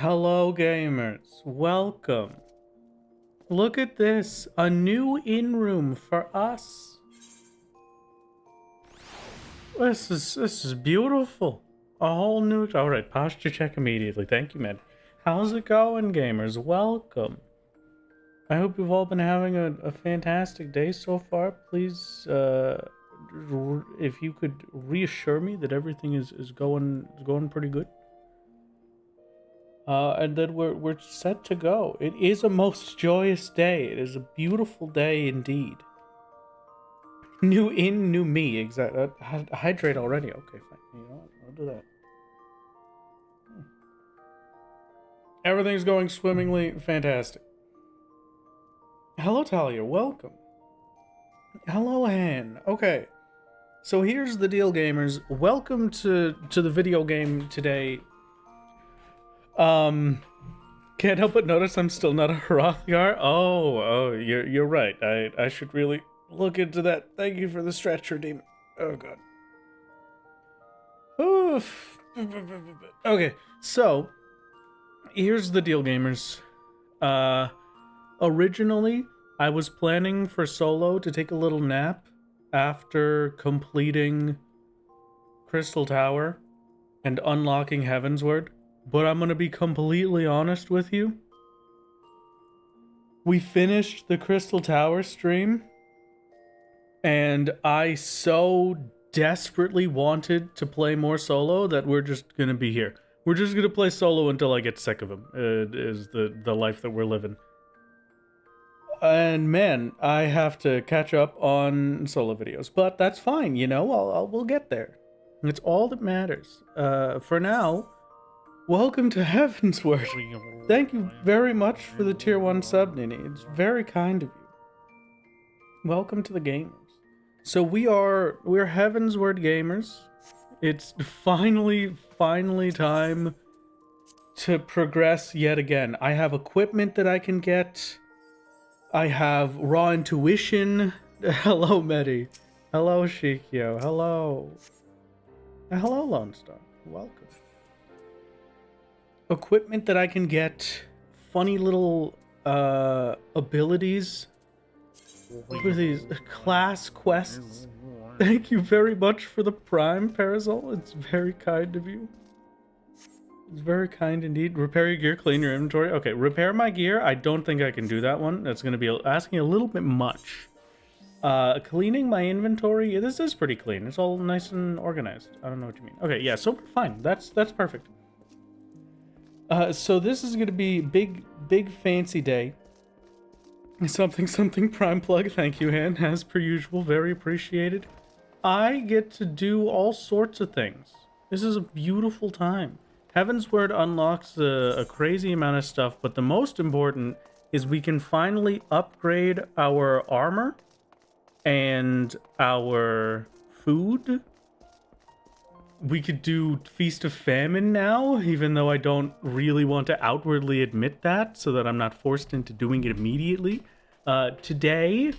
Hello, gamers. Welcome. Look at this. A new in-room for us. This is beautiful. A whole new... Alright, posture check immediately. Thank you, man. How's it going, gamers? Welcome. I hope you've all been having a fantastic day so far. Please, if you could reassure me that everything is going pretty good. And then we're set to go. It is a most joyous day. It is a beautiful day indeed. New in, new me. Exactly. Hydrate already. Okay, fine. You know what? I'll do that. Everything's going swimmingly. Fantastic. Hello, Talia. Welcome. Hello, Han. Okay. So here's the deal, gamers. Welcome to the video game today. Can't help but notice I'm still not a Hrothgar. Oh, you're right. I should really look into that. Thank you for the stretcher, demon. Oh god. Oof. Okay, so here's the deal, gamers. Originally I was planning for Solo to take a little nap after completing Crystal Tower and unlocking Heavensward. But I'm gonna be completely honest with you. We finished the Crystal Tower stream, and I so desperately wanted to play more Solo that we're just gonna be here. We're just gonna play Solo until I get sick of him. It is the life that we're living. And man, I have to catch up on Solo videos, but that's fine. You know, we'll get there. It's all that matters. For now. Welcome to Heavensward. Thank you very much for the tier 1 sub, Nini. It's very kind of you. Welcome to the gamers. So we're Heavensward gamers. It's finally time to progress yet again. I have equipment that I can get. I have raw intuition. Hello, Medi. Hello, Shikyo. Hello. Hello, Lone Star. Welcome. Equipment that I can get, funny little abilities for these class quests. Thank you very much for the Prime, Parasol. It's very kind of you. It's very kind indeed. Repair your gear, clean your inventory. Okay, repair my gear. I don't think I can do that one. That's going to be asking a little bit much. Cleaning my inventory. Yeah, this is pretty clean. It's all nice and organized. I don't know what you mean. Okay, yeah, so we're fine. That's perfect. So this is going to be big fancy day. Something Prime plug. Thank you, Han. As per usual, very appreciated. I get to do all sorts of things. This is a beautiful time. Heavensward unlocks a crazy amount of stuff, but the most important is we can finally upgrade our armor and our food. We could do Feast of Famine now, even though I don't really want to outwardly admit that, so that I'm not forced into doing it immediately. Today,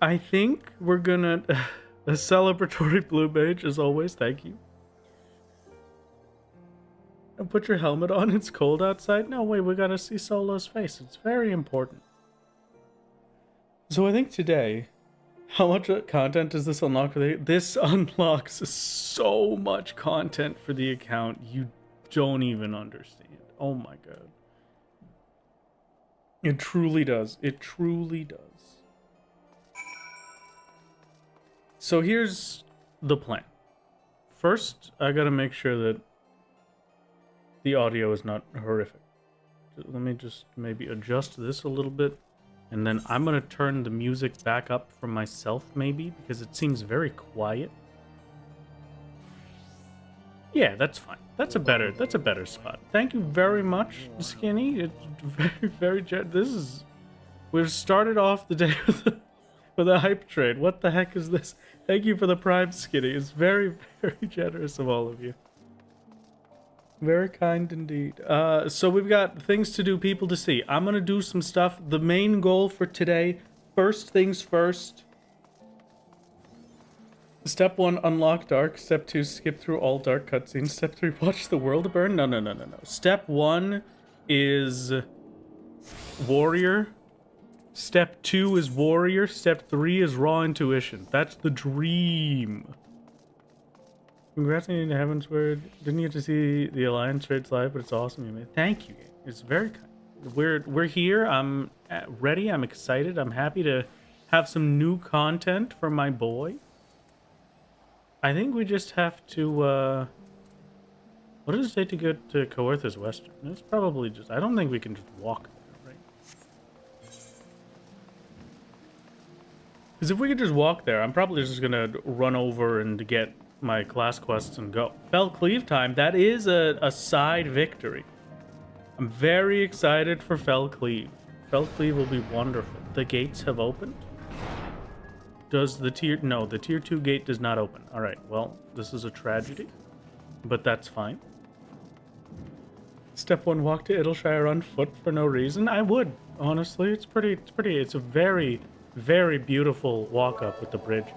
I think we're gonna... a celebratory blue mage, as always, thank you. And put your helmet on, it's cold outside. No, wait, we gotta see Solo's face. It's very important. So I think today... How much content does this unlock for the... This unlocks so much content for the account you don't even understand. Oh my god. It truly does. It truly does. So here's the plan. First, I gotta make sure that the audio is not horrific. Let me just maybe adjust this a little bit. And then I'm going to turn the music back up for myself, maybe, because it seems very quiet. Yeah, that's fine. That's a better spot. Thank you very much, Skinny. It's very this is... We've started off the day with a hype train. What the heck is this? Thank you for the Prime, Skinny. It's very generous of all of you. Very kind indeed. So we've got things to do, people to see. I'm gonna do some stuff. The main goal for today, first things first, Step 1, unlock dark. Step 2, skip through all dark cutscenes. Step 3, watch the world burn. No. Step 1 is warrior. Step 2 is warrior. Step 3 is raw intuition. That's the dream. Congrats on getting to Heavensward. Didn't get to see the Alliance trades live, but it's awesome. You made. Thank you. It's very kind. We're here. I'm ready. I'm excited. I'm happy to have some new content for my boy. I think we just have to. What does it take to get to Coerthas Western? It's probably just. I don't think we can just walk there, right? Because if we could just walk there, I'm probably just gonna run over and get my class quests and go. Fell Cleave time. That is a side victory. I'm very excited for Fell Cleave. Fell Cleave will be wonderful. The gates have opened. Does the tier... No, the tier 2 gate does not open. Alright, well, this is a tragedy. But that's fine. Step 1, walk to Idyllshire on foot for no reason. I would, honestly. It's a very, very beautiful walk up with the bridge.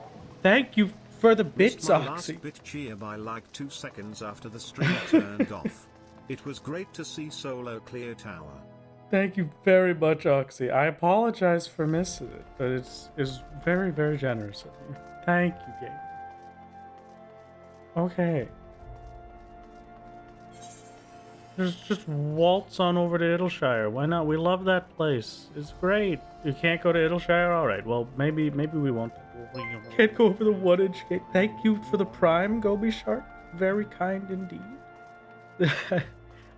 Thank you for the bits, Oxy. Last bit cheer by like 2 seconds after the stream turned off. It was great to see Solo clear tower. Thank you very much, Oxy. I apologize for missing it, but it's very, very generous of you. Thank you, game. Okay. Just waltz on over to Idyllshire. Why not? We love that place. It's great. You can't go to Idyllshire? Alright, well, maybe we won't. Can't go over the 1-inch gate. Thank you for the prime, Gobi Shark. Very kind indeed.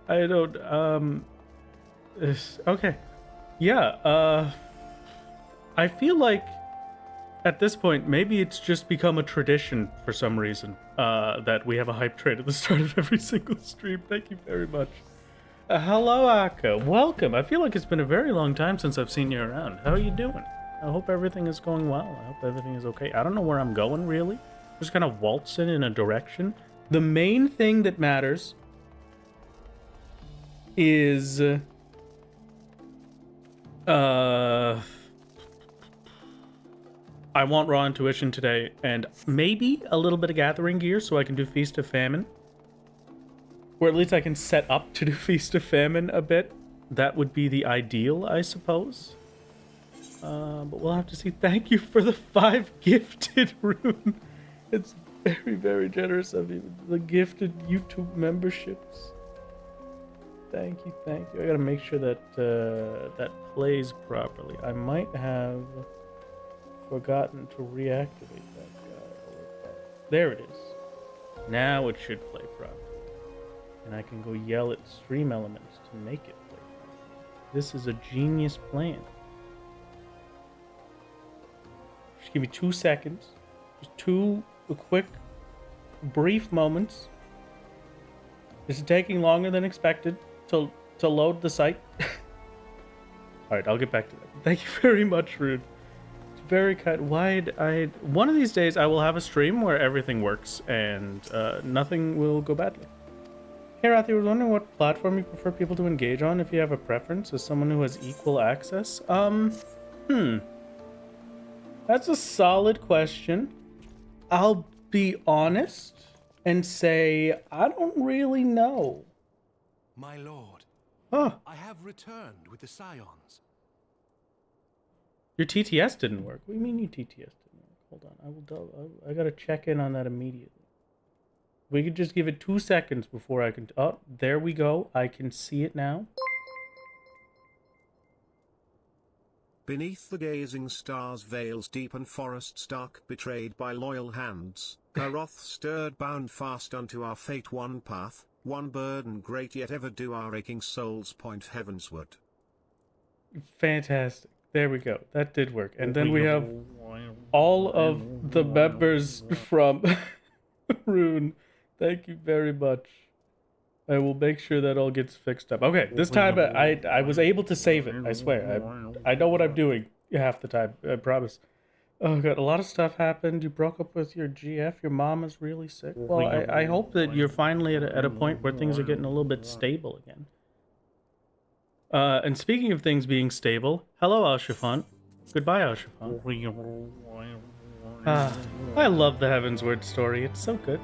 I don't, okay. Yeah, I feel like at this point, maybe it's just become a tradition for some reason, that we have a hype trade at the start of every single stream. Thank you very much. Hello, Akka. Welcome. I feel like it's been a very long time since I've seen you around. How are you doing? I hope everything is going well. I hope everything is okay. I don't know where I'm going, really. Just kind of waltzing in a direction. The main thing that matters is... I want raw intuition today, and maybe a little bit of gathering gear so I can do Feast of Famine. Or at least I can set up to do Feast of Famine a bit. That would be the ideal, I suppose. But we'll have to see. Thank you for the 5 gifted, Rune. It's very, very generous of you. The gifted YouTube memberships. Thank you, thank you. I gotta make sure that that plays properly. I might have forgotten to reactivate that guy. There it is. Now it should play properly. And I can go yell at stream elements to make it play properly. This is a genius plan. Just give me 2 seconds. Just 2 quick, brief moments. This is taking longer than expected to load the site. Alright, I'll get back to that. Thank you very much, Rude. It's very kind. One of these days I will have a stream where everything works and nothing will go badly. Hey, Rathi, I was wondering what platform you prefer people to engage on, if you have a preference as someone who has equal access. That's a solid question. I'll be honest and say I don't really know. My lord, I have returned with the Scions. Your TTS didn't work. What do you mean your TTS didn't work? Hold on, I gotta check in on that immediately. We could just give it 2 seconds before I can... Oh, there we go. I can see it now. Beneath the gazing stars, veils deep and forests dark, betrayed by loyal hands, our wrath stirred, bound fast unto our fate. One path, one burden great, yet ever do our aching souls point heavensward. Fantastic. There we go. That did work. And then we have all of the members from Rune. Thank you very much. I will make sure that all gets fixed up. Okay, this time I was able to save it. I swear. I know what I'm doing half the time. I promise. Oh god, a lot of stuff happened. You broke up with your GF. Your mom is really sick. Well, I hope that you're finally at a point where things are getting a little bit stable again. And speaking of things being stable, hello, Alshafant. Goodbye, Alshafant. I love the Heavensward story. It's so good.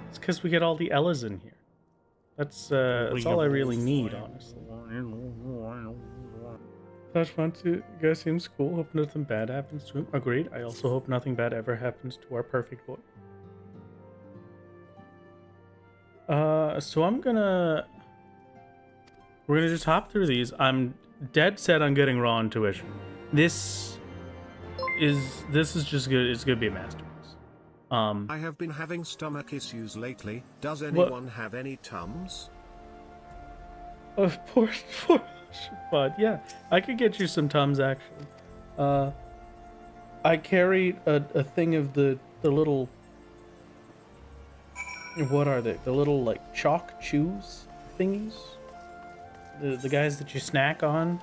It's because we get all the Ellas in here. That's all I really need, honestly. Touch fun too. Guy seems cool. Hope nothing bad happens to him. Agreed. I also hope nothing bad ever happens to our perfect boy. So we're gonna just hop through these. I'm dead set on getting raw intuition. This is just good. It's gonna be a masterpiece. I have been having stomach issues lately. Does anyone have any Tums? Of course, but yeah, I could get you some Tums actually. I carried a thing of the little, what are they? The little like chalk chews thingies. The guys that you snack on.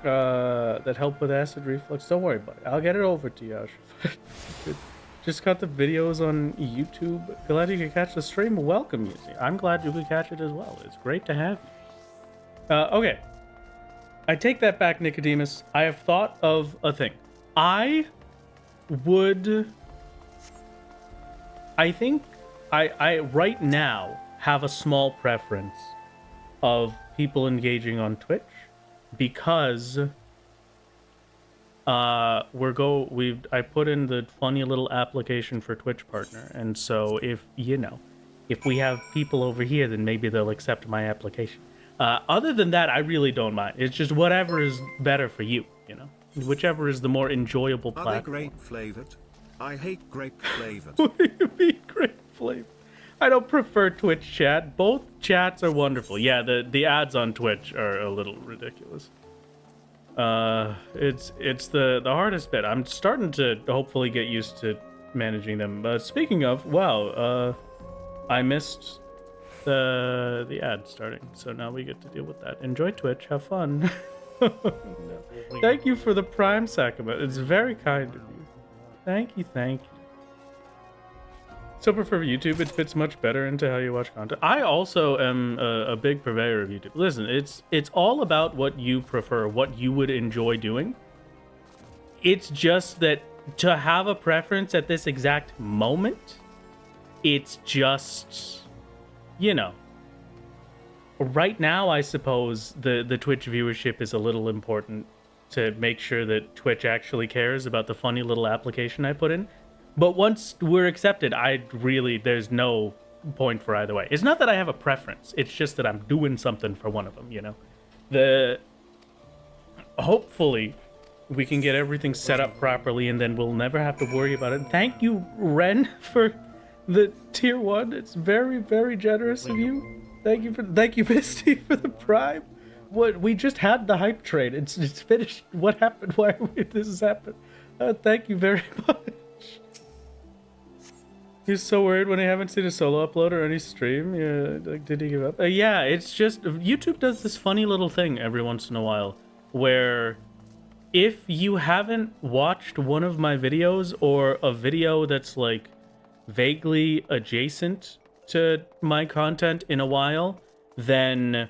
That help with acid reflux. Don't worry about it. I'll get it over to you. Just got the videos on YouTube. Glad you could catch the stream. Welcome, you. I'm glad you could catch it as well. It's great to have you. Okay. I take that back, Nicodemus. I have thought of a thing. I think I right now have a small preference of people engaging on Twitch because I put in the funny little application for Twitch partner, and so if we have people over here, then maybe they'll accept my application. Other than that, I really don't mind. It's just whatever is better for you, whichever is the more enjoyable platform. Are they grape flavored? I hate grape flavored. What do you mean grape flavored? I don't prefer Twitch chat. Both chats are wonderful. Yeah, the ads on Twitch are a little ridiculous. It's the hardest bit. I'm starting to hopefully get used to managing them. Speaking of, wow, I missed the ad starting, so now we get to deal with that. Enjoy Twitch, have fun. No. Thank you for the Prime Sacrament. It's very kind of you. Thank you. So prefer YouTube. It fits much better into how you watch content. I also am a big purveyor of YouTube. Listen, it's all about what you prefer, what you would enjoy doing. It's just that to have a preference at this exact moment, it's just, right now, I suppose the Twitch viewership is a little important to make sure that Twitch actually cares about the funny little application I put in. But once we're accepted, there's no point for either way. It's not that I have a preference. It's just that I'm doing something for one of them, Hopefully, we can get everything set up properly, and then we'll never have to worry about it. Thank you, Ren, for the tier 1. It's very, very generous of you. Thank you, Misty, for the Prime. What, we just had the hype train. It's finished. What happened? Why this has happened? Thank you very much. He's so worried when he haven't seen a solo upload or any stream. Yeah, like, did he give up? Yeah, it's just YouTube does this funny little thing every once in a while where if you haven't watched one of my videos or a video that's like vaguely adjacent to my content in a while, then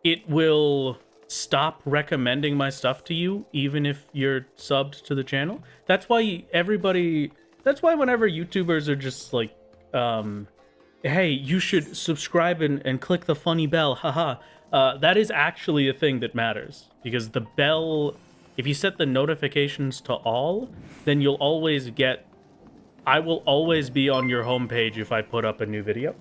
it will stop recommending my stuff to you, even if you're subbed to the channel. That's why whenever YouTubers are just like, hey, you should subscribe and click the funny bell, haha, that is actually a thing that matters. Because the bell, if you set the notifications to all, then you'll always I will always be on your homepage if I put up a new video.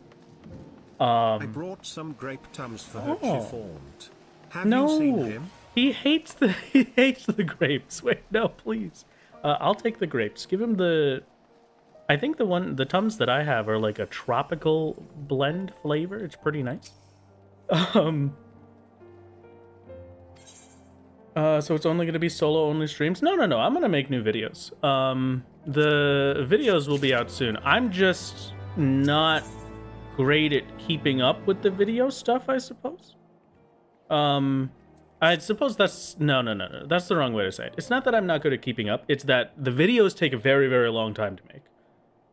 I brought some grape Tums for her formed. Have you seen him? He hates the grapes. Wait, no, please. I'll take the grapes. Give him I think the Tums that I have are like a tropical blend flavor. It's pretty nice. So it's only going to be solo-only streams? No. I'm going to make new videos. The videos will be out soon. I'm just not great at keeping up with the video stuff, I suppose. I suppose that's... No. That's the wrong way to say it. It's not that I'm not good at keeping up. It's that the videos take a very, very long time to make.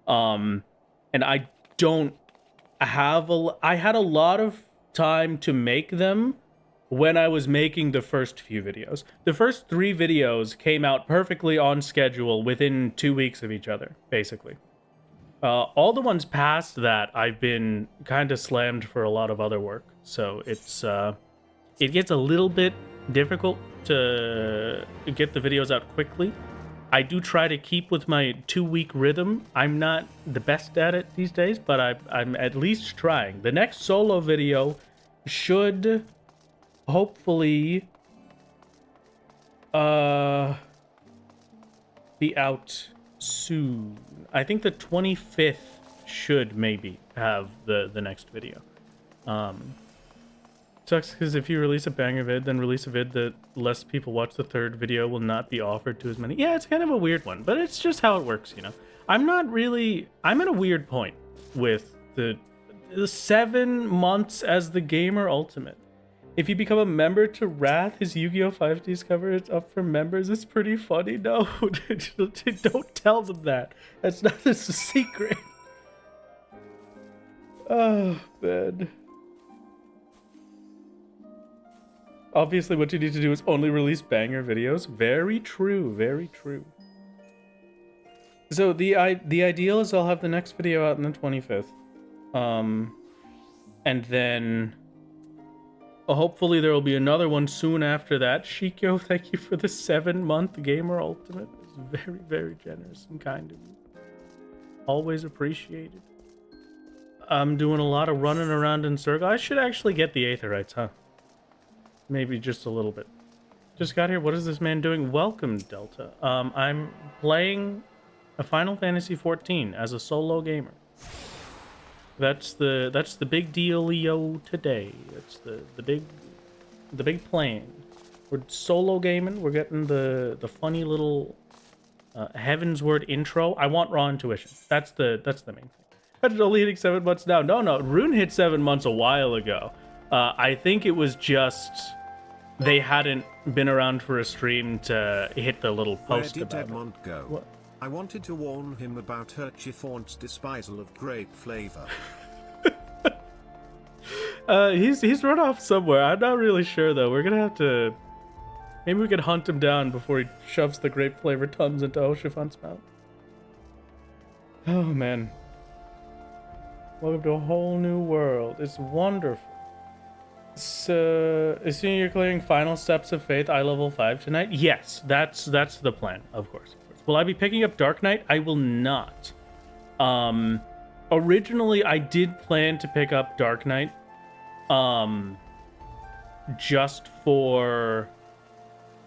And I don't have I had a lot of time to make them when I was making the first few videos. The first 3 videos came out perfectly on schedule within 2 weeks of each other, basically. All the ones past that, I've been kind of slammed for a lot of other work. So it gets a little bit difficult to get the videos out quickly. I do try to keep with my 2-week rhythm. I'm not the best at it these days, but I'm at least trying. The next solo video should hopefully be out soon. I think the 25th should maybe have the next video. Sucks because if you release a banger vid, then release a vid that less people watch, the third video will not be offered to as many. Yeah, it's kind of a weird one, but it's just how it works, you know. I'm at a weird point with the 7 months as the gamer ultimate. If you become a member to Wrath, his Yu-Gi-Oh! 5Ds cover is up for members. It's pretty funny. No, don't tell them that. That's not a secret. Oh, man. Obviously, what you need to do is only release banger videos. Very true, very true. So the ideal is I'll have the next video out on the 25th. And then hopefully there will be another one soon after that. Shikyo, thank you for the 7-month gamer ultimate. It's very, very generous and kind of you. Always appreciated. I'm doing a lot of running around in circle. I should actually get the Aetherites, huh? Maybe just a little bit. Just got here. What is this man doing? Welcome, Delta. I'm playing a Final Fantasy 14 as a solo gamer. That's the big dealio today. That's the big plan. We're solo gaming. We're getting the funny little Heavensward intro. I want raw intuition. That's the main thing. That's only hitting 7 months now. No, Rune hit 7 months a while ago. I think it was just they hadn't been around for a stream to hit the little post Where did about Edmond go? What? I wanted to warn him about Herchifornt's disposal of grape flavor. He's run off somewhere. I'm not really sure though. We're gonna have to. Maybe we could hunt him down before he shoves the grape flavored tums into Herchifornt's mouth. Oh man. Welcome to a whole new world. It's wonderful. So, assuming you're clearing final steps of faith, I level 5 tonight? Yes, that's the plan, of course. Will I be picking up Dark Knight? I will not. Originally, I did plan to pick up Dark Knight, just for,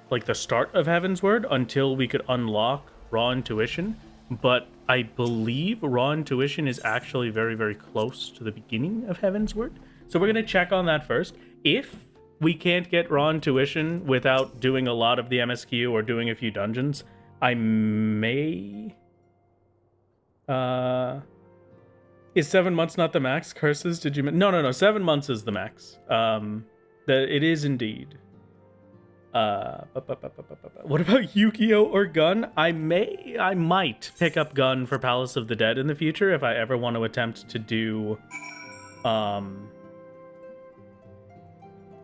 like, the start of Heavensward until we could unlock Raw Intuition, but I believe Raw Intuition is actually very, very close to the beginning of Heavensward. So we're going to check on that first. If we can't get Raw Intuition without doing a lot of the MSQ or doing a few dungeons, I may... Is 7 months not the max? Curses, did you... No, 7 months is the max. It is indeed. What about Yu-Gi-Oh! Or Gun? I might pick up Gun for Palace of the Dead in the future if I ever want to attempt to do...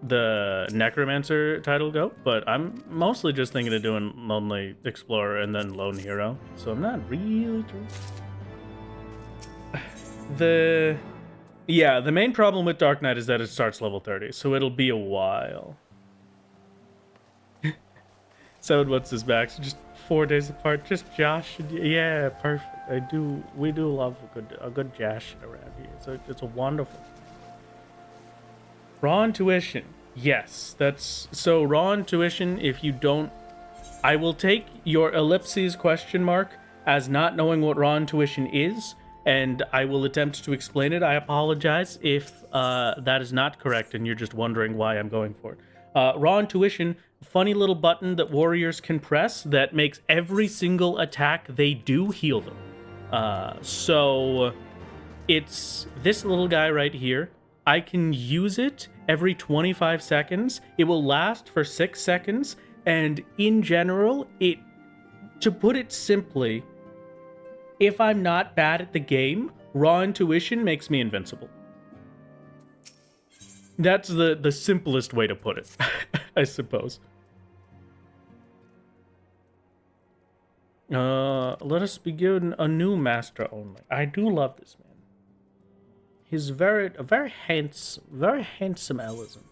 the Necromancer title go, but I'm mostly just thinking of doing Lonely Explorer and then Lone Hero, so I'm not really true. The main problem with Dark Knight is that it starts level 30, so it'll be a while. 7 months is max, just 4 days apart, just Josh and yeah, perfect. We do love a good Josh around here, so it's a wonderful. Raw Intuition. Yes, that's... So, Raw Intuition, if you don't... I will take your ellipses question mark as not knowing what Raw Intuition is, and I will attempt to explain it. I apologize if that is not correct and you're just wondering why I'm going for it. Raw Intuition, funny little button that warriors can press that makes every single attack they do heal them. So, it's this little guy right here. I can use it every 25 seconds. It will last for 6 seconds. And in general, to put it simply, if I'm not bad at the game, Raw Intuition makes me invincible. That's the simplest way to put it, I suppose. Let us begin a new master only. I do love this man. He's a very handsome elephant.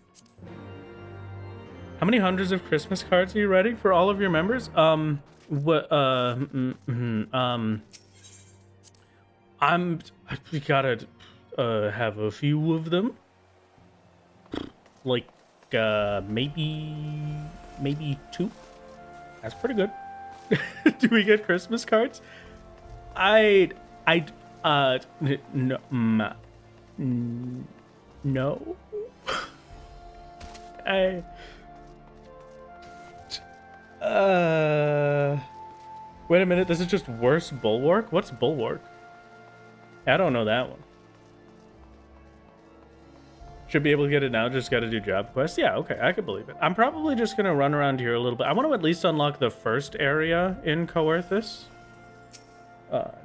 How many hundreds of Christmas cards are you writing for all of your members? We gotta have a few of them. Like, maybe 2. That's pretty good. Do we get Christmas cards? No. No. Wait a minute, this is just worse Bulwark? What's Bulwark? I don't know that one. Should be able to get it now, just gotta do job quests. Yeah, okay, I could believe it. I'm probably just gonna run around here a little bit. I want to at least unlock the first area in Coerthus.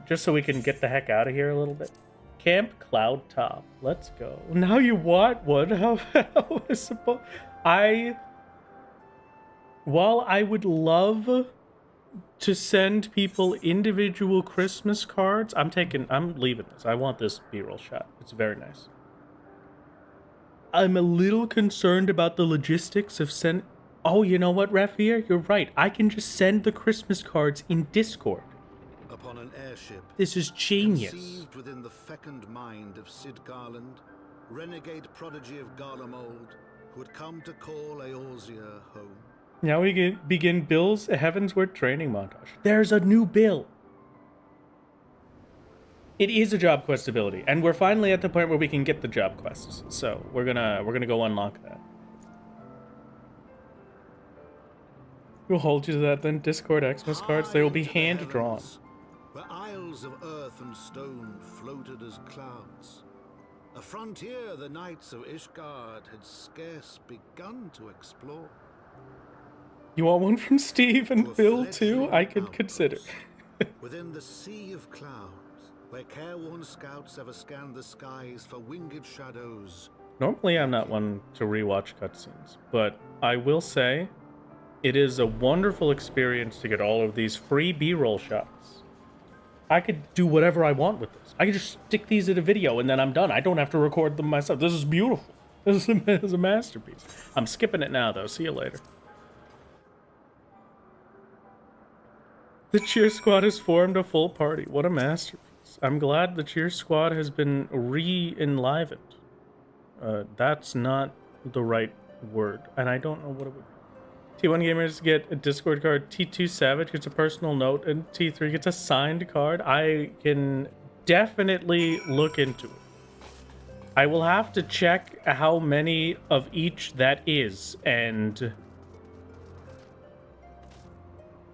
Just so we can get the heck out of here a little bit. Camp Cloud Top. Let's go. Now you want one? How is supposed... While I would love to send people individual Christmas cards, I'm leaving this. I want this B-roll shot. It's very nice. I'm a little concerned about the logistics of send... Oh, you know what, Raphia? You're right. I can just send the Christmas cards in Discord. Upon an airship, this is genius. Conceived within the fecund mind of Sid Garland, renegade prodigy of Garlemald, who had come to call Eorzea home. Now we can begin Bill's Heavensward training montage. There's a new Bill. It is a job quest ability, and we're finally at the point where we can get the job quests. So we're gonna go unlock that. We'll hold you to that then. Discord Xmas cards, they will be hand drawn. Where isles of earth and stone floated as clouds. A frontier the knights of Ishgard had scarce begun to explore. You want one from Steve and Bill too? I could consider. Within the sea of clouds, where careworn scouts ever scanned the skies for winged shadows. Normally I'm not one to rewatch cutscenes, but I will say it is a wonderful experience to get all of these free B-roll shots. I could do whatever I want with this. I could just stick these in a video and then I'm done. I don't have to record them myself. This is beautiful. This is a masterpiece. I'm skipping it now though. See you later. The cheer squad has formed a full party. What a masterpiece. I'm glad the cheer squad has been re-enlivened. That's not the right word, and I don't know what it would be. T1 gamers get a Discord card, T2 Savage gets a personal note, and T3 gets a signed card. I can definitely look into it. I will have to check how many of each that is, and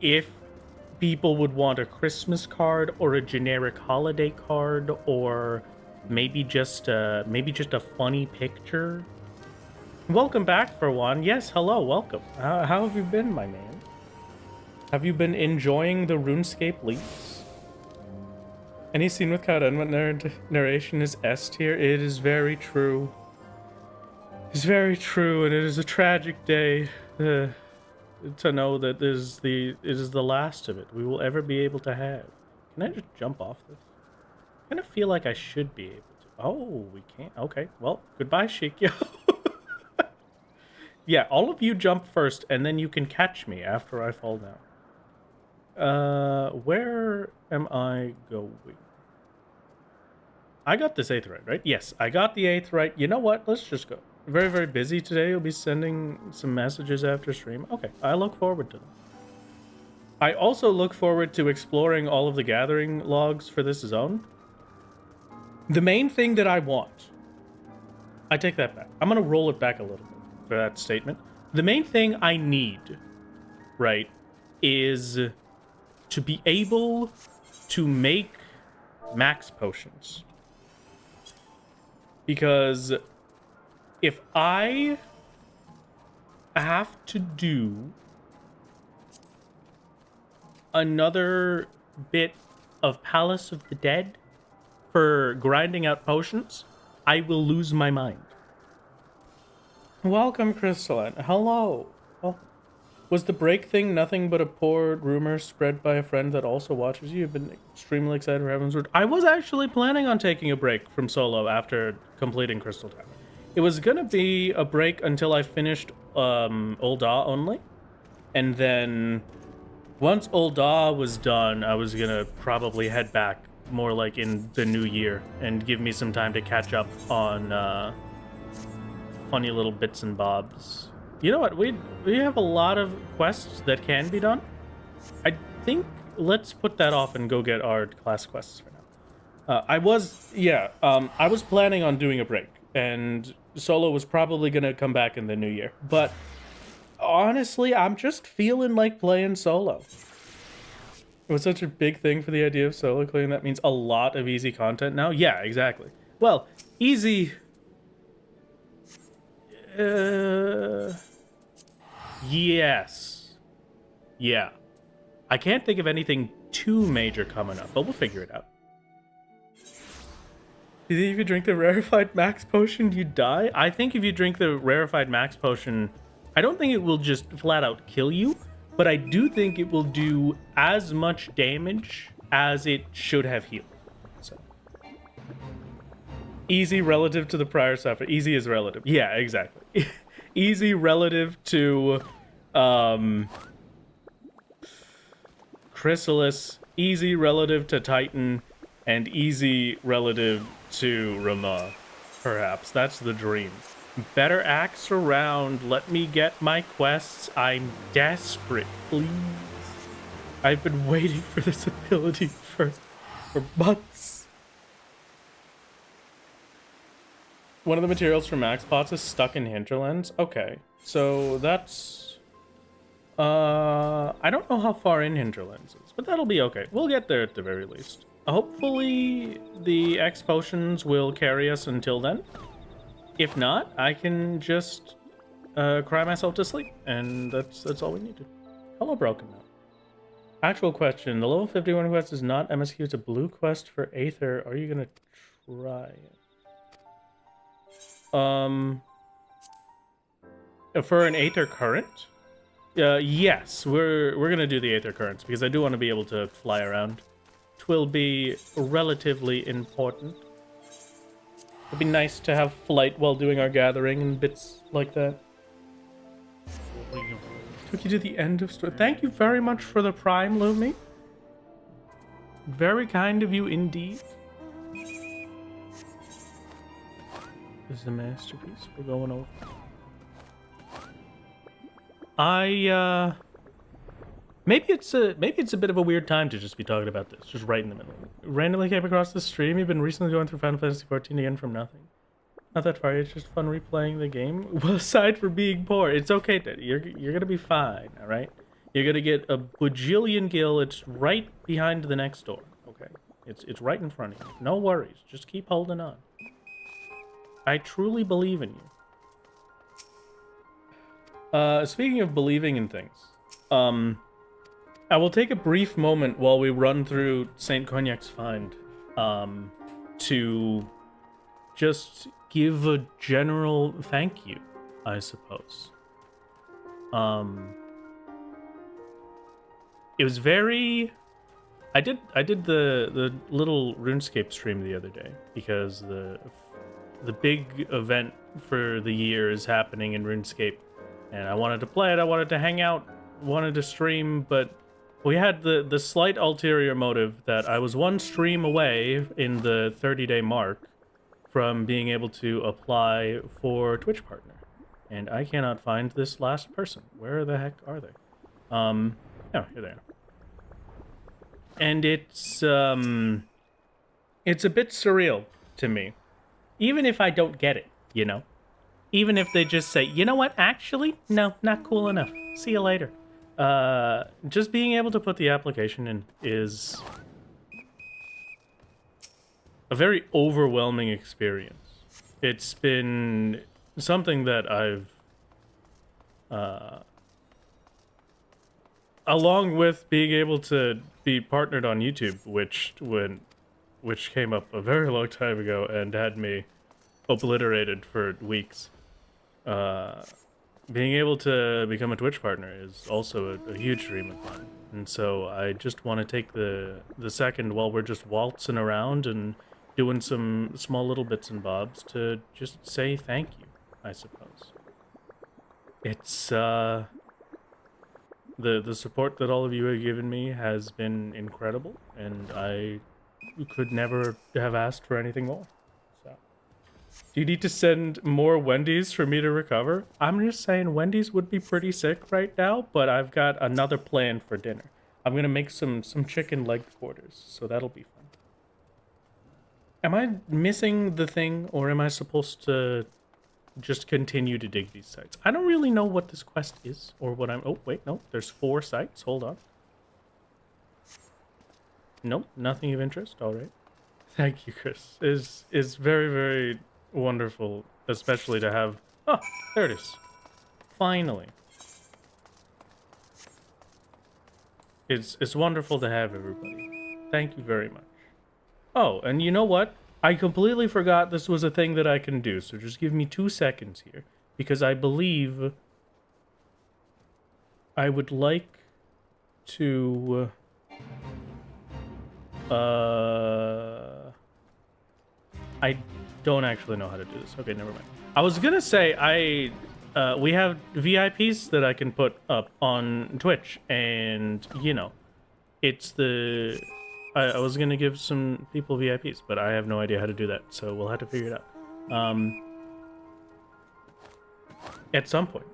if people would want a Christmas card or a generic holiday card, or maybe just a funny picture. Welcome back, for one. Yes, hello, welcome. How have you been, my man? Have you been enjoying the RuneScape leaks? Any scene with Karen narration is S tier? It is very true. It's very true, and it is a tragic day to know that it is the last of it we will ever be able to have. Can I just jump off this? I kind of feel like I should be able to. Oh, we can't. Okay, well, goodbye, Shikyo. Yeah, all of you jump first, and then you can catch me after I fall down. Where am I going? I got this 8th right? Yes, I got the 8th right. You know what? Let's just go. Very, very busy today. You'll be sending some messages after stream. Okay, I look forward to them. I also look forward to exploring all of the gathering logs for this zone. The main thing that I want... I take that back. I'm going to roll it back a little bit for that statement. The main thing I need, right, is to be able to make max potions. Because if I have to do another bit of Palace of the Dead for grinding out potions, I will lose my mind. Welcome, Crystalline. Hello. Oh. Was the break thing nothing but a poor rumor spread by a friend that also watches you? You've been extremely excited for Heavensward. I was actually planning on taking a break from solo after completing Crystal Tower. It was gonna be a break until I finished Ul'dah only. And then once Ul'dah was done, I was gonna probably head back more like in the new year and give me some time to catch up on funny little bits and bobs. You know what? We have a lot of quests that can be done. I think let's put that off and go get our class quests for now. I was planning on doing a break, and solo was probably gonna come back in the new year. But honestly, I'm just feeling like playing solo. It was such a big thing for the idea of solo clearing. That means a lot of easy content now. Yeah, exactly. Well, easy. Yes. Yeah. I can't think of anything too major coming up, but we'll figure it out. Do you think if you drink the rarefied max potion, you die? I think if you drink the rarefied max potion, I don't think it will just flat out kill you, but I do think it will do as much damage as it should have healed. So easy relative to the prior stuff. Easy is relative. Yeah, exactly. Easy relative to Chrysalis, easy relative to Titan, and easy relative to Ramah. Perhaps that's the dream. Better axe around. Let me get my quests. I'm desperate, please. I've been waiting for this ability for months. One of the materials for max pots is stuck in hinterlands. Okay, so that's I don't know how far in hinterlands is, but that'll be okay. We'll get there at the very least. Hopefully the X potions will carry us until then. If not, I can just cry myself to sleep, and that's all we need to. Hello, Broken Note. Actual question: the level 51 quest is not MSQ; it's a blue quest for Aether. Are you gonna try it? For an Aether current? Yes, we're gonna do the Aether currents because I do want to be able to fly around. It will be relatively important. It'd be nice to have flight while doing our gathering and bits like that. Took you to the end of story. Thank you very much for the Prime, Lumi. Very kind of you indeed. This is a masterpiece. We're going over. Maybe it's a bit of a weird time to just be talking about this, just right in the middle. Randomly came across the stream. You've been recently going through Final Fantasy 14 again from nothing. Not that far. It's just fun replaying the game. Well, aside from being poor, it's okay, Daddy. You're gonna be fine. All right. You're gonna get a bajillion gil. It's right behind the next door. Okay. It's right in front of you. No worries. Just keep holding on. I truly believe in you. Speaking of believing in things, I will take a brief moment while we run through Saint Cognac's find, to just give a general thank you, I suppose. It was very... I did the little RuneScape stream the other day because the big event for the year is happening in RuneScape, and I wanted to play it, I wanted to hang out, wanted to stream, but we had the slight ulterior motive that I was one stream away in the 30-day mark from being able to apply for Twitch partner, and I cannot find this last person. Where the heck are they? Oh, here they are. And it's a bit surreal to me, even if I don't get it, you know? Even if they just say, you know what, actually, no, not cool enough. See you later. Just being able to put the application in is a very overwhelming experience. It's been something that I've, along with being able to be partnered on YouTube, which came up a very long time ago and had me obliterated for weeks. being able to become a Twitch partner is also a huge dream of mine. And so I just want to take the second while we're just waltzing around and doing some small little bits and bobs to just say thank you, I suppose. It's, the support that all of you have given me has been incredible, and I could never have asked for anything more. So, do you need to send more Wendy's for me to recover? I'm just saying Wendy's would be pretty sick right now, but I've got another plan for dinner. I'm gonna make some chicken leg quarters, so that'll be fun. Am I missing the thing, or am I supposed to just continue to dig these sites? I don't really know what this quest is, or what I'm... Oh, wait, no. There's 4 sites. Hold on. Nope, nothing of interest. All right. Thank you, Chris. Is very, very wonderful, especially to have... Oh, there it is. Finally. It's wonderful to have everybody. Thank you very much. Oh, and you know what? I completely forgot this was a thing that I can do, so just give me 2 seconds here, because I believe I would like to I don't actually know how to do this. Okay, never mind. I was gonna say we have VIPs that I can put up on Twitch, and you know, it's the I was gonna give some people VIPs, but I have no idea how to do that, so we'll have to figure it out. At some point.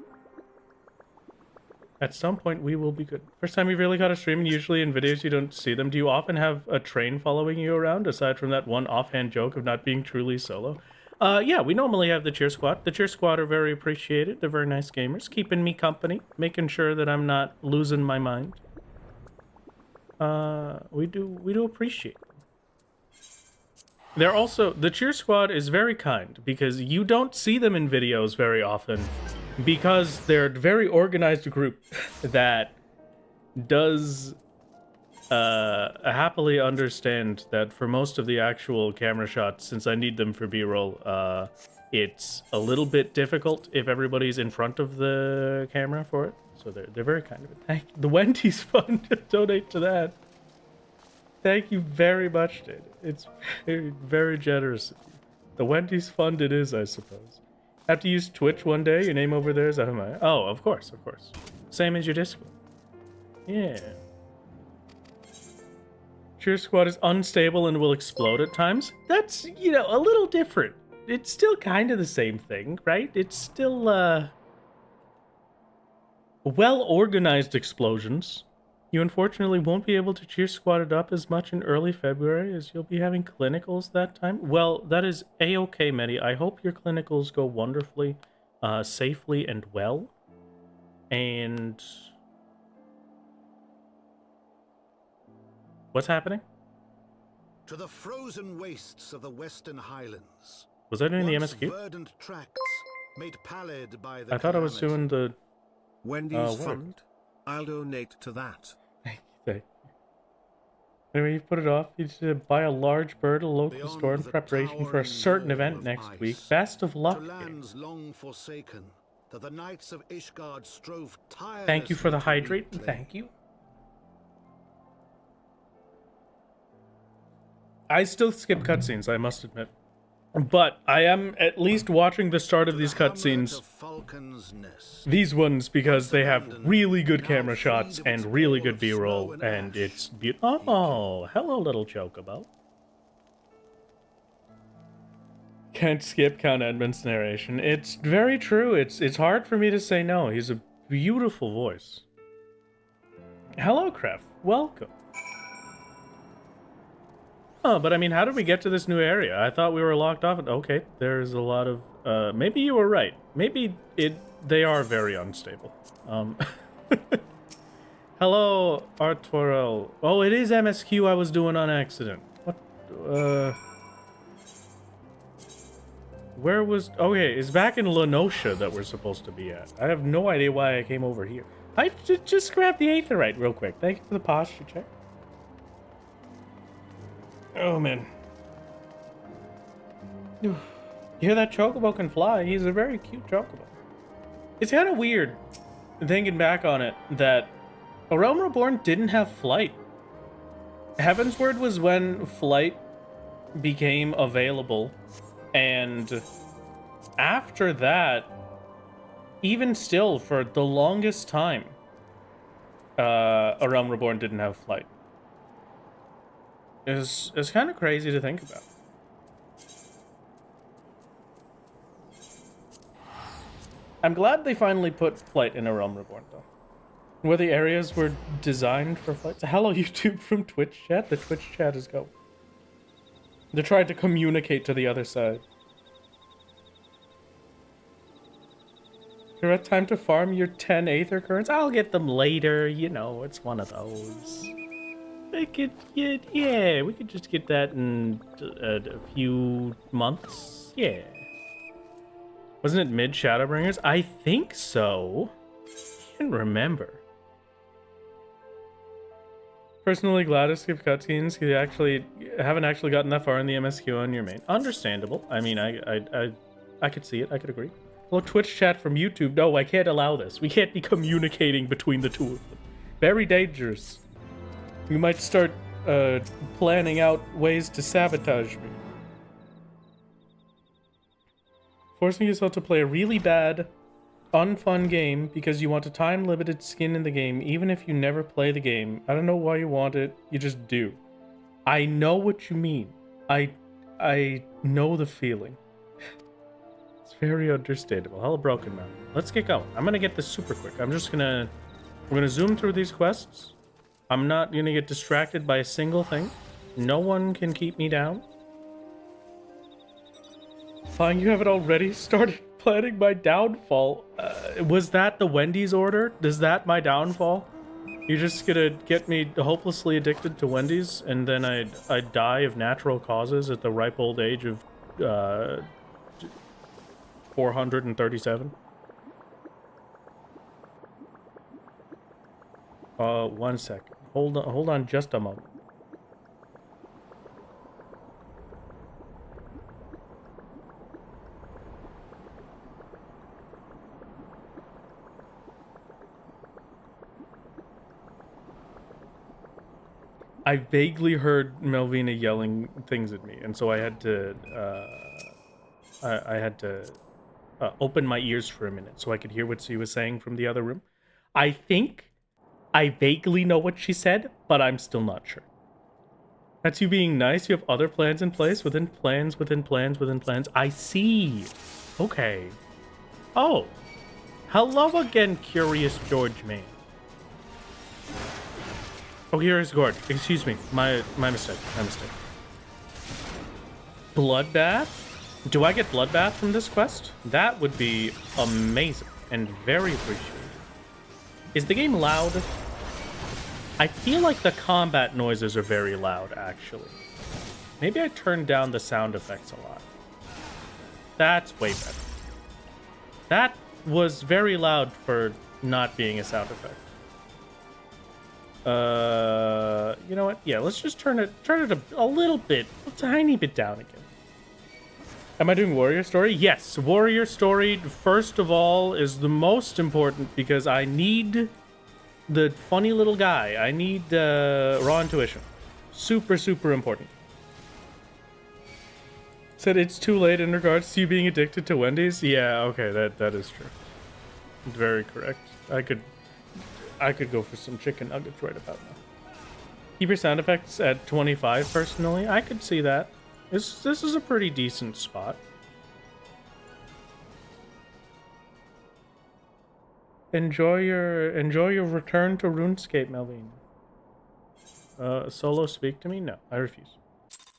At some point, we will be good. First time you've really got a stream, and usually in videos you don't see them. Do you often have a train following you around, aside from that one offhand joke of not being truly solo? Yeah, we normally have the Cheer Squad. The Cheer Squad are very appreciated. They're very nice gamers, keeping me company, making sure that I'm not losing my mind. We do appreciate them. They're also... The Cheer Squad is very kind, because you don't see them in videos very often, because they're a very organized group that does happily understand that for most of the actual camera shots, since I need them for B-roll, it's a little bit difficult if everybody's in front of the camera for it. So they're very kind of it. Thank you. The Wendy's Fund to donate to that. Thank you very much, dude. It's very, very generous of you. The Wendy's Fund it is, I suppose. Have to use Twitch one day? Your name over there is that my... Oh, of course, of course. Same as your Discord. Yeah. Cheer Squad is unstable and will explode at times. That's, you know, a little different. It's still kind of the same thing, right? It's still, well-organized explosions. You unfortunately won't be able to Cheer Squad it up as much in early February as you'll be having clinicals that time. Well, that is a-okay, Medi. I hope your clinicals go wonderfully, safely and well. And... What's happening? To the frozen wastes of the Western Highlands. Was I doing the Once MSQ? verdant tracts, made pallid by the I thought I was calamity. doing the... Wendy's Fund. I'll donate to that. Thank you. Anyway, you put it off. You should buy a large bird at a local Beyond store in the preparation for a towering certain wall event of next ice, week. Best of luck. To Gabe. lands long forsaken, that the knights of Ishgard strove tirelessly Thank you for the to hydrate. reclaim. Thank you. I still skip cutscenes, I must admit. But I am at least watching the start of these cutscenes, these ones, because they have really good camera shots and really good B-roll, and it's beautiful. Oh, hello, little chocobo. Can't skip Count Edmund's narration. It's very true. It's hard for me to say no. He's a beautiful voice. Hello, Kref. Welcome. Oh, but I mean, how did we get to this new area? I thought we were locked off. Okay, there's a lot of... maybe you were right. Maybe they are very unstable. Hello, Artworel. Oh, it is MSQ I was doing on accident. What? Where was... Okay, it's back in Lenosha that we're supposed to be at. I have no idea why I came over here. I just grabbed the Aetherite real quick. Thank you for the posture check. Oh, man. You hear that chocobo can fly? He's a very cute chocobo. It's kind of weird thinking back on it that A Realm Reborn didn't have flight. Heavensward was when flight became available, and after that, even still, for the longest time, A Realm Reborn didn't have flight. It's kind of crazy to think about. I'm glad they finally put flight in A Realm Reborn, though. Where the areas were designed for flight. Hello, YouTube from Twitch chat. The Twitch chat is going. They're trying to communicate to the other side. You're at time to farm your 10 Aether currents? I'll get them later. You know, it's one of those. We could get, yeah, we could just get that in a few months. Yeah. Wasn't it mid Shadowbringers? I think so. I can't remember. Personally glad to skip cutscenes. You haven't actually gotten that far in the MSQ on your main. Understandable. I mean, I could see it. I could agree. Hello, Twitch chat from YouTube. No, I can't allow this. We can't be communicating between the two of them. Very dangerous. You might start planning out ways to sabotage me. Forcing yourself to play a really bad, unfun game because you want a time-limited skin in the game, even if you never play the game. I don't know why you want it. You just do. I know what you mean. I know the feeling. It's very understandable. Hello, Broken Man. Let's get going. I'm gonna get this super quick. We're gonna zoom through these quests. I'm not gonna get distracted by a single thing. No one can keep me down. Fine, you haven't already started planning my downfall. Was that the Wendy's order? Is that my downfall? You're just gonna get me hopelessly addicted to Wendy's, and then I'd die of natural causes at the ripe old age of 437? 1 second. Hold on just a moment. I vaguely heard Melvina yelling things at me, and so I had to open my ears for a minute so I could hear what she was saying from the other room. I think I vaguely know what she said, but I'm still not sure. That's you being nice. You have other plans in place within plans within plans within plans. I see. Okay. Oh. Hello again, Curious George Man. Oh, here is Gord. Excuse me. My mistake. My mistake. Bloodbath? Do I get Bloodbath from this quest? That would be amazing and very appreciated. Is the game loud? I feel like the combat noises are very loud, actually. Maybe I turned down the sound effects a lot. That's way better. That was very loud for not being a sound effect. You know what? Yeah, let's just turn it a little bit, a tiny bit down again. Am I doing Warrior Story? Yes, Warrior Story, first of all, is the most important because I need the funny little guy. I need raw intuition. Super, super important. Said it's too late in regards to you being addicted to Wendy's? Yeah, okay, that is true. Very correct. I could go for some chicken nuggets right about now. Keep your sound effects at 25 personally. I could see that. This is a pretty decent spot. Enjoy your return to RuneScape, Melvin. Solo speak to me? No, I refuse.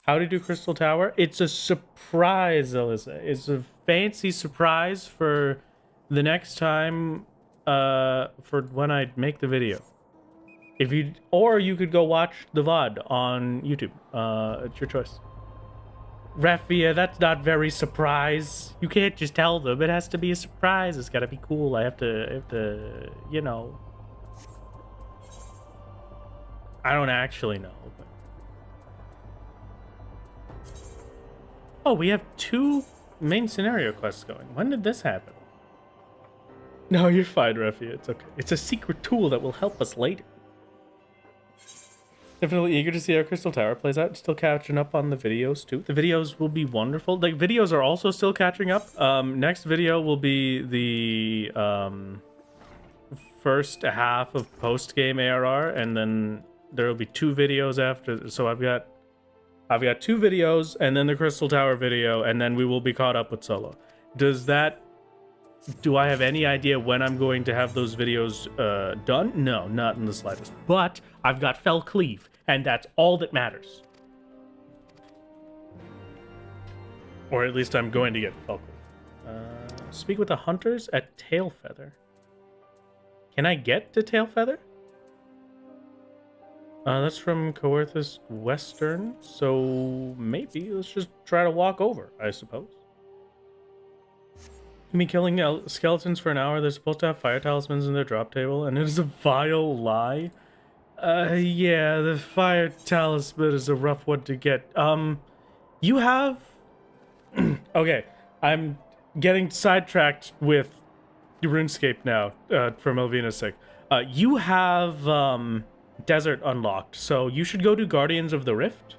How to do Crystal Tower? It's a surprise, Alyssa. It's a fancy surprise for the next time, for when I make the video. Or you could go watch the VOD on YouTube. It's your choice. Raffia, that's not very surprise. You can't just tell them. It has to be a surprise. It's gotta be cool. I have to, you know. I don't actually know. But... Oh, we have 2 main scenario quests going. When did this happen? No, you're fine, Refi. It's okay. It's a secret tool that will help us later. Definitely eager to see how Crystal Tower plays out. Still catching up on the videos, too. The videos will be wonderful. Like, videos are also still catching up. Next video will be the first half of post-game ARR, and then there will be 2 videos after. So I've got 2 videos, and then the Crystal Tower video, and then we will be caught up with Solo. Do I have any idea when I'm going to have those videos done? No, not in the slightest. But I've got Fell Cleave, and that's all that matters. Or at least I'm going to get Fell Cleave. Speak with the hunters at Tailfeather. Can I get to Tailfeather? That's from Coerthus Western, so maybe let's just try to walk over, I suppose. You mean killing skeletons for an hour? They're supposed to have fire talismans in their drop table, and it is a vile lie. Yeah, the fire talisman is a rough one to get. You have... Okay, I'm getting sidetracked with RuneScape now, from Elvina's sake. You have, Desert unlocked, so you should go to Guardians of the Rift,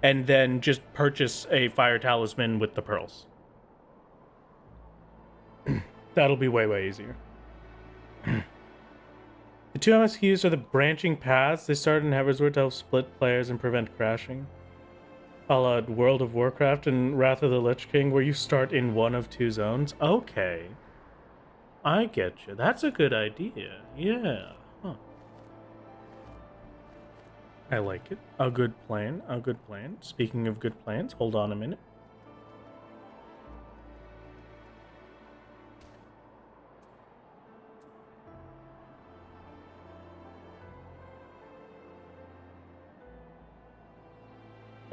and then just purchase a fire talisman with the pearls. That'll be way, way easier. The 2 MSQs are the branching paths. They start in Heavensward to help split players and prevent crashing. A la World of Warcraft and Wrath of the Lich King, where you start in one of 2 zones. Okay. I get you. That's a good idea. Yeah. Huh. I like it. A good plan. A good plan. Speaking of good plans, hold on a minute.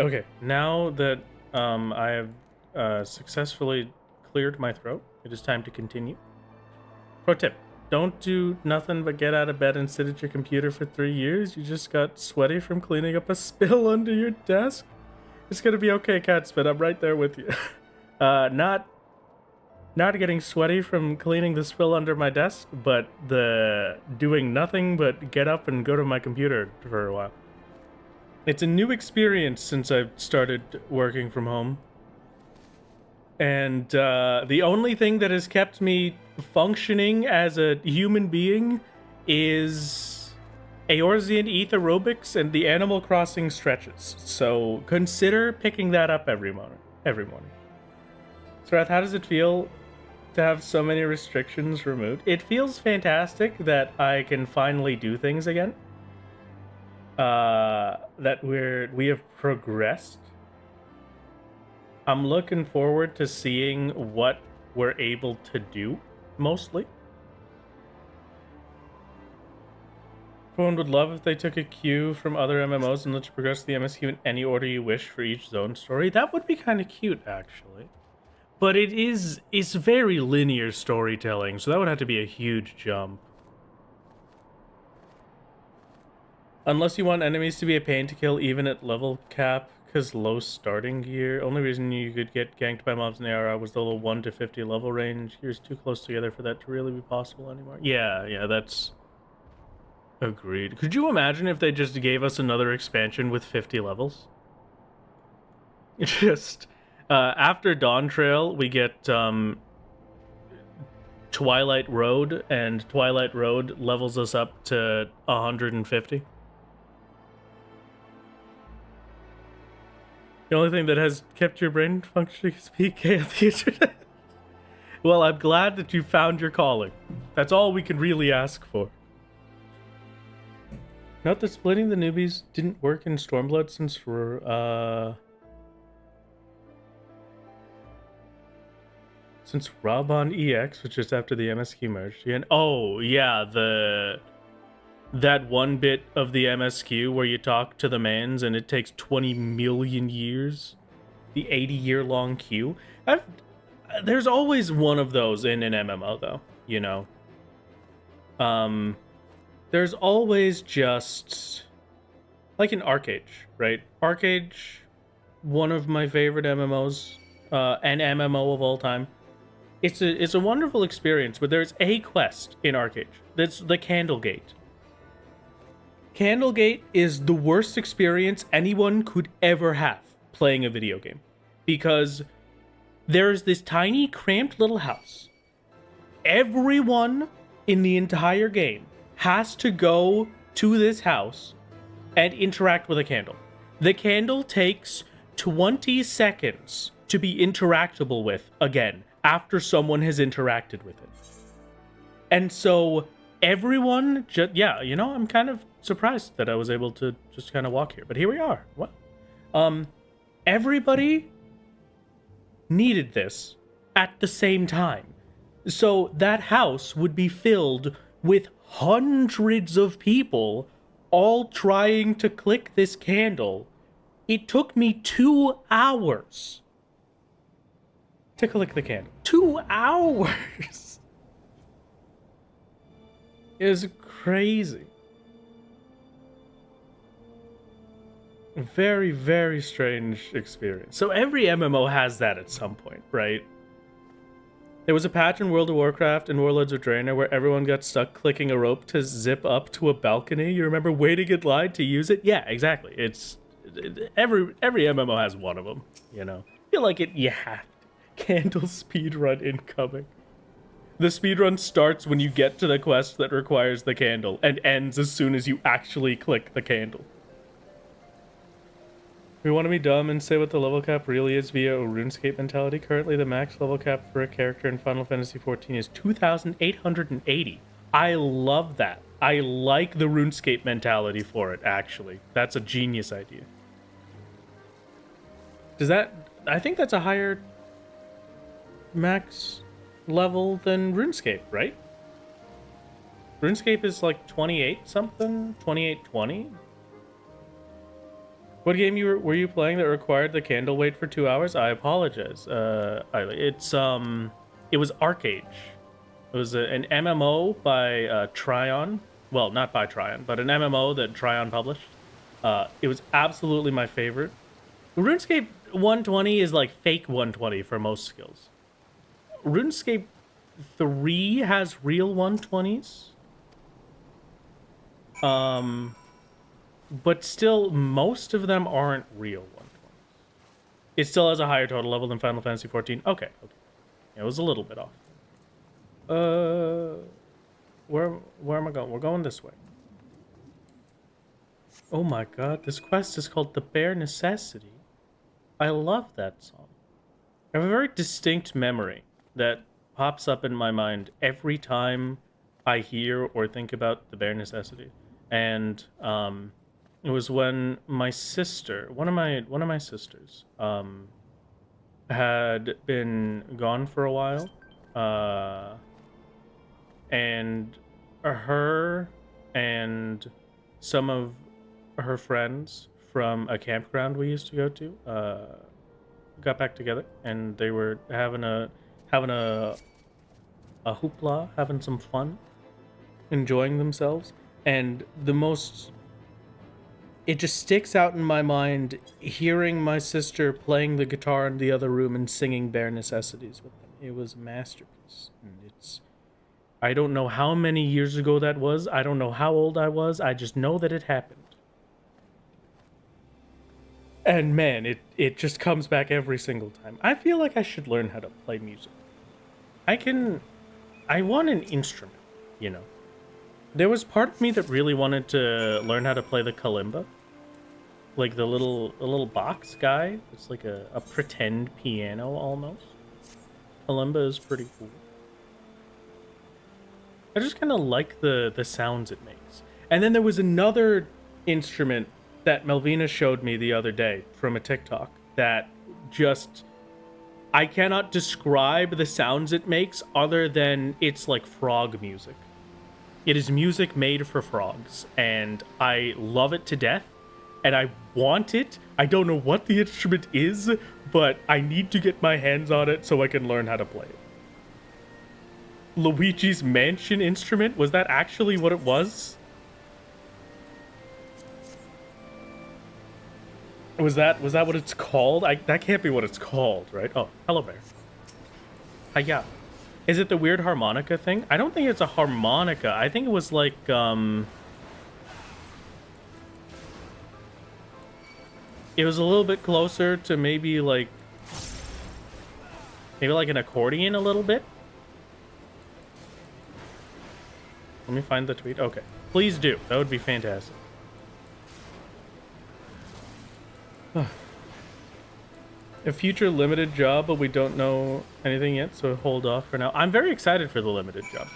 Okay, now that I have successfully cleared my throat, it is time to continue. Pro tip, don't do nothing but get out of bed and sit at your computer for 3 years. You just got sweaty from cleaning up a spill under your desk. It's gonna be okay, Catspit, I'm right there with you. Not getting sweaty from cleaning the spill under my desk, but the doing nothing but get up and go to my computer for a while. It's a new experience since I've started working from home. And the only thing that has kept me functioning as a human being is Eorzean ETH aerobics and the Animal Crossing stretches. So consider picking that up every morning. Srath, how does it feel to have so many restrictions removed? It feels fantastic that I can finally do things again. That we have progressed. I'm looking forward to seeing what we're able to do, mostly. Everyone would love if they took a cue from other MMOs and let you progress the MSQ in any order you wish for each zone story. That would be kind of cute, actually. But it's very linear storytelling, so that would have to be a huge jump. Unless you want enemies to be a pain to kill even at level cap, because low starting gear. Only reason you could get ganked by mobs in the ARR was the little 1 to 50 level range. Gears too close together for that to really be possible anymore. Yeah, that's... Agreed. Could you imagine if they just gave us another expansion with 50 levels? Just... after Dawn Trail, we get, Twilight Road, and Twilight Road levels us up to 150. The only thing that has kept your brain functioning is PK of the internet. Well, I'm glad that you found your calling. That's all we can really ask for. Note that splitting the newbies didn't work in Stormblood since Rabon EX, which is after the MSQ merged again. Oh, yeah, that one bit of the MSQ where you talk to the mans and it takes 20 million years. The 80-year-long queue. There's always one of those in an MMO, though, you know. There's always just... like in Arcade, right? Arcade, one of my favorite MMOs, an MMO of all time. It's a wonderful experience, but there's a quest in Arcade. That's the Candlegate. Candlegate is the worst experience anyone could ever have playing a video game, because there's this tiny, cramped little house. Everyone in the entire game has to go to this house and interact with a candle. The candle takes 20 seconds to be interactable with again after someone has interacted with it. And so everyone just, yeah, you know, I'm kind of surprised that I was able to just kind of walk here, but here we are. What? Everybody needed this at the same time. So that house would be filled with hundreds of people all trying to click this candle. It took me 2 hours to click the candle. 2 hours! It was crazy. Very, very strange experience. So every MMO has that at some point, right? There was a patch in World of Warcraft and Warlords of Draenor where everyone got stuck clicking a rope to zip up to a balcony. You remember waiting in line to use it? Yeah, exactly. Every MMO has one of them, you know? I feel like you have to. Candle speedrun incoming. The speedrun starts when you get to the quest that requires the candle and ends as soon as you actually click the candle. We want to be dumb and say what the level cap really is via a RuneScape mentality. Currently, the max level cap for a character in Final Fantasy XIV is 2,880. I love that. I like the RuneScape mentality for it, actually. That's a genius idea. Does that... I think that's a higher max level than RuneScape, right? RuneScape is like 28 something? 2820? What game were you playing that required the candle wait for 2 hours? I apologize. It was Arcade. It was an MMO by Tryon. Well, not by Tryon, but an MMO that Tryon published. It was absolutely my favorite. RuneScape 120 is like fake 120 for most skills. RuneScape 3 has real 120s. But still, most of them aren't real 120s. It still has a higher total level than Final Fantasy XIV. Okay. Yeah, it was a little bit off. Where am I going? We're going this way. Oh my god, this quest is called The Bare Necessity. I love that song. I have a very distinct memory that pops up in my mind every time I hear or think about The Bare Necessity. And, it was when my sister, one of my sisters, had been gone for a while, and her and some of her friends from a campground we used to go to, got back together, and they were having a hoopla, having some fun, enjoying themselves, and it just sticks out in my mind hearing my sister playing the guitar in the other room and singing Bare Necessities with them. It was a masterpiece. And I don't know how many years ago that was. I don't know how old I was. I just know that it happened. And man, it just comes back every single time. I feel like I should learn how to play music. I want an instrument, you know. There was part of me that really wanted to learn how to play the kalimba. Like the little box guy. It's like a pretend piano almost. Kalimba is pretty cool. I just kind of like the sounds it makes. And then there was another instrument that Melvina showed me the other day from a TikTok that just... I cannot describe the sounds it makes other than it's like frog music. It is music made for frogs, and I love it to death, and I want it. I don't know what the instrument is, but I need to get my hands on it so I can learn how to play it. Luigi's Mansion instrument? Was that actually what it was? Was that what it's called? That can't be what it's called, right? Oh, hello bear. Hiya. Is it the weird harmonica thing? I don't think it's a harmonica. I think it was like, it was a little bit closer to maybe like an accordion a little bit. Let me find the tweet. Okay. Please do. That would be fantastic. A future limited job, but we don't know anything yet, so hold off for now. I'm very excited for the limited job.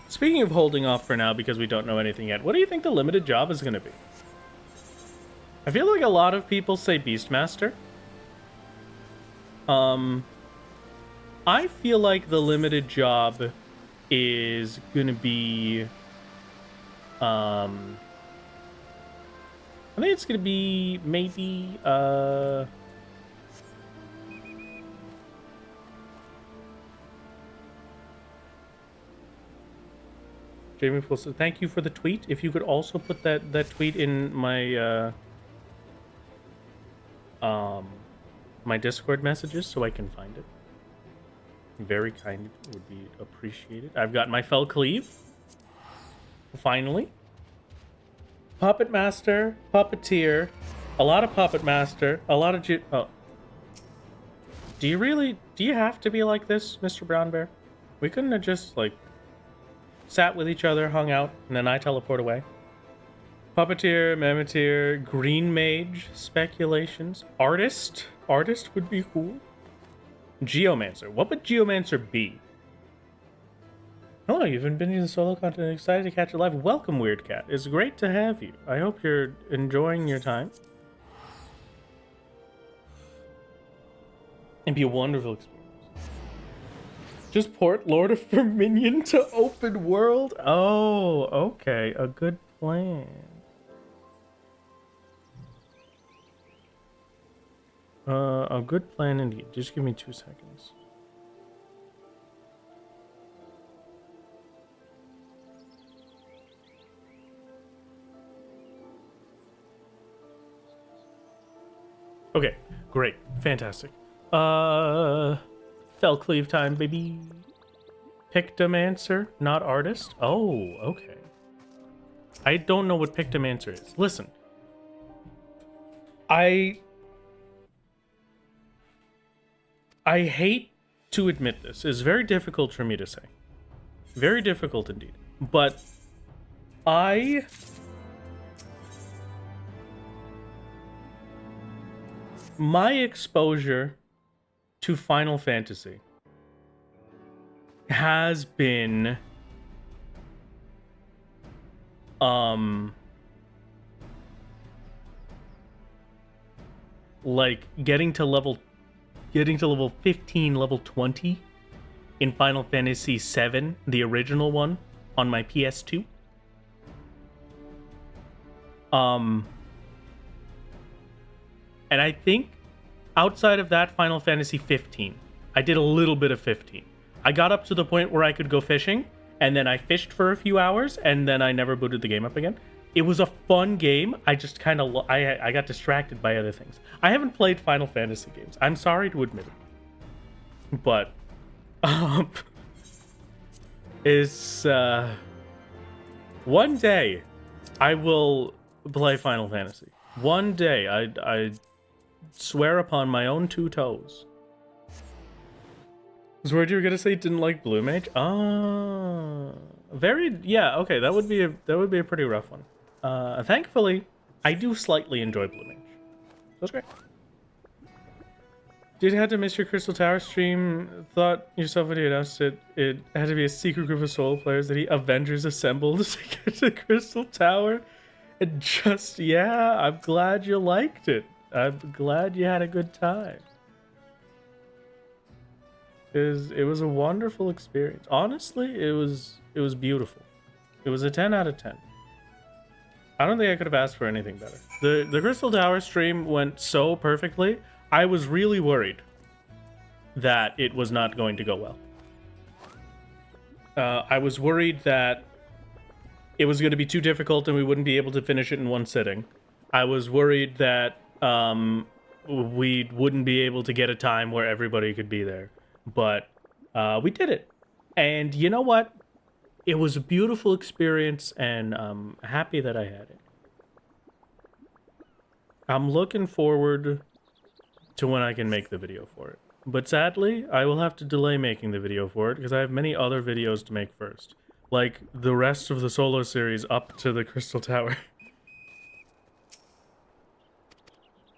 Speaking of holding off for now because we don't know anything yet, what do you think the limited job is going to be? I feel like a lot of people say Beastmaster. I feel like the limited job is going to be... I think it's going to be maybe... Jamie Wilson, thank you for the tweet. If you could also put that tweet in my my Discord messages so I can find it. Very kind, would be appreciated. I've got my Fell Cleave. Finally. Puppet Master, Puppeteer, a lot of Puppet Master, a lot of oh. Do you have to be like this, Mr. Brown Bear? We couldn't have just, like, sat with each other, hung out, and then I teleport away. Puppeteer, Memeteer, Green Mage, Speculations, Artist. Artist would be cool. Geomancer. What would Geomancer be? Hello, you've been binging the solo content. Excited to catch it live. Welcome, Weird Cat. It's great to have you. I hope you're enjoying your time. It'd be a wonderful experience. Just port Lord of Verminion to open world? Oh, okay. A good plan. A good plan indeed. Just give me 2 seconds. Okay, great. Fantastic. Fell Cleave time, baby. Pictomancer, not artist? Oh, okay. I don't know what Pictomancer is. Listen. I hate to admit this. It's very difficult for me to say. Very difficult indeed. But my exposure to Final Fantasy has been like getting to level 15, level 20 in Final Fantasy VII, the original one, on my PS2. And I think outside of that, Final Fantasy 15. I did a little bit of 15. I got up to the point where I could go fishing, and then I fished for a few hours, and then I never booted the game up again. It was a fun game. I just kind of... I got distracted by other things. I haven't played Final Fantasy games. I'm sorry to admit it. But... it's... one day, I will play Final Fantasy. One day, I swear upon my own 2 toes. Was worried you were gonna say didn't like Blue Mage? Ah, very... Yeah, okay, that would be a pretty rough one. Thankfully, I do slightly enjoy Blue Mage. That's great. Did you have to miss your Crystal Tower stream? Thought yourself when you announced it had to be a secret group of solo players that he Avengers assembled to get to Crystal Tower. And just, yeah, I'm glad you liked it. I'm glad you had a good time. It was a wonderful experience. Honestly, it was beautiful. It was a 10 out of 10. I don't think I could have asked for anything better. The Crystal Tower stream went so perfectly. I was really worried that it was not going to go well. I was worried that it was going to be too difficult and we wouldn't be able to finish it in one sitting. I was worried that we wouldn't be able to get a time where everybody could be there. But we did it. And you know what? It was a beautiful experience, and I'm happy that I had it. I'm looking forward to when I can make the video for it. But sadly, I will have to delay making the video for it because I have many other videos to make first. Like the rest of the solo series up to the Crystal Tower.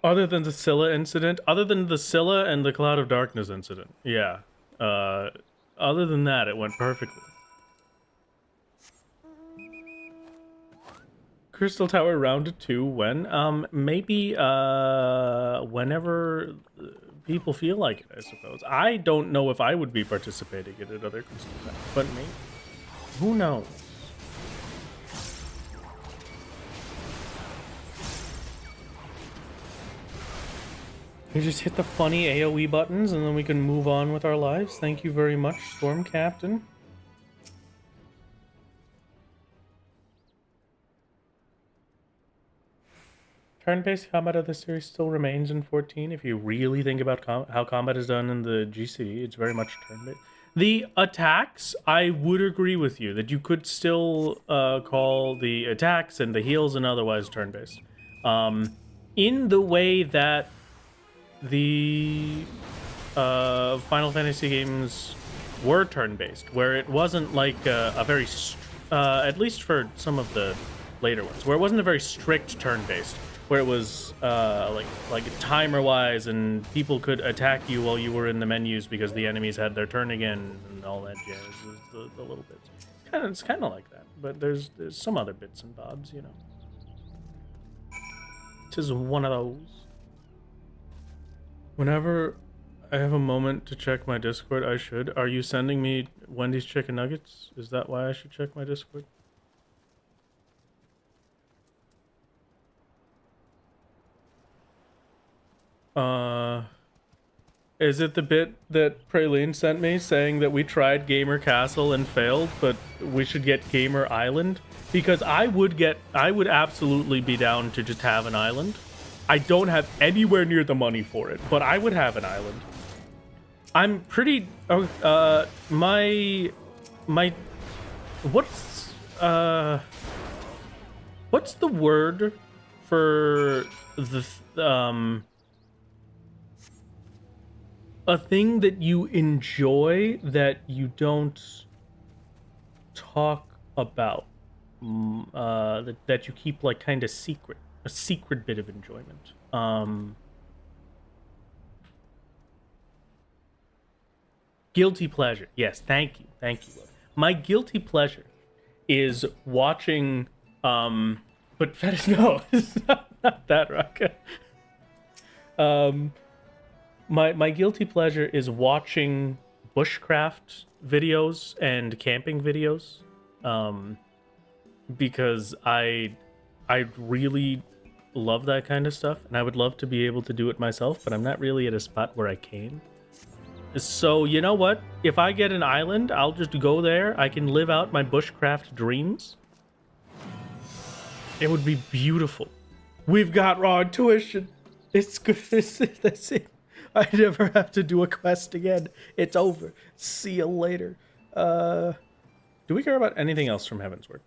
Other than the Scylla incident, other than the Scylla and the Cloud of Darkness incident. Yeah. Other than that, it went perfectly. Crystal Tower round 2 when? Maybe, whenever people feel like it, I suppose. I don't know if I would be participating in another Crystal Tower, but maybe. Who knows? We just hit the funny AoE buttons and then we can move on with our lives. Thank you very much, Storm Captain. Turn-based combat of the series still remains in 14. If you really think about how combat is done in the GCD, it's very much turn-based. The attacks, I would agree with you that you could still call the attacks and the heals and otherwise turn-based. In the way that the Final Fantasy games were turn-based, where it wasn't like a very, at least for some of the later ones, where it wasn't a very strict turn-based, where it was like timer-wise, and people could attack you while you were in the menus because the enemies had their turn again and all that jazz. The little bits. It's kind of like that, but there's some other bits and bobs, you know. Tis one of those. Whenever I have a moment to check my Discord, I should. Are you sending me Wendy's chicken nuggets? Is that why I should check my Discord? Is it the bit that Praline sent me saying that we tried Gamer Castle and failed, but we should get Gamer Island? Because I would absolutely be down to just have an island. I don't have anywhere near the money for it, but I would have an island. I'm pretty, what's the word for the, a thing that you enjoy that you don't talk about, that you keep like kind of secret, a secret bit of enjoyment. Guilty pleasure. Yes, thank you. My guilty pleasure is watching, but fetish, no, it's not that, Raka. My guilty pleasure is watching bushcraft videos and camping videos, because I really love that kind of stuff, and I would love to be able to do it myself, but I'm not really at a spot where I can. So you know what? If I get an island, I'll just go there. I can live out my bushcraft dreams. It would be beautiful. We've got raw intuition. It's good. That's it. I never have to do a quest again. It's over. See you later. Do we care about anything else from Heavensward?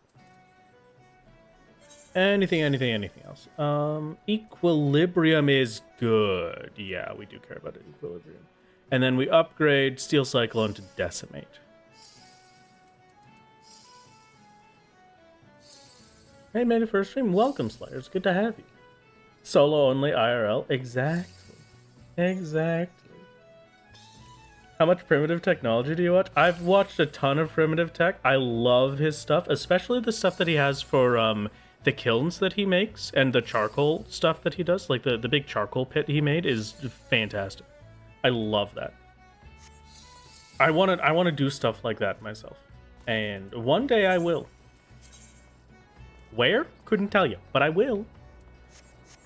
Anything else? Equilibrium is good. Yeah, we do care about Equilibrium. And then we upgrade Steel Cyclone to Decimate. Hey, made it for a stream. Welcome, Slayers. Good to have you. Solo only IRL. Exactly. How much primitive technology do you watch? I've watched a ton of primitive tech. I love his stuff, especially the stuff that he has for the kilns that he makes and the charcoal stuff that he does. Like the big charcoal pit he made is fantastic. I love that. I want to do stuff like that myself, and one day I will. Where? Couldn't tell you, but I will.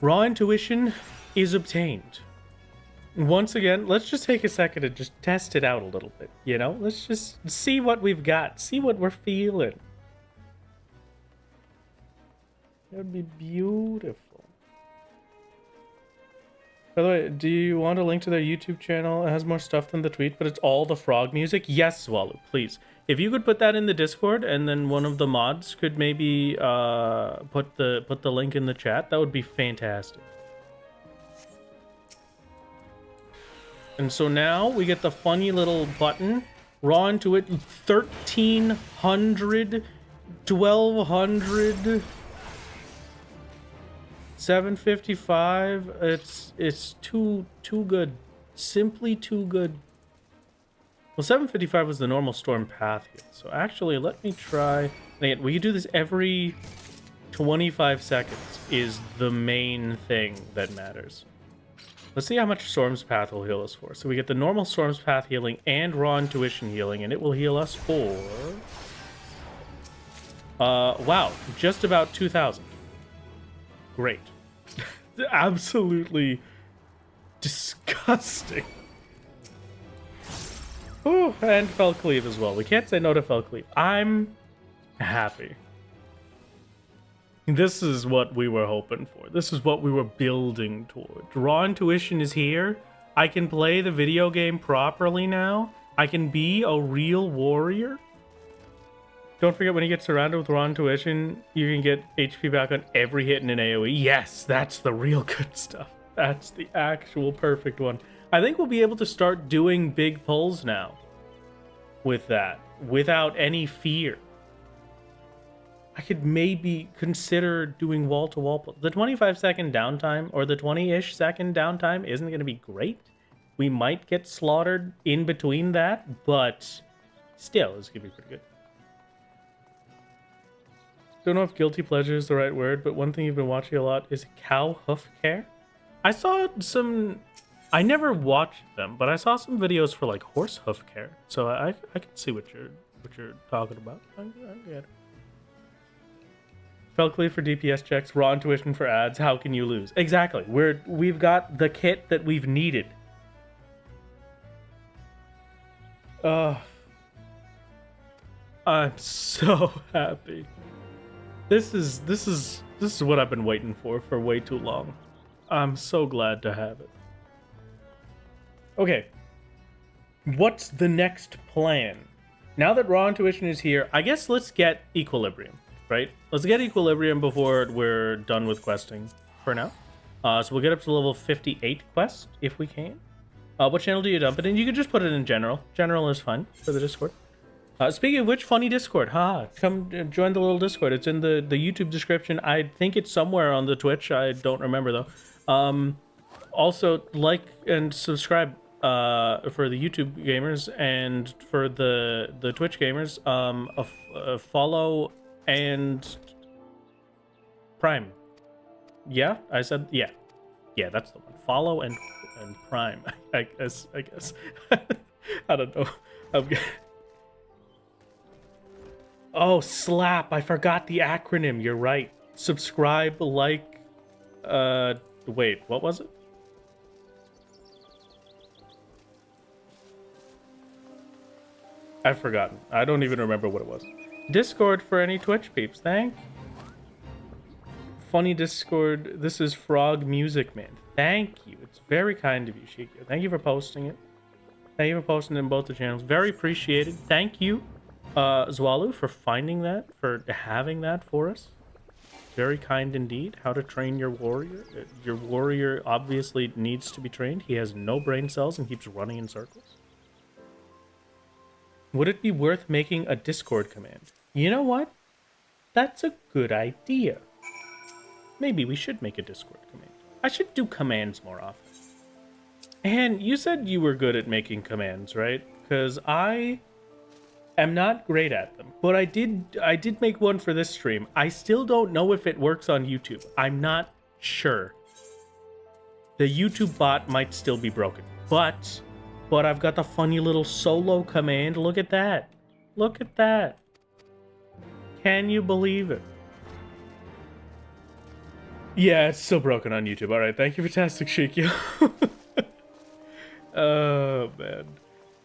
Raw intuition is obtained. Once again, let's just take a second and just test it out a little bit, you know? Let's just see what we've got, see what we're feeling. That would be beautiful. By the way, do you want a link to their YouTube channel? It has more stuff than the tweet, but it's all the frog music. Yes, Swallow, please. If you could put that in the Discord, and then one of the mods could maybe put the link in the chat, that would be fantastic. And so now we get the funny little button. Raw into it, 1300, 1200, 755. It's too good. Simply too good. Well, 755 was the normal storm path heal. So actually, let me try. Again, we can do this every 25 seconds is the main thing that matters. Let's see how much Storm's Path will heal us for. So we get the normal Storm's Path healing and Raw Intuition healing, and it will heal us for... wow, just about 2,000. Great. Absolutely disgusting. Ooh, and Fell Cleave as well. We can't say no to Fell Cleave. I'm happy. This is what we were hoping for. This is what we were building toward. Raw Intuition is here. I can play the video game properly now. I can be a real warrior. Don't forget, when you get surrounded with Raw Intuition, you can get HP back on every hit in an AoE. Yes, that's the real good stuff. That's the actual perfect one. I think we'll be able to start doing big pulls now with that, without any fear. I could maybe consider doing wall-to-wall pulls. The 25-second downtime, or the 20-ish second downtime, isn't going to be great. We might get slaughtered in between that, but still, it's going to be pretty good. Don't know if guilty pleasure is the right word, but one thing you've been watching a lot is cow hoof care. I saw some... I never watched them, but I saw some videos for like horse hoof care, so I can see what you're talking about. I get it. Fell Cleave for DPS checks, Raw Intuition for ads. How can you lose? Exactly. We've got the kit that we've needed. I'm so happy. This is what I've been waiting for way too long. I'm so glad to have it. Okay. What's the next plan? Now that Raw Intuition is here, I guess let's get Equilibrium. Right? Let's get Equilibrium before we're done with questing for now. So we'll get up to level 58 quest, if we can. What channel do you dump it in? You can just put it in general. General is fine for the Discord. Speaking of which, funny Discord. Come join the little Discord. It's in the YouTube description. I think it's somewhere on the Twitch. I don't remember, though. Also, like and subscribe for the YouTube gamers, and for the Twitch gamers, a follow... and Prime. Yeah, I said yeah. Yeah, that's the one. Follow and Prime. I guess. I don't know. Oh, slap. I forgot the acronym. You're right. Subscribe, like, wait, what was it? I've forgotten. I don't even remember what it was. Discord for any Twitch peeps, thank. Funny Discord, this is Frog Music Man. Thank you. It's very kind of you, Shikio. Thank you for posting it. Thank you for posting it in both the channels. Very appreciated. Thank you, Zwalu, for finding that, for having that for us. Very kind indeed. How to train your warrior. Your warrior obviously needs to be trained. He has no brain cells and keeps running in circles. Would it be worth making a Discord command? You know what? That's a good idea. Maybe we should make a Discord command. I should do commands more often. And you said you were good at making commands, right? Because I am not great at them. But I did make one for this stream. I still don't know if it works on YouTube. I'm not sure. The YouTube bot might still be broken. But I've got the funny little solo command. Look at that. Look at that. Can you believe it? Yeah, it's still broken on YouTube. All right, thank you, Fantastic Shikio. Oh, man.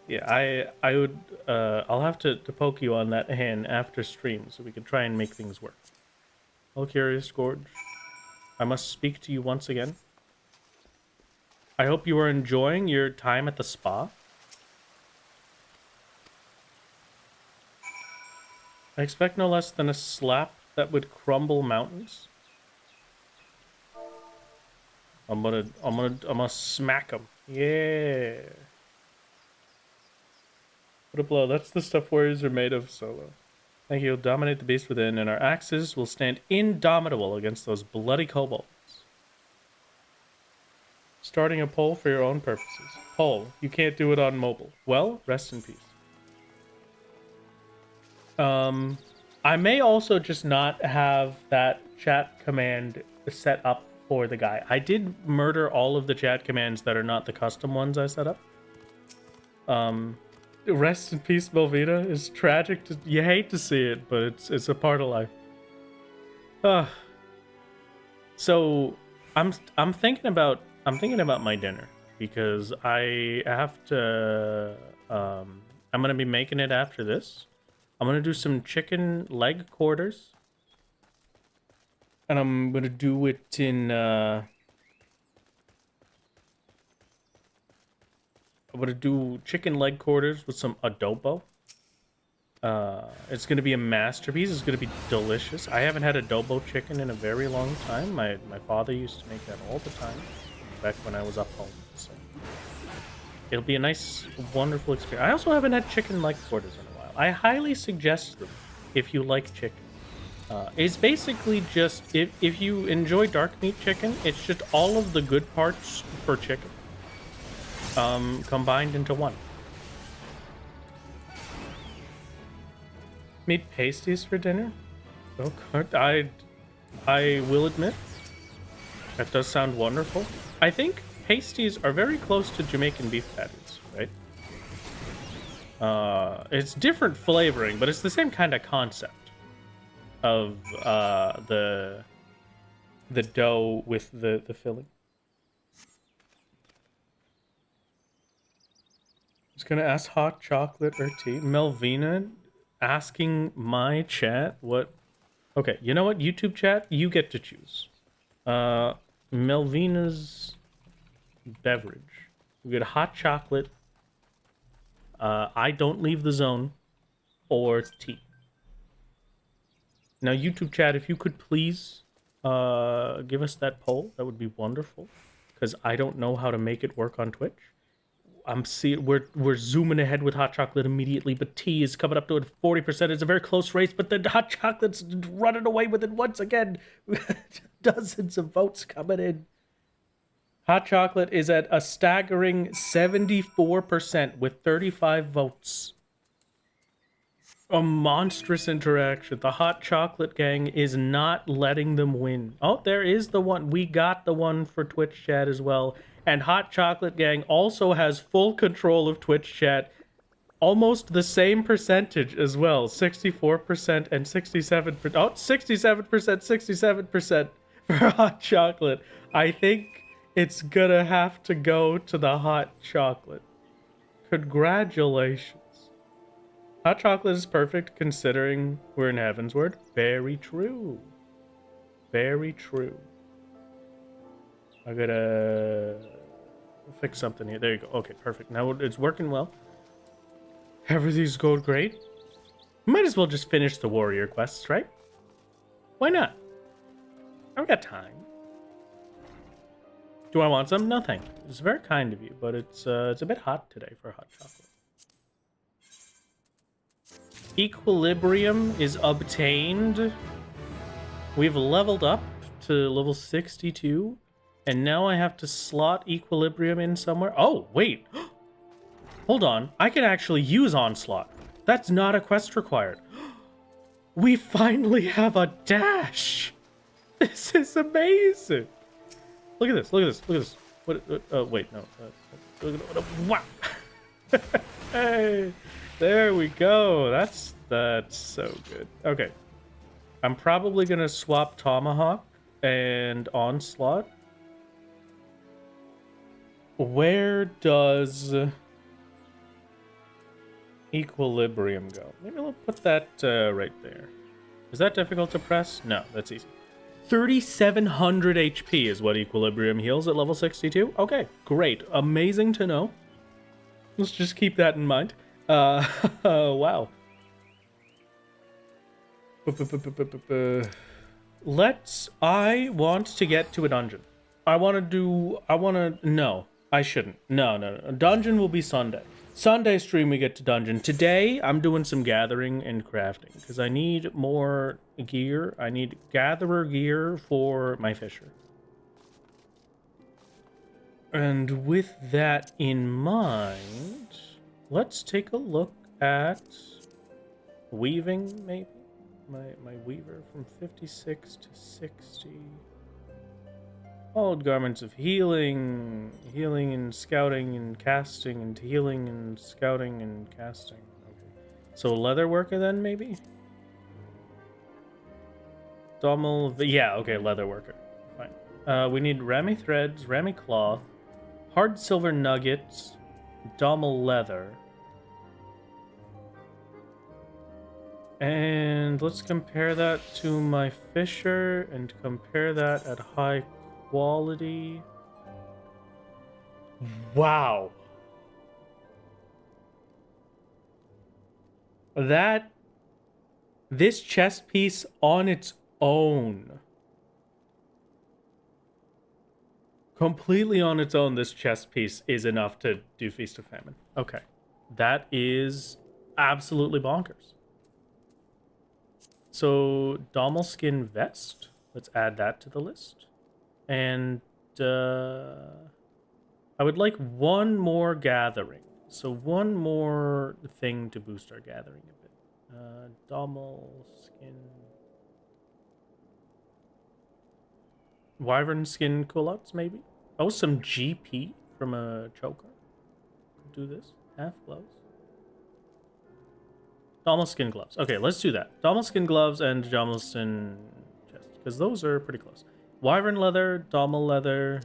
Yeah, I would, I'll have to poke you on that hand after stream so we can try and make things work. Oh, Curious Gorge, I must speak to you once again. I hope you are enjoying your time at the spa. I expect no less than a slap that would crumble mountains. I'm gonna smack him. Yeah. What a blow. That's the stuff warriors are made of, Solo. Thank you. Dominate the beast within, and our axes will stand indomitable against those bloody kobolds. Starting a poll for your own purposes. Poll. You can't do it on mobile. Well, rest in peace. I may also just not have that chat command set up for the guy. I did murder all of the chat commands that are not the custom ones I set up. Rest in peace, Melvina. It's tragic. You hate to see it, but it's a part of life. So I'm thinking about my dinner because I have to. I'm gonna be making it after this. I'm gonna do some chicken leg quarters, and I'm gonna do it in. I'm gonna do chicken leg quarters with some adobo. It's gonna be a masterpiece. It's gonna be delicious. I haven't had adobo chicken in a very long time. My father used to make that all the time back when I was up home. So it'll be a nice, wonderful experience. I also haven't had chicken leg quarters in a while. I highly suggest them if you like chicken. It's basically just if you enjoy dark meat chicken, it's just all of the good parts for chicken. Combined into one. Meat pasties for dinner? Oh, I will admit, that does sound wonderful. I think pasties are very close to Jamaican beef patties, right? It's different flavoring, but it's the same kind of concept of the dough with the filling. I was gonna ask hot chocolate or tea. Melvina asking my chat what. Okay, you know what? YouTube chat, you get to choose. Melvina's beverage. We get hot chocolate. I don't leave the zone, or tea. Now, YouTube chat, if you could please give us that poll, that would be wonderful. Because I don't know how to make it work on Twitch. We're zooming ahead with hot chocolate immediately, but tea is coming up to 40%. It's a very close race, but the hot chocolate's running away with it once again. Dozens of votes coming in. Hot chocolate is at a staggering 74% with 35 votes. A monstrous interaction. The hot chocolate gang is not letting them win. Oh, there is the one. We got the one for Twitch chat as well. And Hot Chocolate Gang also has full control of Twitch chat. Almost the same percentage as well. 64% and 67%. Oh, 67%, 67% for Hot Chocolate. I think it's gonna have to go to the Hot Chocolate. Congratulations. Hot Chocolate is perfect considering we're in Heavensward. Very true. Very true. I gotta fix something here. There you go. Okay, perfect. Now it's working well. Everything's going great. Might as well just finish the warrior quests, right? Why not? I've got time. Do I want some? No, thank you. It's very kind of you, but it's a bit hot today for hot chocolate. Equilibrium is obtained. We've leveled up to level 62. And now I have to slot Equilibrium in somewhere. Oh, wait. Hold on. I can actually use Onslaught. That's not a quest required. We finally have a dash. This is amazing. Look at this. Look at this. Look at this. What? Oh, wait. No. Wow. Hey. There we go. That's so good. Okay. I'm probably going to swap Tomahawk and Onslaught. Where does Equilibrium go? Maybe we'll put that right there. Is that difficult to press? No, that's easy. 3,700 HP is what Equilibrium heals at level 62. Okay, great. Amazing to know. Let's just keep that in mind. Wow. I want to get to a dungeon. No, I shouldn't. No. Dungeon will be Sunday. Sunday stream we get to dungeon. Today, I'm doing some gathering and crafting because I need more gear. I need gatherer gear for my fisher. And with that in mind, let's take a look at weaving, maybe? My weaver from 56 to 60. Old garments of healing and scouting and casting, and healing and scouting and casting. Okay. So leather worker then, maybe? Yeah, okay, leather worker. Fine. We need rammy threads, rammy cloth, hard silver nuggets, dommel leather. And let's compare that to my fisher and compare that at high quality. Wow. This chest piece on its own, completely on its own, this chest piece is enough to do Feast of Famine. Okay. That is absolutely bonkers. So, Dommel skin vest. Let's add that to the list. And I would like one more gathering. So one more thing to boost our gathering a bit. Dommel skin. Wyvern skin callouts, maybe? Oh, some GP from a choker. Do this. Half gloves. Dommel skin gloves. Okay, let's do that. Dommel skin gloves and Dommel skin chest. Because those are pretty close. Wyvern leather, Dommel leather,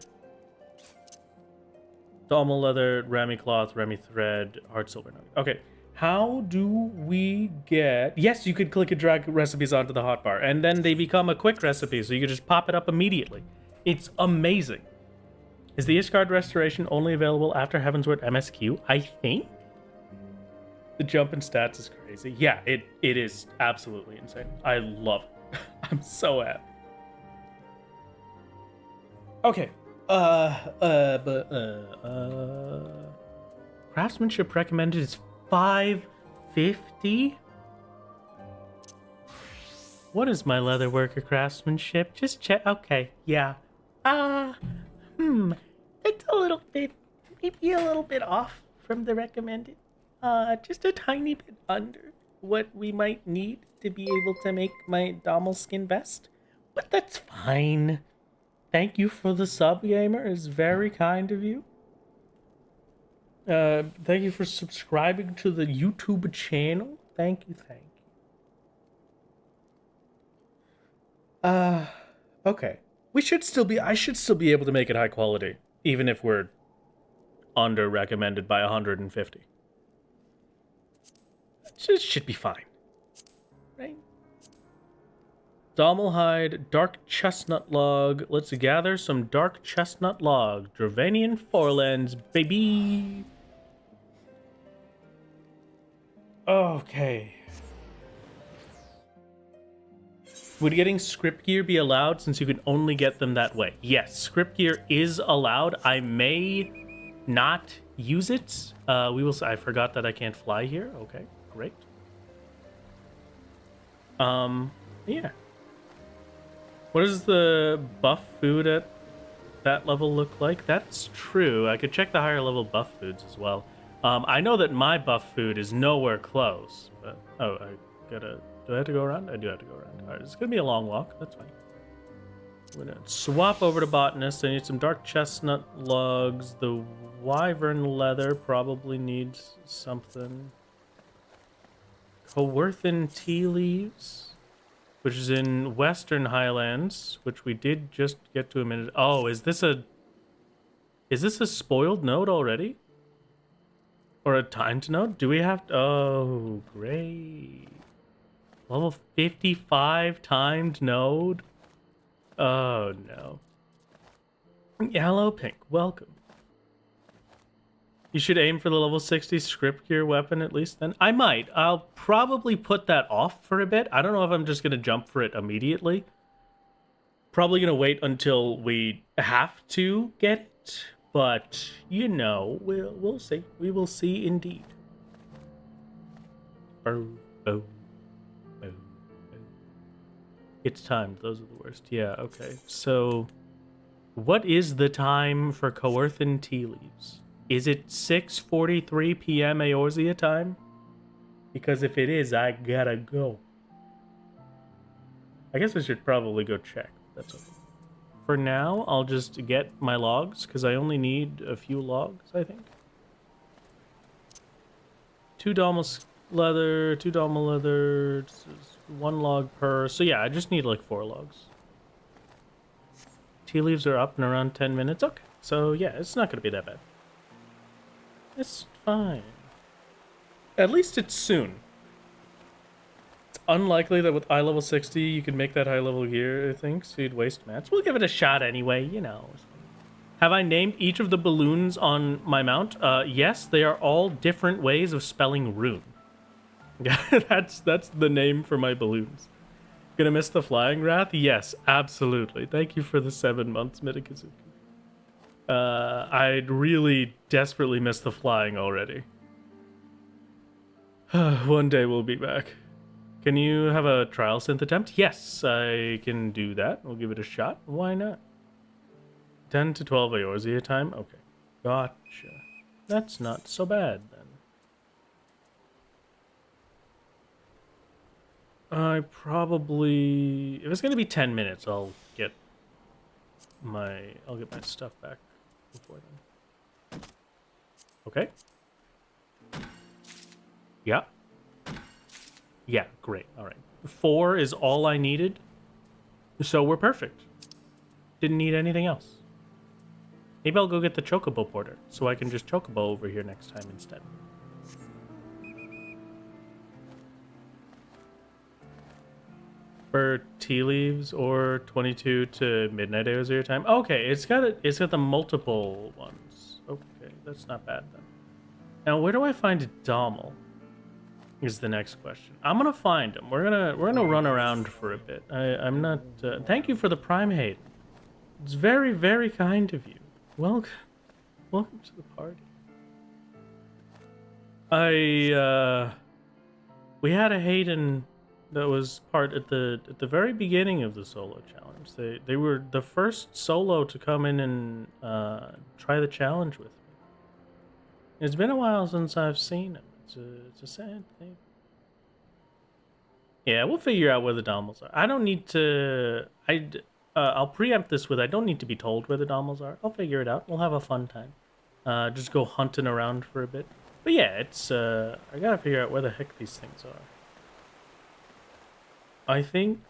rammy cloth, rammy thread, hard silver nugget. Okay, how do we get... Yes, you could click and drag recipes onto the hotbar, and then they become a quick recipe, so you could just pop it up immediately. It's amazing. Is the Ishgard restoration only available after Heavensward MSQ? I think. The jump in stats is crazy. Yeah, it is absolutely insane. I love it. I'm so happy. Okay. Craftsmanship recommended is 550. What is my leatherworker craftsmanship? Just check. Okay, yeah. It's a little bit, maybe a little bit off from the recommended. Just a tiny bit under what we might need to be able to make my Dommel skin vest. But that's fine. Thank you for the sub, gamer. It's very kind of you. Thank you for subscribing to the YouTube channel. Thank you. Okay. I should still be able to make it high quality, even if we're under recommended by 150. It should be fine. Right? Dommel hide, dark chestnut log. Let's gather some dark chestnut log. Dravanian Forelands, baby. Okay. Would getting script gear be allowed since you can only get them that way? Yes, script gear is allowed. I may not use it. We will. I forgot that I can't fly here. Okay, great. Yeah. What does the buff food at that level look like? That's true. I could check the higher level buff foods as well. I know that my buff food is nowhere close, but do I have to go around? I do have to go around. All right, it's gonna be a long walk. That's fine. I'm gonna swap over to botanist. I need some dark chestnut logs. The wyvern leather probably needs something. Coworthan tea leaves, which is in Western Highlands, which we did just get to a minute. Oh, is this a spoiled node already? Or a timed node? Do we have to... Oh, great. Level 55 timed node. Oh, no. Hello, Pink. Welcome. You should aim for the level 60 script gear weapon at least then. I might. I'll probably put that off for a bit. I don't know if I'm just going to jump for it immediately. Probably going to wait until we have to get it. But, you know, we'll see. We will see indeed. Boom, boom, boom, boom. It's timed. Those are the worst. Yeah, okay. So, what is the time for Coerthan tea leaves? Is it 6:43 p.m. Eorzea time? Because if it is, I gotta go. I guess I should probably go check. That's okay. For now, I'll just get my logs, because I only need a few logs, I think. 2 Dalmas leather, 2 Dalma leather, 1 log per. So yeah, I just need like 4 logs. Tea leaves are up in around 10 minutes. Okay, so yeah, it's not going to be that bad. It's fine. At least it's soon. It's unlikely that with eye level 60 you can make that high level gear, I think, so you'd waste mats. We'll give it a shot anyway, you know. Have I named each of the balloons on my mount? Yes, they are all different ways of spelling rune. that's the name for my balloons. Gonna miss the flying wrath? Yes, absolutely. Thank you for the 7 months, Mitakazuki. I'd really desperately miss the flying already. One day we'll be back. Can you have a trial synth attempt? Yes, I can do that. We'll give it a shot. Why not? 10 to 12 Eorzea time? Okay. Gotcha. That's not so bad, then. I probably... If it's going to be 10 minutes, I'll get my stuff back before then. Okay. Yeah. Yeah, great. All right. 4 is all I needed. So we're perfect. Didn't need anything else. Maybe I'll go get the Chocobo Porter, so I can just Chocobo over here next time instead. For tea leaves or 22 to midnight Eorzea time. Okay, it's got the multiple ones. Okay, that's not bad then. Now, where do I find Dommel? Is the next question. I'm gonna find him. We're gonna run around for a bit. I'm not. Thank you for the Prime Hayden. It's very, very kind of you. Welcome to the party. We had a Hayden that was part at the very beginning of the solo challenge. They were the first solo to come in and try the challenge with me. It's been a while since I've seen him. It's a sad thing. Yeah, we'll figure out where the Dommels are. I don't need to... I'll preempt this with I don't need to be told where the Dommels are. I'll figure it out. We'll have a fun time. Just go hunting around for a bit. But yeah, it's... I gotta figure out where the heck these things are. I think,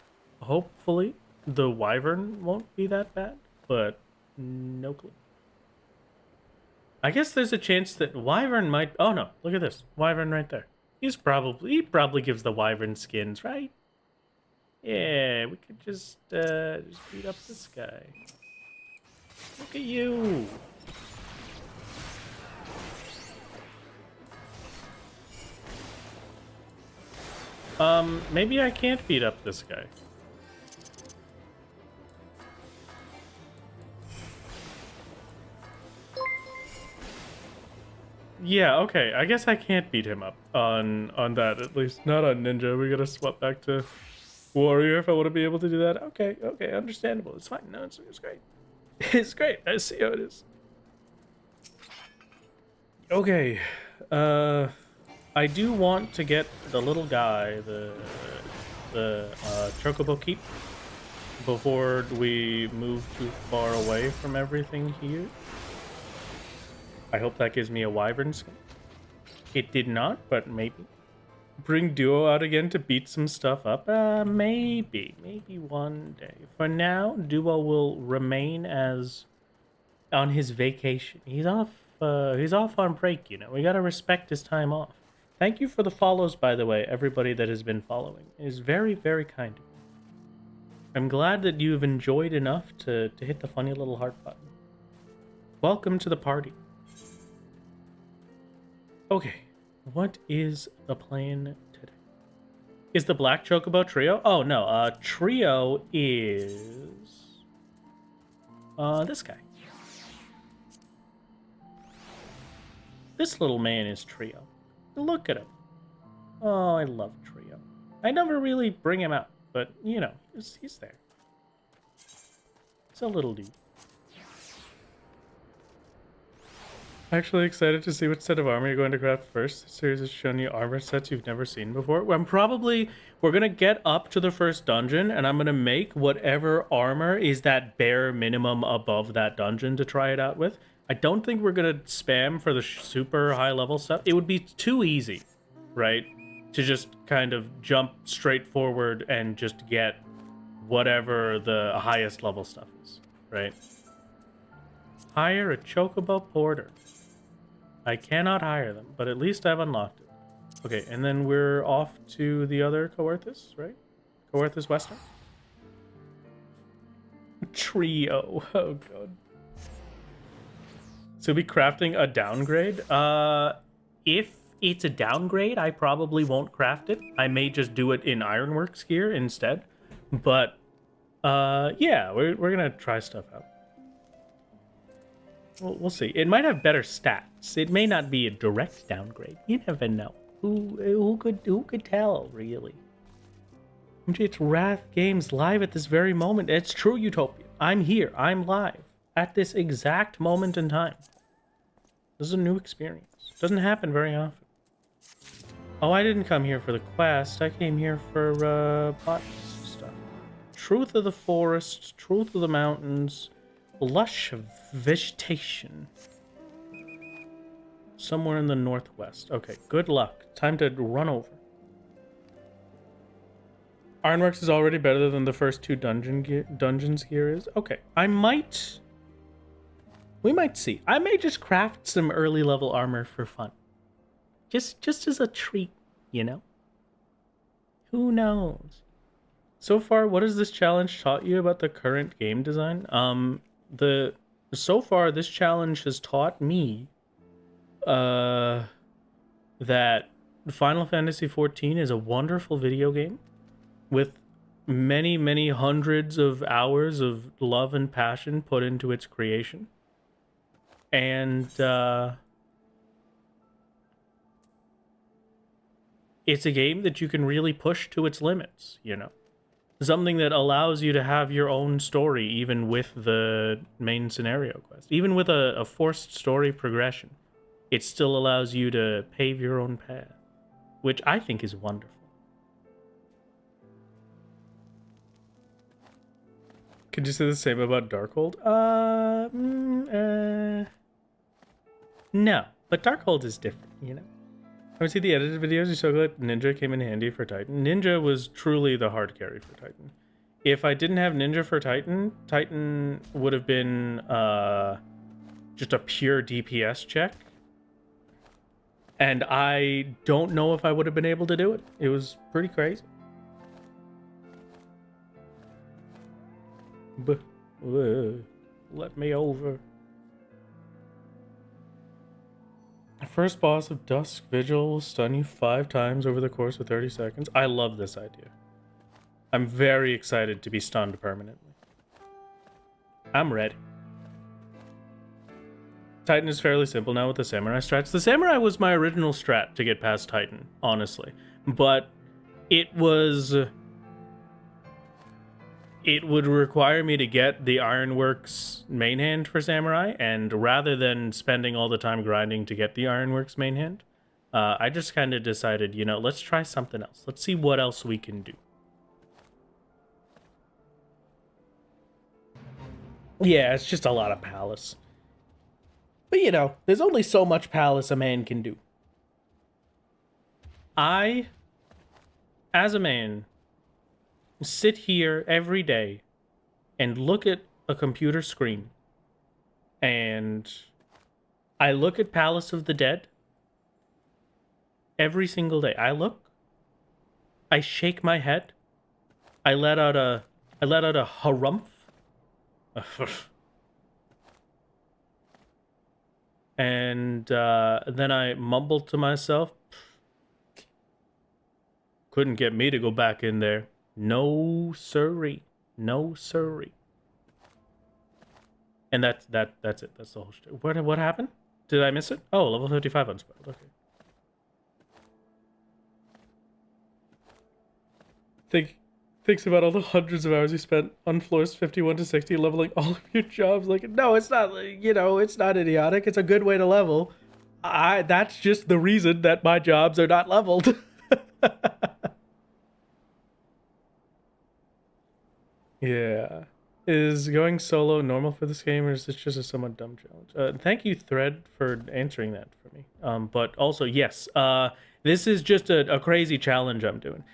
hopefully, the Wyvern won't be that bad, but no clue. I guess there's a chance that Wyvern might... Oh no, look at this. Wyvern right there. He probably gives the Wyvern skins, right? Yeah, we could just beat up this guy. Look at you. Maybe I can't beat up this guy. Yeah, okay. I guess I can't beat him up on that, at least. Not on Ninja. We gotta swap back to Warrior if I want to be able to do that. Okay, understandable. It's fine. No, it's great. It's great. I see how it is. Okay. I do want to get the little guy, the Chocobo Keep, before we move too far away from everything here. I hope that gives me a Wyvern skin. It did not, but maybe. Bring Duo out again to beat some stuff up? Maybe one day. For now, Duo will remain as on his vacation. He's off on break, you know. We gotta respect his time off. Thank you for the follows, by the way, everybody that has been following. It is very, very kind of you. I'm glad that you've enjoyed enough to hit the funny little heart button. Welcome to the party. Okay, what is the plan today? Is the Black Chocobo Trio? Oh, no, Trio is... this guy. This little man is Trio. Look at him. Oh, I love Trio. I never really bring him out, but, you know, he's there. He's a little dude. Actually excited to see what set of armor you're going to craft first. The series has shown you armor sets you've never seen before. We're gonna get up to the first dungeon, and I'm gonna make whatever armor is that bare minimum above that dungeon to try it out with. I don't think we're gonna spam for the super high level stuff. It would be too easy, right? To just kind of jump straight forward and just get whatever the highest level stuff is, right? Hire a Chocobo Porter. I cannot hire them, but at least I've unlocked it. Okay, and then we're off to the other Coerthus, right? Coerthus Western? Trio. Oh, God. So be crafting a downgrade? If it's a downgrade, I probably won't craft it. I may just do it in Ironworks gear instead. But, yeah, we're gonna try stuff out. We'll see. It might have better stats. It may not be a direct downgrade. You never know. Who could tell, really? It's Wrath Games live at this very moment. It's true, Utopia. I'm here. I'm live at this exact moment in time. This is a new experience. It doesn't happen very often. Oh, I didn't come here for the quest. I came here for bot stuff. Truth of the forests, truth of the mountains, lush vegetation. Somewhere in the northwest. Okay, good luck. Time to run over. Ironworks is already better than the first two dungeons gear is. Okay, we might see. I may just craft some early level armor for fun. Just as a treat, you know? Who knows? So far, what has this challenge taught you about the current game design? So far, this challenge has taught me that Final Fantasy XIV is a wonderful video game with many, many hundreds of hours of love and passion put into its creation. And it's a game that you can really push to its limits, you know? Something that allows you to have your own story, even with the main scenario quest. Even with a forced story progression, it still allows you to pave your own path, which I think is wonderful. Could you say the same about Darkhold? No, but Darkhold is different, you know? I would see the edited videos. You saw that Ninja came in handy for Titan. Ninja was truly the hard carry for Titan. If I didn't have Ninja for Titan, Titan would have been just a pure DPS check. And I don't know if I would have been able to do it. It was pretty crazy. Let me over. The first boss of Dusk Vigil will stun you 5 times over the course of 30 seconds. I love this idea. I'm very excited to be stunned permanently. I'm ready. Titan is fairly simple now with the Samurai strats. The Samurai was my original strat to get past Titan, honestly. But it would require me to get the Ironworks main hand for Samurai, and rather than spending all the time grinding to get the Ironworks main hand, I just kind of decided, you know, let's try something else. Let's see what else we can do. Yeah, it's just a lot of Palace. But, you know, there's only so much Palace a man can do. I, as a man, sit here every day and look at a computer screen, and I look at Palace of the Dead every single day. I look, I shake my head, I let out a I let out a harumph. And then I mumbled to myself, couldn't get me to go back in there. No siree. No siree. And that's it. That's the whole shit. What happened? Did I miss it? Oh, level 55 unspelled. Okay. Thinks about all the hundreds of hours you spent on floors 51 to 60 leveling all of your jobs. Like, no, it's not, you know, it's not idiotic. It's a good way to level. That's just the reason that my jobs are not leveled. Yeah. Is going solo normal for this game, or is this just a somewhat dumb challenge? Thank you, Thread, for answering that for me. But also, yes, this is just a crazy challenge I'm doing.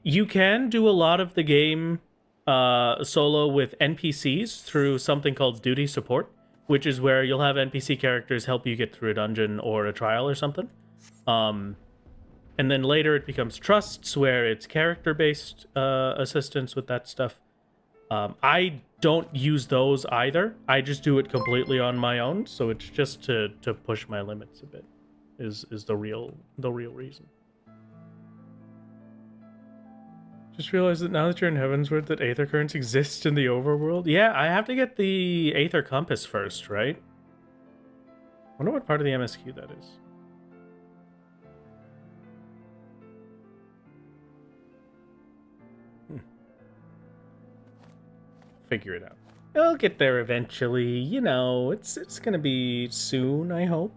You can do a lot of the game solo with NPCs through something called duty support, which is where you'll have NPC characters help you get through a dungeon or a trial or something. And then later it becomes trusts, where it's character-based assistance with that stuff. I don't use those either. I just do it completely on my own, so it's just to push my limits a bit. Is the real reason. Just realized that now that you're in Heavensward, that Aether Currents exist in the overworld. Yeah, I have to get the Aether Compass first, right? I wonder what part of the MSQ that is. Figure it out. I'll get there eventually. You know, it's gonna be soon, I hope.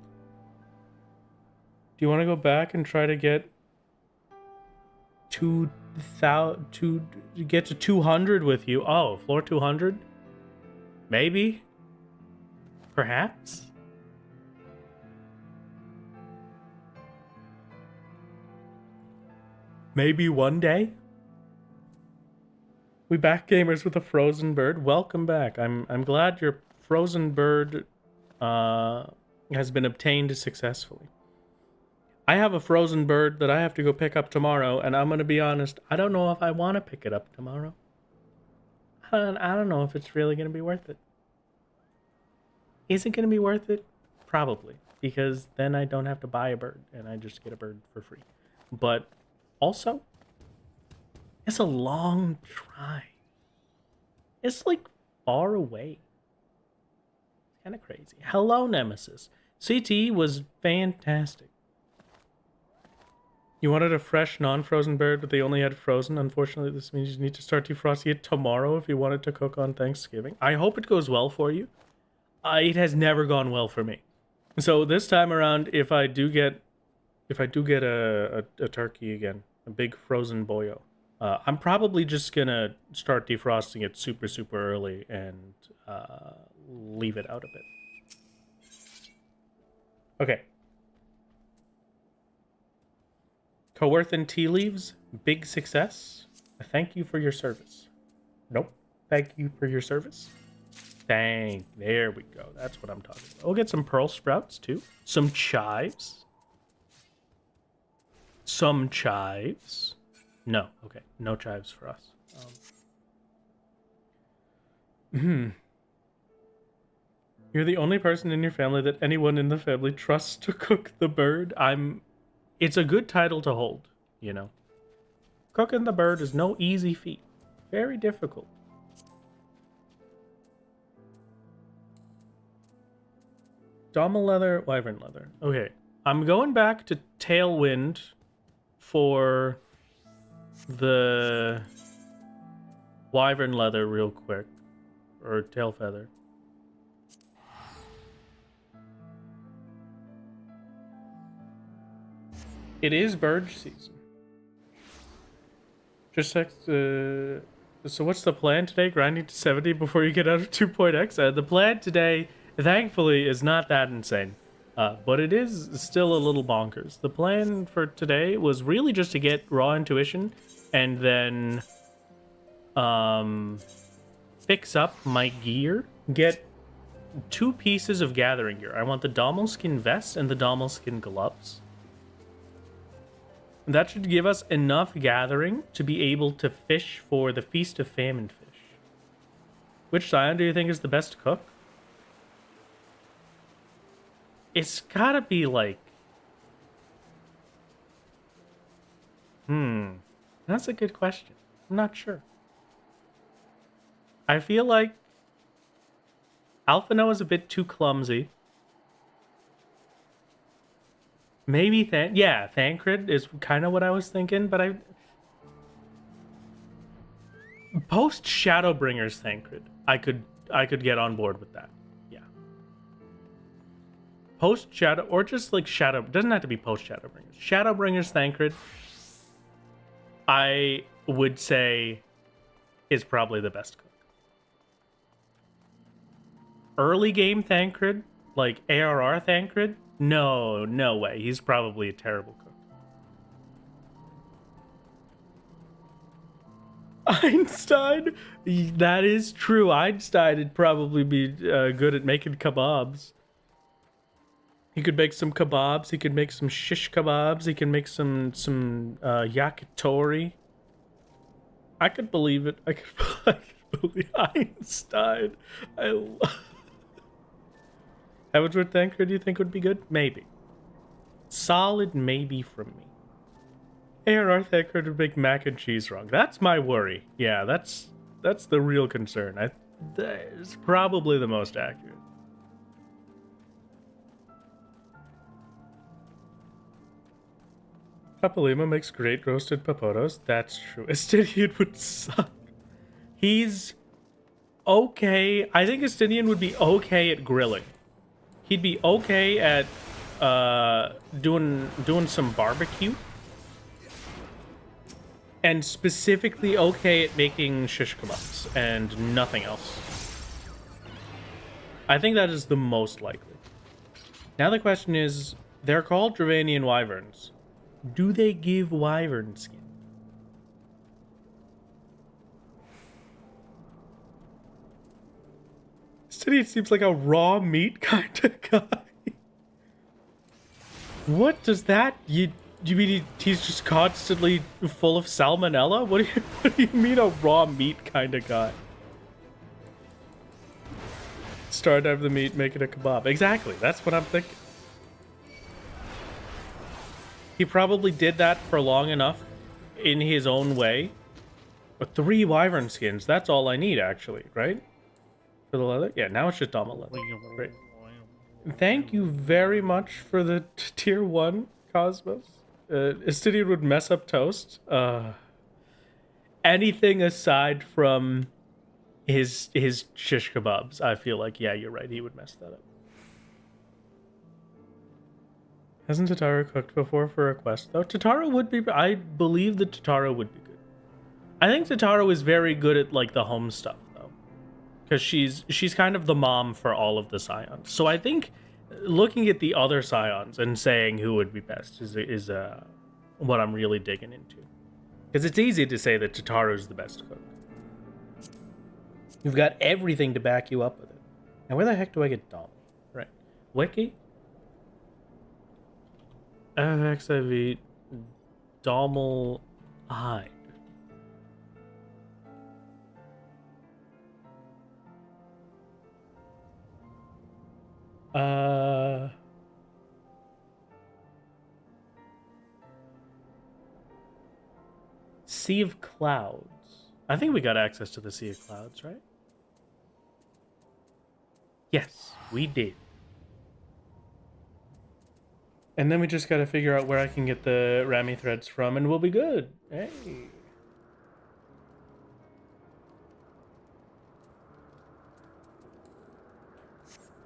Do you want to go back and try to get to get to 200 with you? Oh, floor 200? Maybe? Perhaps? Maybe one day? We back gamers with a frozen bird. Welcome back. I'm glad your frozen bird has been obtained successfully. I have a frozen bird that I have to go pick up tomorrow, and I'm gonna be honest, I don't know if I want to pick it up tomorrow. I don't know if it's really gonna be worth it. Is it gonna be worth it? Probably, because then I don't have to buy a bird, and I just get a bird for free. But also, it's a long drive. It's like far away. It's kind of crazy. Hello, Nemesis. CT was fantastic. You wanted a fresh, non-frozen bird, but they only had frozen. Unfortunately, this means you need to start defrosting it tomorrow if you want it to cook on Thanksgiving. I hope it goes well for you. It has never gone well for me. So this time around, if I do get a turkey again, a big frozen boyo, I'm probably just gonna start defrosting it super, super early and leave it out a bit. Okay. Coerthan tea leaves, big success. Thank you for your service. Nope. Thank you for your service. There we go. That's what I'm talking about. We'll get some pearl sprouts too. Some chives. Some chives. No. Okay. No chives for us. You're the only person in your family that anyone in the family trusts to cook the bird. It's a good title to hold, you know. Cooking the bird is no easy feat. Very difficult. Dommel leather, wyvern leather. Okay. I'm going back to Tailwind for the wyvern leather real quick. Or tail feather. It is bird season. Just like so what's the plan today? Grinding to 70 before you get out of 2.x? The plan today, thankfully, is not that insane. But it is still a little bonkers. The plan for today was really just to get raw intuition and then fix up my gear. Get 2 pieces of gathering gear. I want the Dommel skin vest and the Dommel skin gloves. That should give us enough gathering to be able to fish for the Feast of Famine fish. Which scion do you think is the best cook? It's gotta be like... That's a good question. I'm not sure. I feel like Alphino is a bit too clumsy. Maybe Thancred is kind of what I was thinking, but post Shadowbringers Thancred, I could get on board with that. Yeah. Post Shadow, or just like Shadow, doesn't have to be post Shadowbringers. Shadowbringers Thancred, I would say, is probably the best cook. Early game Thancred, like ARR Thancred, no way. He's probably a terrible cook. Einstein? That is true. Einstein would probably be good at making kebabs. He could make some kebabs. He could make some shish kebabs. He can make some yakitori. I could believe it. I could believe Einstein. I love... Heavensward Thancred, do you think would be good? Maybe. Solid maybe from me. ARR Thancred would make mac and cheese wrong. That's my worry. Yeah, that's the real concern. That is probably the most accurate. Papalima makes great roasted papotos. That's true. Estinian would suck. He's okay. I think Estinian would be okay at grilling. He'd be okay at doing some barbecue. And specifically okay at making shish kebabs and nothing else. I think that is the most likely. Now the question is, they're called Dravanian wyverns. Do they give wyvern skin? It seems like a raw meat kind of guy. What does that... You mean he's just constantly full of salmonella? What do you mean a raw meat kind of guy? Stardive the meat, make it a kebab. Exactly, that's what I'm thinking. He probably did that for long enough in his own way. But 3 wyvern skins, that's all I need actually, right? For the leather? Yeah, now it's just Dama leather. Great. Thank you very much for the tier 1, Cosmos. Estinian would mess up toast. Anything aside from his shish kebabs, I feel like, yeah, you're right, he would mess that up. Hasn't Tatara cooked before for a quest, though? Tatara would be... I believe that Tatara would be good. I think Tatara is very good at, like, the home stuff, though. Because she's kind of the mom for all of the scions. So I think looking at the other scions and saying who would be best is what I'm really digging into. Because it's easy to say that Tatara is the best cook. You've got everything to back you up with it. Now, where the heck do I get Dom? Right. Wiki? FX Dommel Hide. Sea of Clouds. I think we got access to the Sea of Clouds, right? Yes, we did. And then we just gotta figure out where I can get the Rami threads from, and we'll be good. Hey.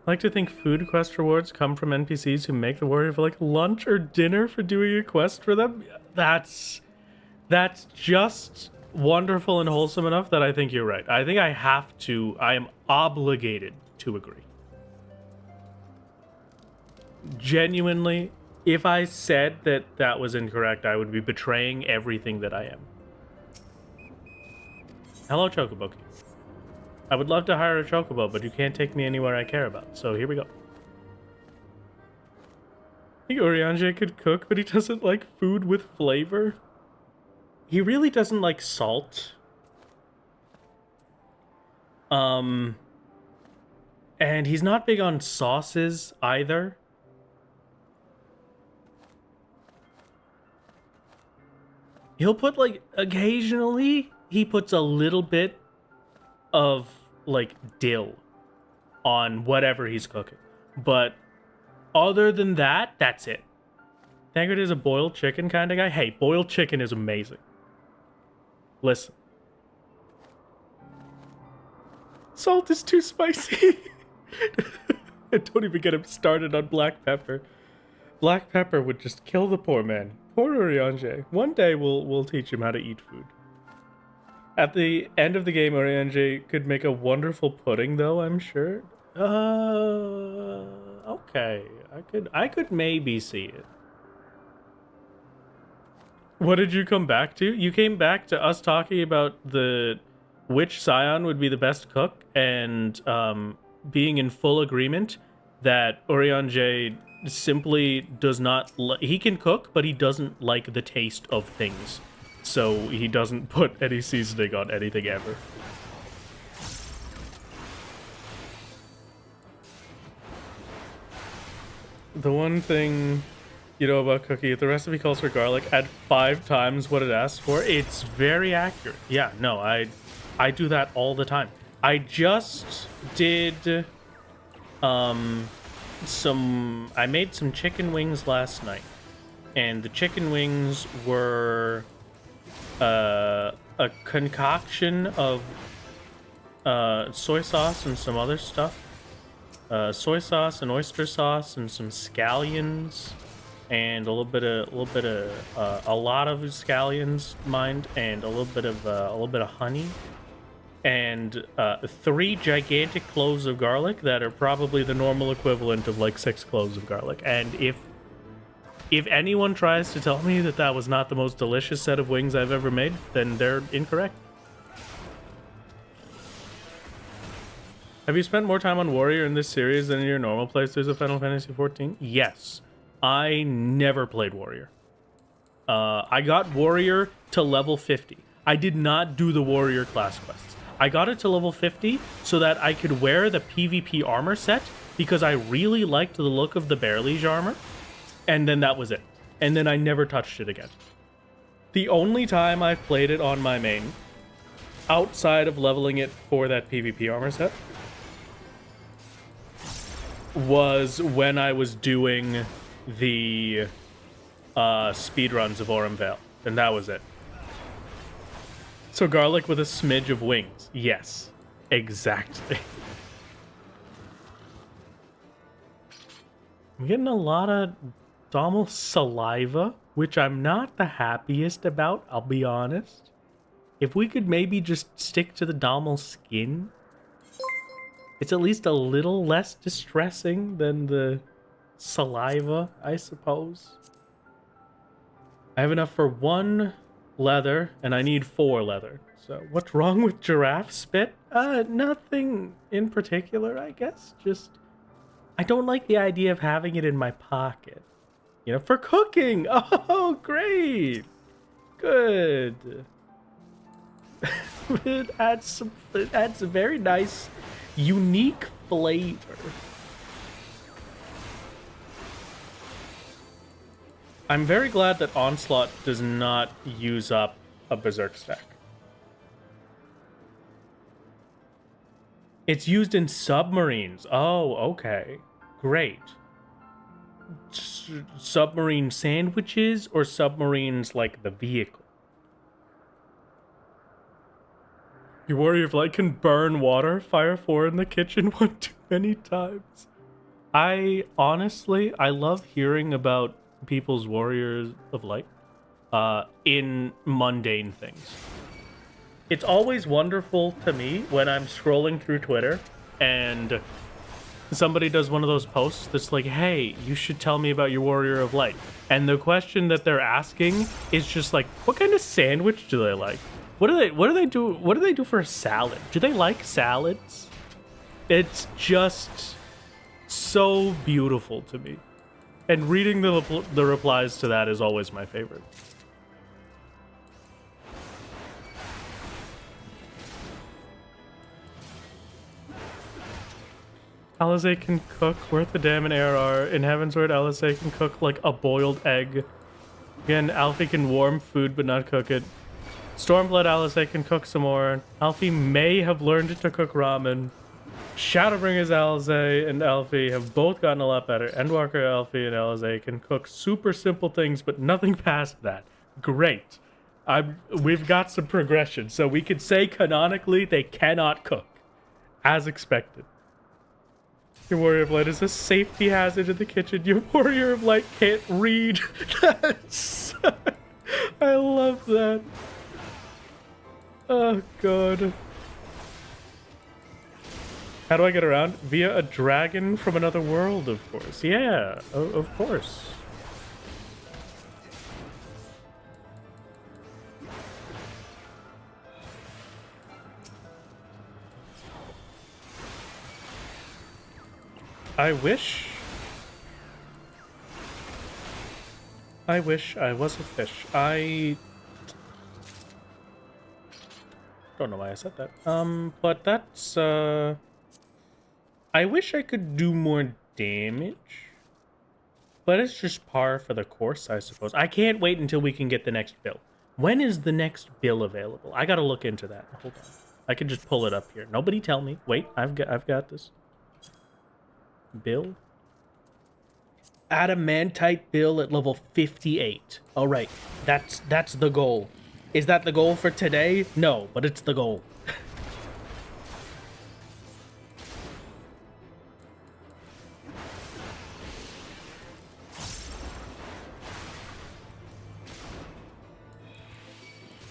I like to think food quest rewards come from NPCs who make the warrior for like lunch or dinner for doing a quest for them. That's just wonderful and wholesome enough that I think you're right. I think I am obligated to agree. Genuinely, if I said that was incorrect, I would be betraying everything that I am. Hello, Chocobo. I would love to hire a Chocobo, but you can't take me anywhere I care about. So here we go. think Urianger could cook, but he doesn't like food with flavor. He really doesn't like salt. And he's not big on sauces either. He'll put, like, occasionally, he puts a little bit of, like, dill on whatever he's cooking. But other than that, that's it. Taggart is a boiled chicken kind of guy. Hey, boiled chicken is amazing. Listen. Salt is too spicy. Don't even get him started on black pepper. Black pepper would just kill the poor man. Poor Urianger. One day we'll teach him how to eat food. At the end of the game, Urianger could make a wonderful pudding, though, I'm sure. Okay. I could maybe see it. What did you come back to? You came back to us talking about which Scion would be the best cook, and being in full agreement that Urianger simply does not he can cook, but he doesn't like the taste of things, so he doesn't put any seasoning on anything ever. The one thing you know about cookie, if the recipe calls for garlic, add 5 times what it asks for. It's very accurate. Yeah, no, I do that all the time. I just did I made some chicken wings last night, and the chicken wings were a concoction of soy sauce and some other stuff. Soy sauce and oyster sauce and some scallions and a lot of scallions, mind, and a little bit of honey, and 3 gigantic cloves of garlic that are probably the normal equivalent of like 6 cloves of garlic. And if anyone tries to tell me that was not the most delicious set of wings I've ever made, then they're incorrect. Have you spent more time on Warrior in this series than in your normal playthroughs of Final Fantasy XIV? Yes. I never played Warrior. I got Warrior to level 50. I did not do the Warrior class quests. I got it to level 50 so that I could wear the PvP armor set because I really liked the look of the Bear Liege armor. And then that was it. And then I never touched it again. The only time I've played it on my main, outside of leveling it for that PvP armor set, was when I was doing the speedruns of Aurum Vale, and that was it. So garlic with a smidge of wings. Yes, exactly. I'm getting a lot of Dommel saliva, which I'm not the happiest about, I'll be honest. If we could maybe just stick to the Dommel skin, it's at least a little less distressing than the saliva, I suppose. I have enough for 1 leather, and I need 4 leather. So what's wrong with giraffe spit? Nothing in particular, I guess. Just, I don't like the idea of having it in my pocket. You know, for cooking! Oh, great! Good. It adds a very nice, unique flavor. I'm very glad that Onslaught does not use up a Berserk stack. It's used in submarines. Oh, okay. Great. Submarine sandwiches or submarines like the vehicle? Your Warrior of Light can burn water, fire 4 in the kitchen 1 too many times. I love hearing about people's Warriors of Light in mundane things. It's always wonderful to me when I'm scrolling through Twitter and somebody does one of those posts that's like, hey, you should tell me about your Warrior of Light. And the question that they're asking is just like, what kind of sandwich do they like? What do they do for a salad? Do they like salads? It's just so beautiful to me. And reading the replies to that is always my favorite. Alizé can cook worth a damn in ARR. In Heavensward, Alizé can cook like a boiled egg. Again, Alfie can warm food but not cook it. Stormblood Alizé can cook some more. Alfie may have learned to cook ramen. Shadowbringers Alizé and Alfie have both gotten a lot better. Endwalker Alfie and Alizé can cook super simple things, but nothing past that. Great. We've got some progression, so we could say canonically they cannot cook, as expected. Your Warrior of Light is a safety hazard in the kitchen. Your Warrior of Light can't read. I love that. Oh, God. How do I get around? Via a dragon from another world, of course. Yeah, of course. I wish I was a fish. I don't know why I said that. But that's, I wish I could do more damage. But it's just par for the course, I suppose. I can't wait until we can get the next bill. When is the next bill available? I gotta look into that. Hold on. I can just pull it up here. Nobody tell me. Wait, I've got this. Bill? Adamantite bill at level 58. All right, that's the goal. Is that the goal for today? No, but it's the goal.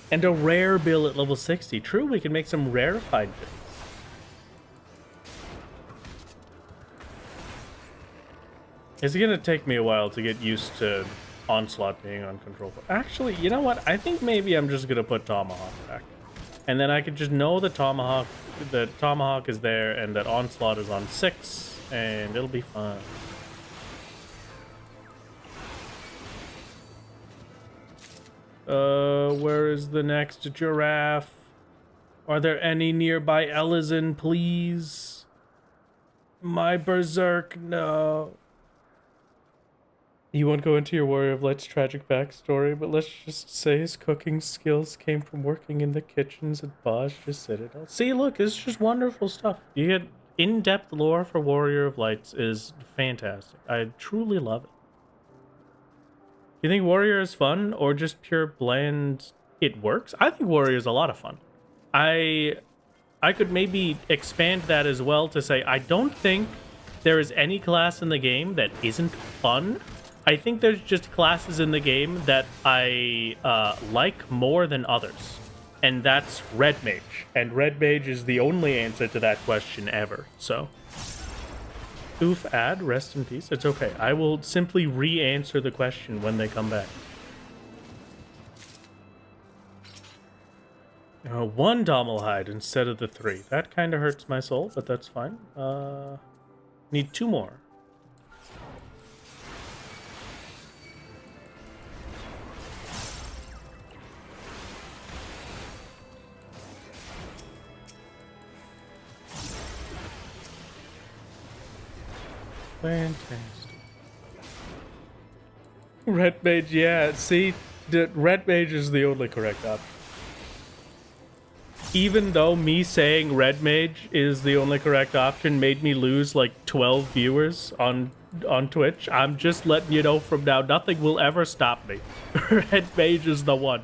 And a rare bill at level 60. True, we can make some rarefied bills. It's gonna take me a while to get used to Onslaught being uncontrollable. Actually, you know what? I think maybe I'm just gonna put Tomahawk back. And then I could just know the Tomahawk is there and that Onslaught is on 6, and it'll be fun. Where is the next giraffe? Are there any nearby Elysin, please? My Berserk, no. You won't go into your Warrior of Light's tragic backstory, but let's just say his cooking skills came from working in the kitchens at Bajra Citadel. See, look, it's just wonderful stuff. You get in-depth lore for Warrior of Lights is fantastic. I truly love it. You think Warrior is fun or just pure bland it works? I think Warrior is a lot of fun. I could maybe expand that as well to say I don't think there is any class in the game that isn't fun. I think there's just classes in the game that I like more than others. And that's Red Mage. And Red Mage is the only answer to that question ever. So, oof, ad, rest in peace. It's okay. I will simply re-answer the question when they come back. 1 Domelhide instead of the 3. That kind of hurts my soul, but that's fine. Need 2 more. Fantastic. Red Mage, yeah. See, Red Mage is the only correct option. Even though me saying Red Mage is the only correct option made me lose like 12 viewers on Twitch, I'm just letting you know from now, nothing will ever stop me. Red Mage is the one.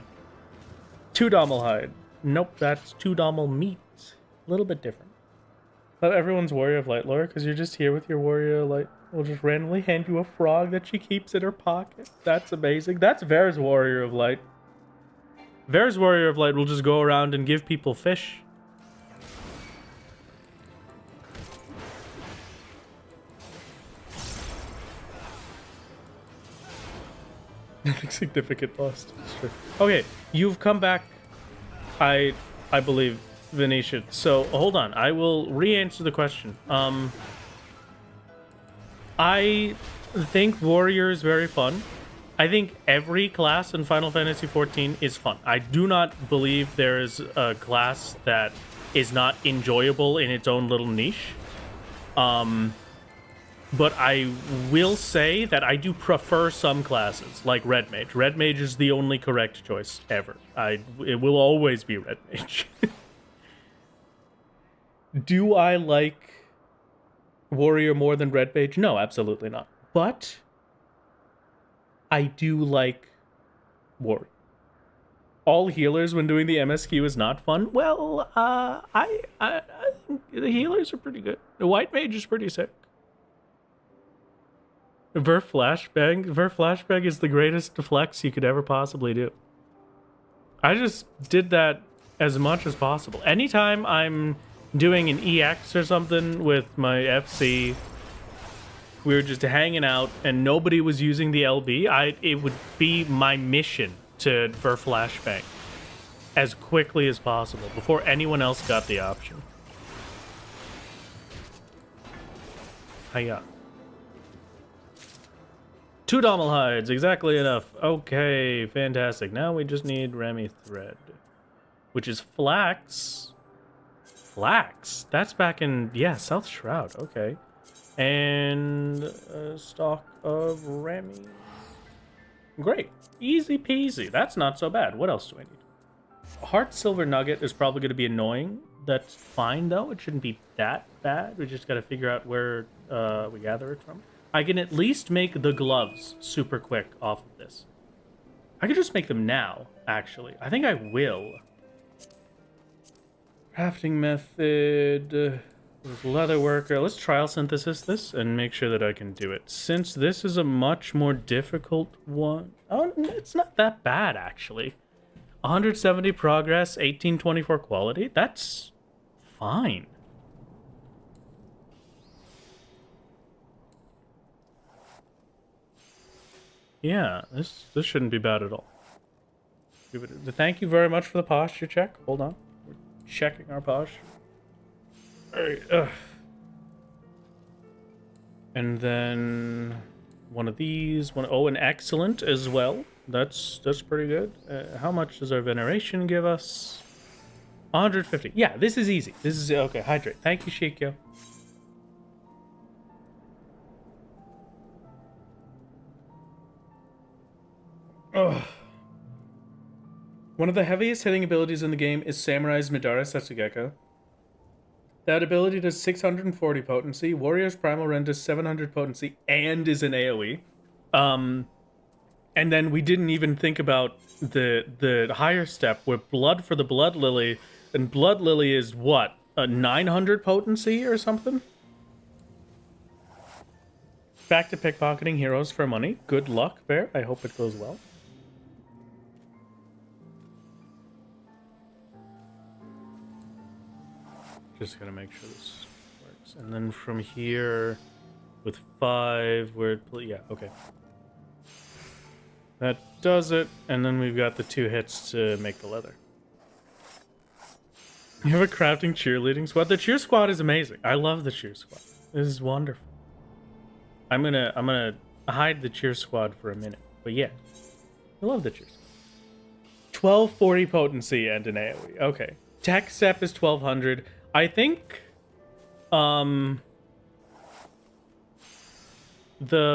2 Domelhide. Nope, that's 2 Domel meat. A little bit different. Love everyone's Warrior of Light lore, because you're just here with your Warrior of Light. We'll just randomly hand you a frog that she keeps in her pocket. That's amazing. That's Vera's Warrior of Light. Vera's Warrior of Light will just go around and give people fish. Nothing significant lost. Sure. Okay, you've come back, I believe, Venetian. So, hold on. I will re-answer the question. I think warrior is very fun. I think every class in Final Fantasy XIV is fun. I do not believe there is a class that is not enjoyable in its own little niche. But I will say that I do prefer some classes, like Red Mage. Red Mage is the only correct choice ever. It will always be Red Mage. Do I like Warrior more than Red Mage? No, absolutely not. But I do like Warrior. All healers when doing the MSQ is not fun. Well, I think the healers are pretty good. The White Mage is pretty sick. Ver Flashbang is the greatest flex you could ever possibly do. I just did that as much as possible. Anytime I'm doing an EX or something with my FC, we were just hanging out and nobody was using the LB, it would be my mission to Ver Flashbang as quickly as possible before anyone else got the option. Hiya. 2 Dommel hides, exactly enough. Okay, fantastic. Now we just need Remy thread, which is flax. Flax? That's back in, yeah, South Shroud. Okay. And a stock of Remy. Great. Easy peasy. That's not so bad. What else do I need? Heart Silver Nugget is probably going to be annoying. That's fine, though. It shouldn't be that bad. We just got to figure out where we gather it from. I can at least make the gloves super quick off of this. I could just make them now, actually. I think I will. Crafting method. Leather worker. Let's trial synthesis this and make sure that I can do it. Since this is a much more difficult one. Oh, it's not that bad, actually. 170 progress, 1824 quality. That's fine. Yeah, this shouldn't be bad at all. Thank you very much for the posture check. Hold on. We're checking our posture. Alright, and then one of these. Oh, an excellent as well. That's pretty good. How much does our veneration give us? 150. Yeah, this is easy. This is okay. Hydrate. Thank you, Shikyo. Ugh. One of the heaviest hitting abilities in the game is Samurai's Midara Setsugeko. That ability does 640 potency, Warrior's Primal Rend does 700 potency, and is an AoE. And then we didn't even think about the higher step with Blood for the Blood Lily, and Blood Lily is what? A 900 potency or something? Back to pickpocketing heroes for money. Good luck, Bear. I hope it goes well. Just gonna make sure this works. And then from here, with 5, yeah, okay. That does it. And then we've got the 2 hits to make the leather. You have a crafting cheerleading squad? The cheer squad is amazing. I love the cheer squad. This is wonderful. I'm gonna hide the cheer squad for a minute. But yeah, I love the cheer squad. 1240 potency and an AoE. Okay. Tech step is 1200. I think the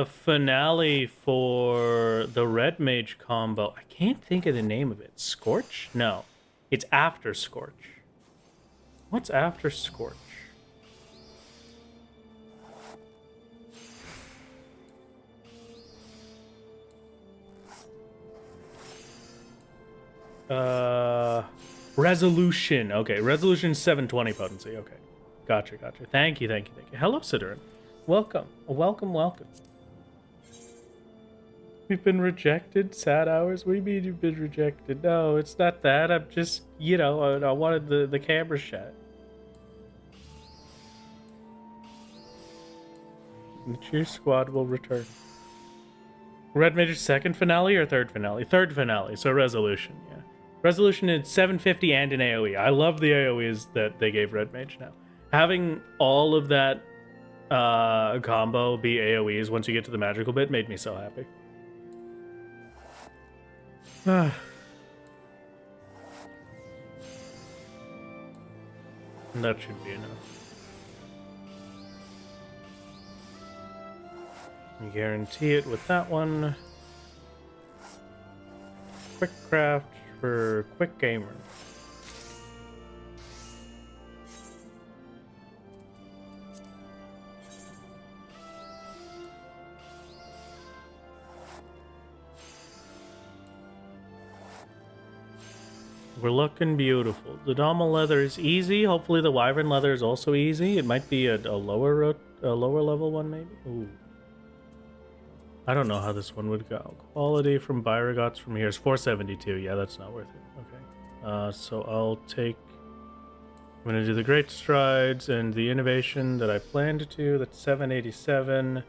finale for the Red Mage combo, I can't think of the name of it. Scorch? No. It's after Scorch. What's after Scorch? Resolution. Okay, resolution 720 potency. Okay. Gotcha. Thank you. Hello, Sidoran. Welcome. We've been rejected. Sad hours. What do you mean you've been rejected? No, it's not that. I'm just, I wanted the camera shot. The cheer squad will return. Red Mage's second finale or third finale? Third finale, so resolution, yeah. Resolution is 750 and an AoE. I love the AoEs that they gave Red Mage now. Having all of that combo be AoEs once you get to the magical bit made me so happy. That should be enough. Guarantee it with that one. Quick craft for quick gamer. We're looking beautiful. The Domal leather is easy. Hopefully the Wyvern leather is also easy. It might be a lower level one maybe. Ooh. I don't know how this one would go. Quality from Byregots from here is 472. Yeah, that's not worth it. Okay. So I'll take... I'm going to do the Great Strides and the Innovation that I planned to. That's 787.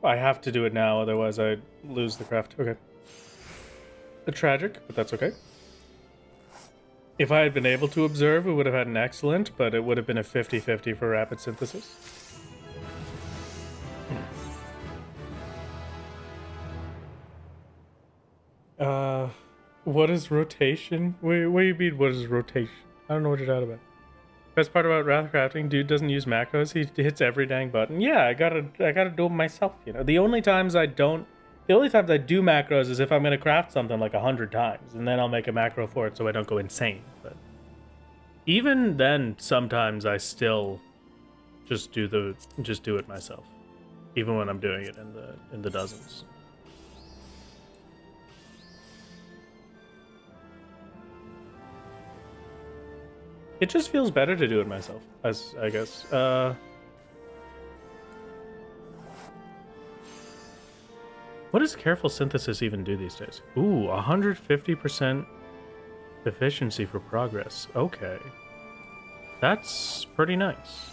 I have to do it now, otherwise I lose the craft. Okay. Tragic, but that's okay. If I had been able to observe, it would have had an excellent, but it would have been a 50-50 for rapid synthesis. What is rotation? What do you mean, what is rotation? I don't know what you're talking about. Best part about Wrathcrafting, dude doesn't use macros. He hits every dang button. Yeah, I gotta do them myself, you know. The only times I do macros is if I'm gonna craft something like 100 times, and then I'll make a macro for it so I don't go insane. But even then, sometimes I still just do it myself, even when I'm doing it in the dozens. It just feels better to do it myself, I guess. What does careful synthesis even do these days? Ooh, 150% efficiency for progress. Okay. That's pretty nice.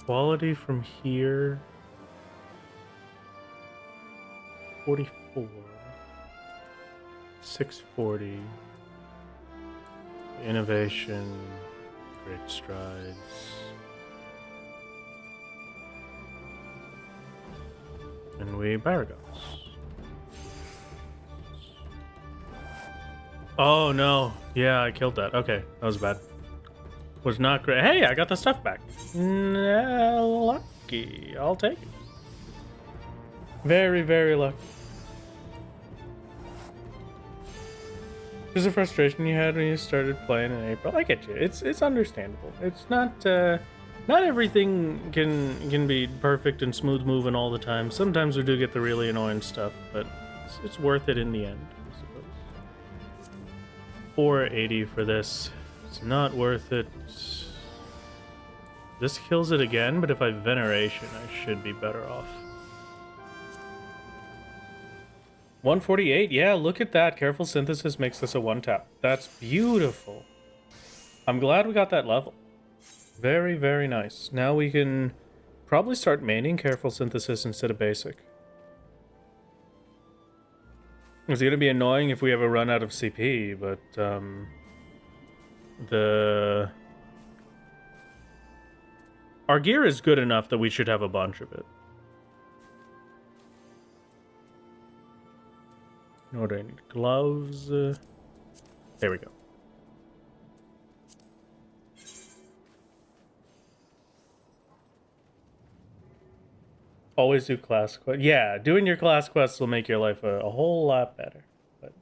Quality from here... 44, 640, innovation, great strides, and we Baragos. Oh no, yeah, I killed that. Okay, that was bad. Was not great. Hey, I got the stuff back. Lucky, I'll take it. Very, very lucky. There's a frustration you had when you started playing in April. I get you. It's understandable. It's not everything can be perfect and smooth moving all the time. Sometimes we do get the really annoying stuff, but it's worth it in the end, I suppose. 480 for this. It's not worth it. This kills it again, but if I Veneration, I should be better off. 148, yeah, look at that. Careful synthesis makes this a one-tap. That's beautiful. I'm glad we got that level. Very, very nice. Now we can probably start maining careful synthesis instead of basic. It's going to be annoying if we have a run out of CP, but our gear is good enough that we should have a bunch of it. What do I need? Gloves. There we go. Always do class quests. Yeah, doing your class quests will make your life a whole lot better. But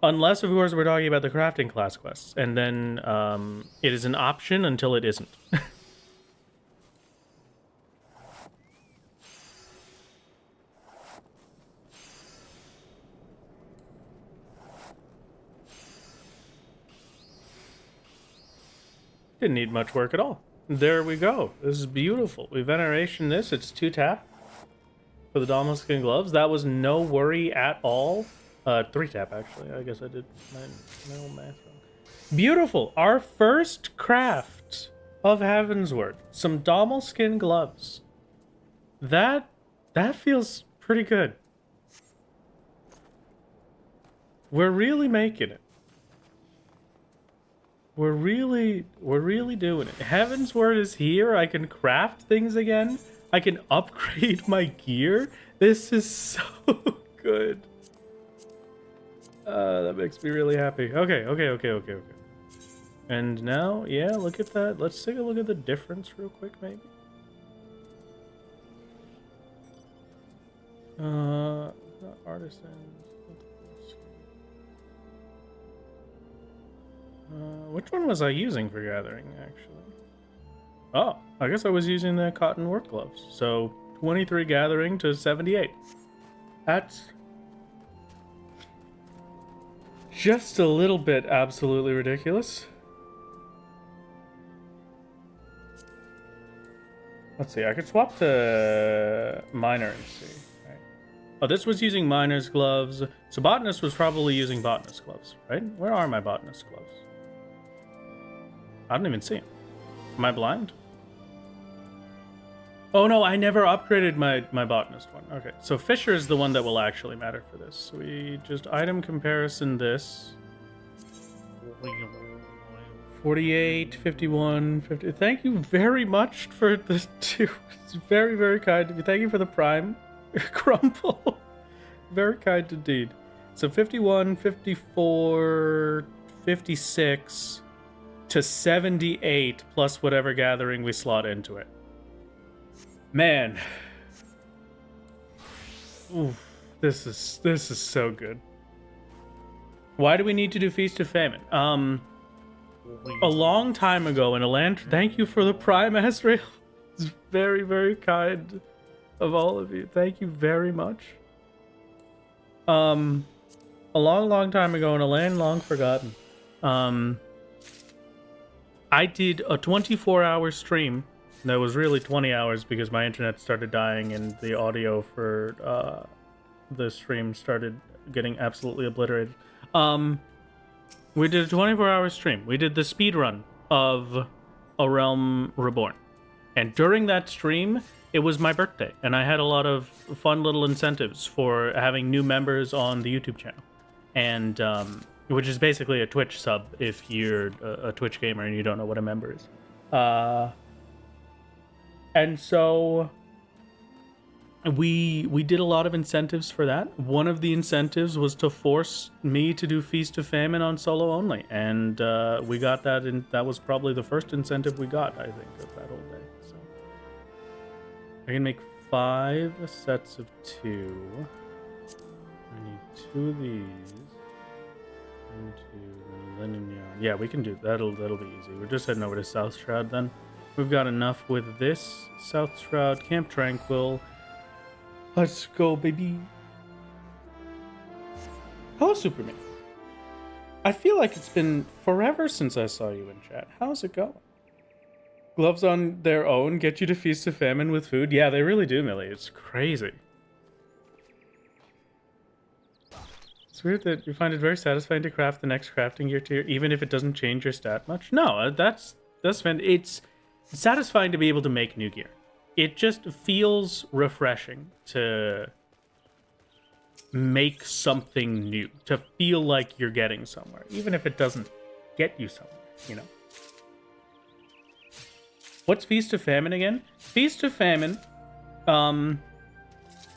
unless, of course, we're talking about the crafting class quests, and then it is an option until it isn't. Didn't need much work at all. There we go. This is beautiful. We Veneration this. It's 2-tap for the Domal Skin Gloves. That was no worry at all. 3-tap, actually. I guess I did my math wrong. Beautiful. Our first craft of Heavensward. Some Domal Skin Gloves. That feels pretty good. We're really making it. We're really doing it. Heavensward is here. I can craft things again. I can upgrade my gear. This is so good. That makes me really happy. Okay. And now, yeah, look at that. Let's take a look at the difference real quick, maybe. Artisans. Which one was I using for gathering, actually? Oh, I guess I was using the cotton work gloves. So 23 gathering to 78. That's just a little bit absolutely ridiculous. Let's see, I could swap to miner and see. Right. Oh, this was using miner's gloves. So botanist was probably using botanist gloves, right? Where are my botanist gloves? I don't even see them. Am I blind? Oh no, I never upgraded my botanist one. Okay, so Fisher is the one that will actually matter for this. So we just item comparison this. 48, 51, 50. Thank you very much for the two. It's very, very kind of you. Thank you for the prime. Crumple. Very kind indeed. So 51, 54, 56 to 78 plus whatever gathering we slot into it. Man. Oof, this is so good. Why do we need to do Feast of Famine? A long time ago in a land... Thank you for the Prime, Asriel. It's very, very kind of all of you. Thank you very much. A long time ago in a land long forgotten, I did a 24-hour stream. That was really 20 hours because my internet started dying and the audio for the stream started getting absolutely obliterated. We did a 24-hour stream. We did the speed run of A Realm Reborn. And during that stream, it was my birthday. And I had a lot of fun little incentives for having new members on the YouTube channel. And which is basically a Twitch sub if you're a Twitch gamer and you don't know what a member is. And so we did a lot of incentives for that. One of the incentives was to force me to do Feast of Famine on solo only. And we got that, and that was probably the first incentive we got, I think, of that whole day. So I can make 5 sets of 2. I need 2 of these. Into linen yarn. Yeah, we can do that'll be easy. We're just heading over to South Shroud then. We've got enough with this. South Shroud, Camp Tranquil. Let's go, baby. Hello, Superman. I feel like it's been forever since I saw you in chat. How's it going? Gloves on their own get you to Feast of Famine with food? Yeah, they really do, Millie. It's crazy. It's weird that you find it very satisfying to craft the next crafting gear tier, even if it doesn't change your stat much. No, that's fun. It's satisfying to be able to make new gear. It just feels refreshing to make something new, to feel like you're getting somewhere, even if it doesn't get you somewhere, you know? What's Feast of Famine again? Feast of Famine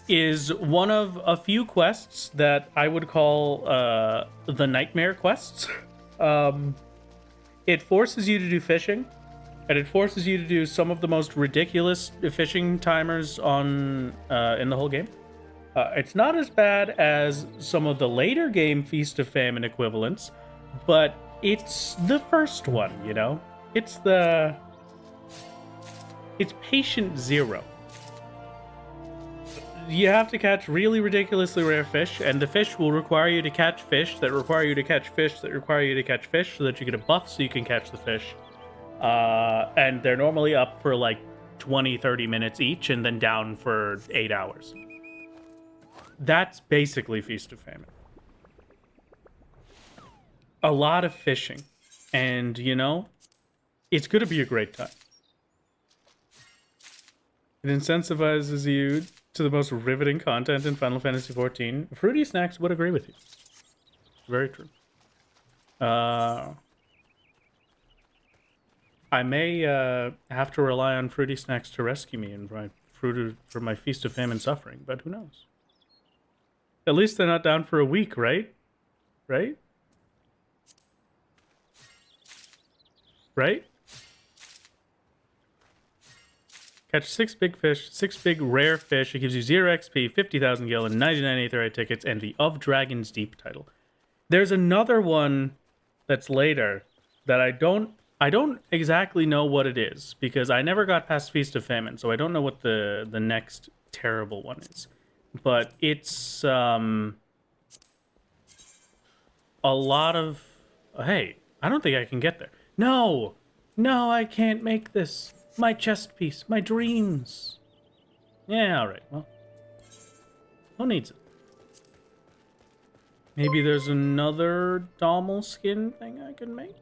is one of a few quests that I would call the nightmare quests. It forces you to do fishing. And it forces you to do some of the most ridiculous fishing timers on in the whole game. It's not as bad as some of the later game Feast of Famine equivalents, but it's the first one, you know? It's patient 0. You have to catch really ridiculously rare fish, and the fish will require you to catch fish that require you to catch fish that require you to catch fish so that you get a buff so you can catch the fish. And they're normally up for like 20-30 minutes each and then down for 8 hours. That's basically Feast of Famine. A lot of fishing. And, you know, it's going to be a great time. It incentivizes you to the most riveting content in Final Fantasy XIV, Fruity Snacks would agree with you. Very true. I may have to rely on Fruity Snacks to rescue me and for my Feast of Famine suffering, but who knows? At least they're not down for a week, right? Right? Right? Catch 6 big fish, 6 big rare fish. It gives you 0 XP, 50,000 gil, and 99 Aetherite tickets, and the Of Dragon's Deep title. There's another one that's later that I don't exactly know what it is, because I never got past Feast of Famine, so I don't know what the next terrible one is. But it's a lot of... Hey, I don't think I can get there. No! No, I can't make this. My chest piece, my dreams. Yeah, alright, well. Who needs it? Maybe there's another Dommel skin thing I can make?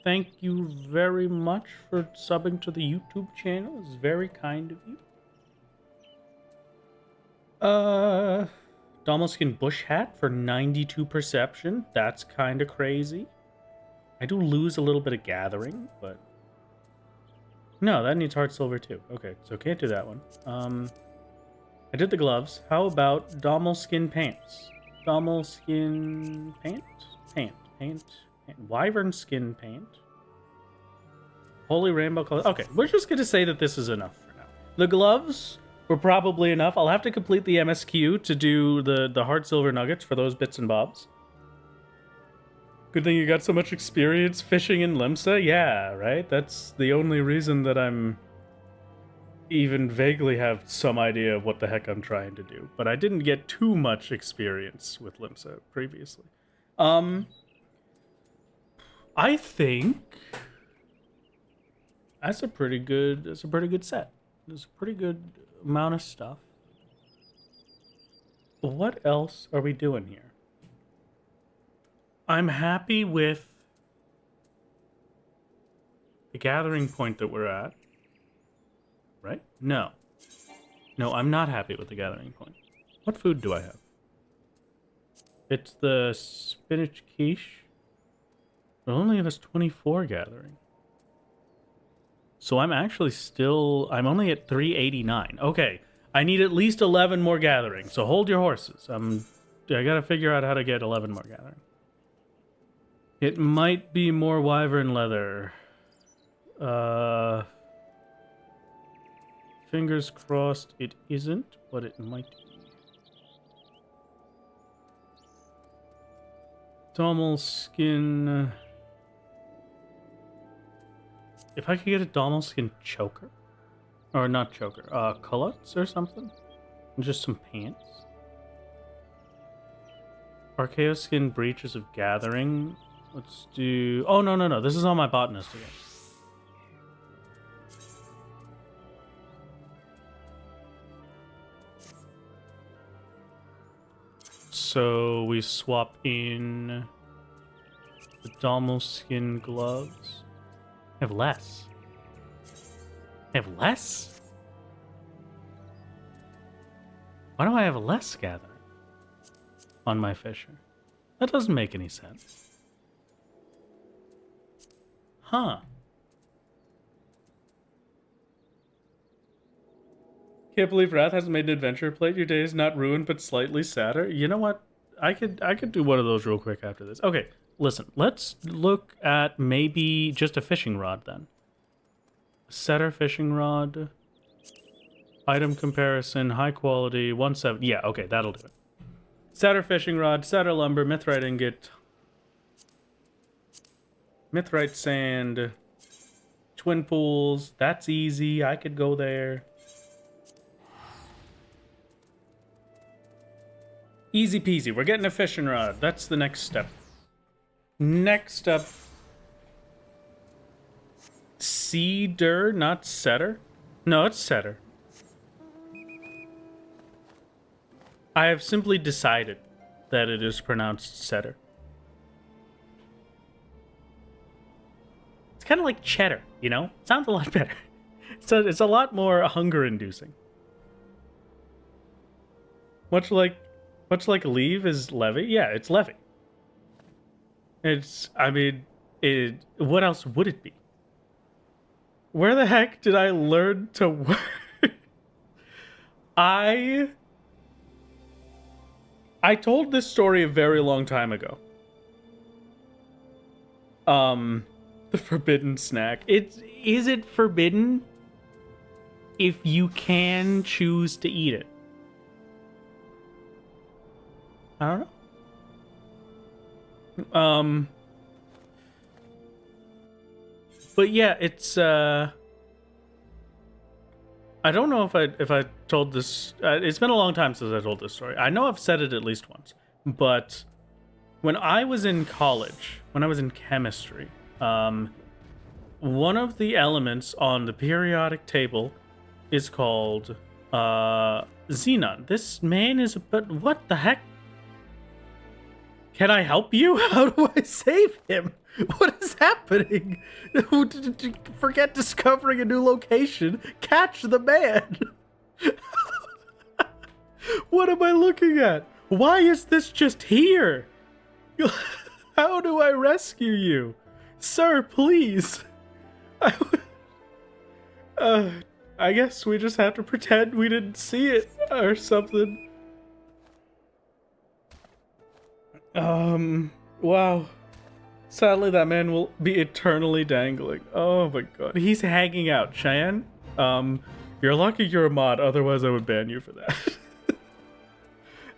Thank you very much for subbing to the YouTube channel. It's very kind of you. Dommel skin bush hat for 92 perception. That's kind of crazy. I do lose a little bit of gathering, but... No, that needs hard silver too. Okay, so can't do that one. I did the gloves. How about Dommel skin pants? Dommel skin pant? Pant. Wyvern skin pant. Holy rainbow color. Okay, we're just going to say that this is enough for now. The gloves were probably enough. I'll have to complete the MSQ to do the hard silver nuggets for those bits and bobs. Good thing you got so much experience fishing in Limsa. Yeah, right? That's the only reason that I'm even vaguely have some idea of what the heck I'm trying to do. But I didn't get too much experience with Limsa previously. I think that's a pretty good set. There's a pretty good amount of stuff. What else are we doing here? I'm happy with the gathering point that we're at. Right? No. No, I'm not happy with the gathering point. What food do I have? It's the spinach quiche. It only have us 24 gathering. So I'm actually still... I'm only at 389. Okay. I need at least 11 more gathering. So hold your horses. I gotta figure out how to get 11 more gathering. It might be more wyvern leather. Fingers crossed it isn't, but it might be. Dommel skin... If I could get a Dommel skin choker? Or not choker, culottes or something? And just some pants? Archaeo skin breaches of gathering. Let's do... Oh, no. This is on my botanist again. So we swap in the Dommel skin gloves. I have less. I have less? Why do I have less gathering on my fisher? That doesn't make any sense. Huh. Can't believe Wrath hasn't made an adventure plate. Your day is not ruined, but slightly sadder. You know what? I could do one of those real quick after this. Okay, listen. Let's look at maybe just a fishing rod then. Setter fishing rod. Item comparison, high quality, 170. Yeah, okay, that'll do it. Setter fishing rod, setter lumber, mithrite ingot, mithrite sand, twin pools. That's easy. I could go there. Easy peasy. We're getting a fishing rod. That's the next step. Next up. Cedar, not setter. No, it's setter. I have simply decided that it is pronounced setter. It's kind of like cheddar, you know? It sounds a lot better. It's a lot more hunger-inducing. Much like leave is levy. Yeah, it's levy. It's, I mean, what else would it be? Where the heck did I learn to work? I told this story a very long time ago. The forbidden snack. Is it forbidden if you can choose to eat it? I don't know. But yeah, it's I don't know if I told this. It's been a long time since I told this story. I know I've said it at least once, but when I was in college, when I was in chemistry, one of the elements on the periodic table is called xenon. This man is, but what the heck? Can I help you? How do I save him? What is happening? Forget discovering a new location. Catch the man. What am I looking at? Why is this just here? How do I rescue you? Sir, please. I guess we just have to pretend we didn't see it or something. Wow. Sadly, that man will be eternally dangling. Oh my god. He's hanging out. Cheyenne, you're lucky you're a mod, otherwise I would ban you for that.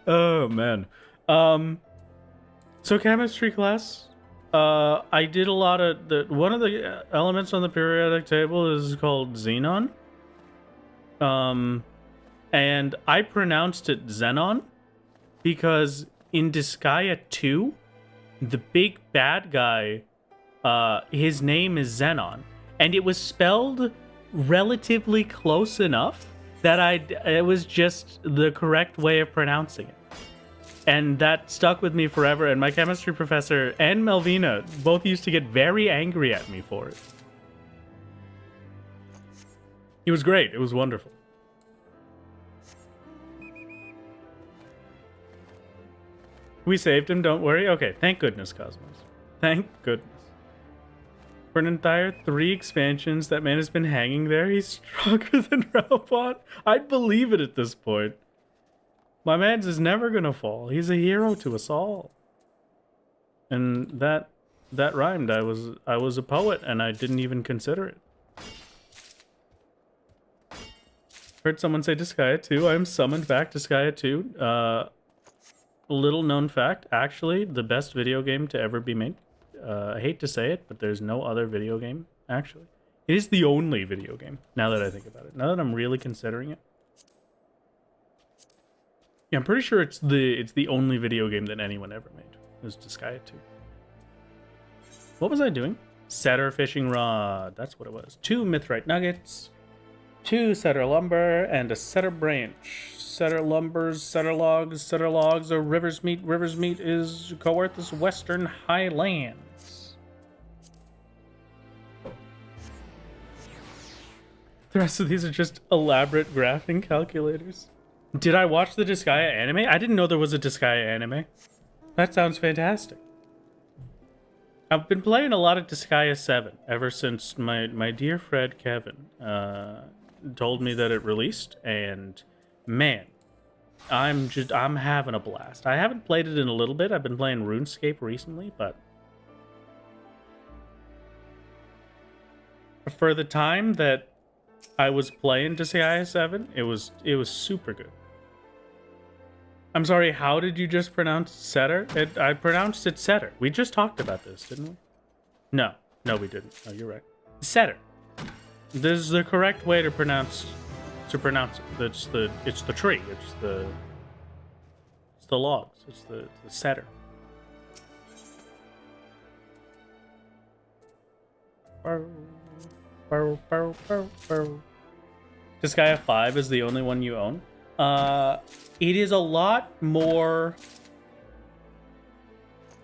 Oh man. So chemistry class, I did a lot of one of the elements on the periodic table is called xenon. And I pronounced it xenon because in Disgaea 2, the big bad guy, his name is Xenon, and it was spelled relatively close enough that it was just the correct way of pronouncing it. And that stuck with me forever, and my chemistry professor and Melvina both used to get very angry at me for it. It was great. It was wonderful. We saved him, don't worry. Okay, thank goodness, Cosmos. Thank goodness. For an entire 3 expansions, that man has been hanging there. He's stronger than Relbot. I'd believe it at this point. My man's is never gonna fall. He's a hero to us all. And that rhymed. I was a poet, and I didn't even consider it. Heard someone say Disgaea 2. I am summoned back to Disgaea 2. Little known fact, actually, the best video game to ever be made. I hate to say it, but there's no other video game, actually. It is the only video game, now that I think about it. Now that I'm really considering it. Yeah, I'm pretty sure it's the only video game that anyone ever made. It was Disgaea 2. What was I doing? Setter fishing rod. That's what it was. 2 mithrite nuggets, 2 setter lumber, and a setter branch. Setter lumbers, setter logs, or river's meat. River's meat is Coerthus Western Highlands. The rest of these are just elaborate graphing calculators. Did I watch the Disgaea anime? I didn't know there was a Disgaea anime. That sounds fantastic. I've been playing a lot of Disgaea 7 ever since my dear friend Kevin told me that it released, and man, I'm having a blast. I haven't played it in a little bit. I've been playing RuneScape recently, but for the time that I was playing Disgaea 7, it was super good. I'm sorry, how did you just pronounce setter? I pronounced it setter. We just talked about this, didn't we? No, we didn't. Oh, you're right. Setter. This is the correct way to pronounce it. It's the tree. It's the logs. It's the setter. Disgaea 5 is the only one you own. It is a lot more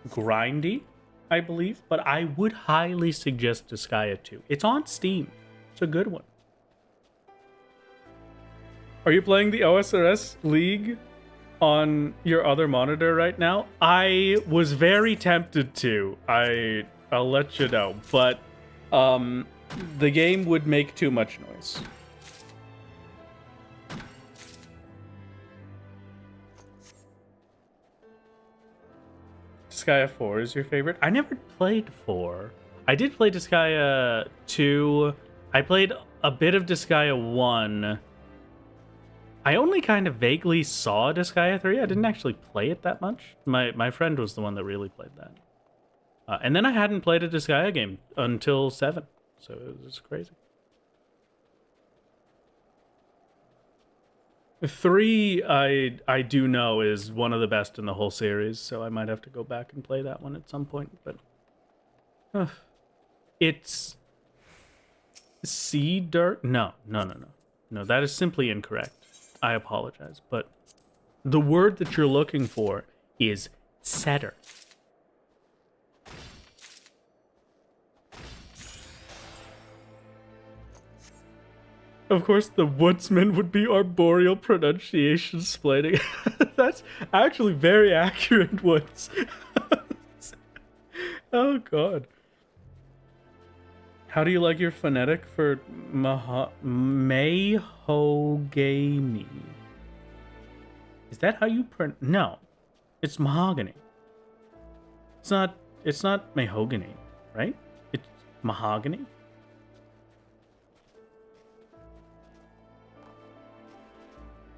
grindy, I believe, but I would highly suggest Disgaea 2. It's on Steam. It's a good one. Are you playing the OSRS League? on your other monitor right now? I was very tempted to. I'll let you know, but the game would make too much noise. Disgaea 4 is your favorite? I never played 4. I did play Disgaea 2. I played a bit of Disgaea 1. I only kind of vaguely saw Disgaea 3. I didn't actually play it that much. My friend was the one that really played that. And then I hadn't played a Disgaea game until 7. So it was crazy. 3, I do know is one of the best in the whole series, so I might have to go back and play that one at some point, but it's Sea Dirt? No, that is simply incorrect. I apologize, but the word that you're looking for is setter. Of course, the woodsman would be arboreal pronunciation splitting. That's actually very accurate, Woods. Oh, God. How do you like your phonetic for mahogany? Is that how you pronounce? No, it's mahogany. It's not mahogany, right? It's mahogany.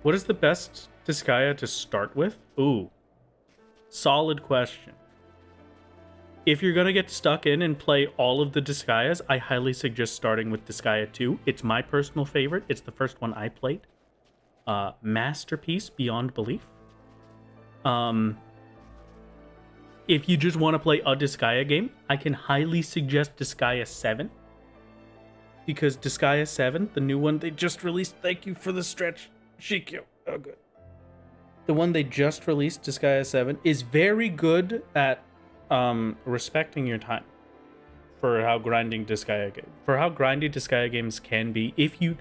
What is the best Disgaea to start with? Ooh, solid question. If you're gonna get stuck in and play all of the Disgaeas, I highly suggest starting with Disgaea 2. It's my personal favorite. It's the first one I played. Masterpiece beyond belief. If you just want to play a Disgaea game, I can highly suggest Disgaea 7. Because Disgaea 7, the new one they just released, thank you for the stretch, Shikyo. Oh, good. The one they just released, Disgaea 7, is very good at respecting your time for how grindy Disgaea games can be. If you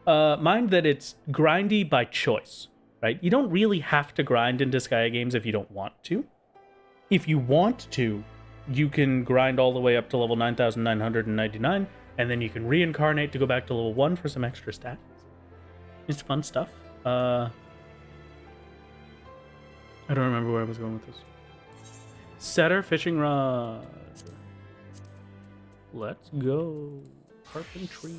mind that it's grindy by choice, right? You don't really have to grind in Disgaea games if you don't want to. If you want to, you can grind all the way up to level 9,999, and then you can reincarnate to go back to level 1 for some extra stats. It's fun stuff. I don't remember where I was going with this. Setter fishing rod. Let's go. Carpentry.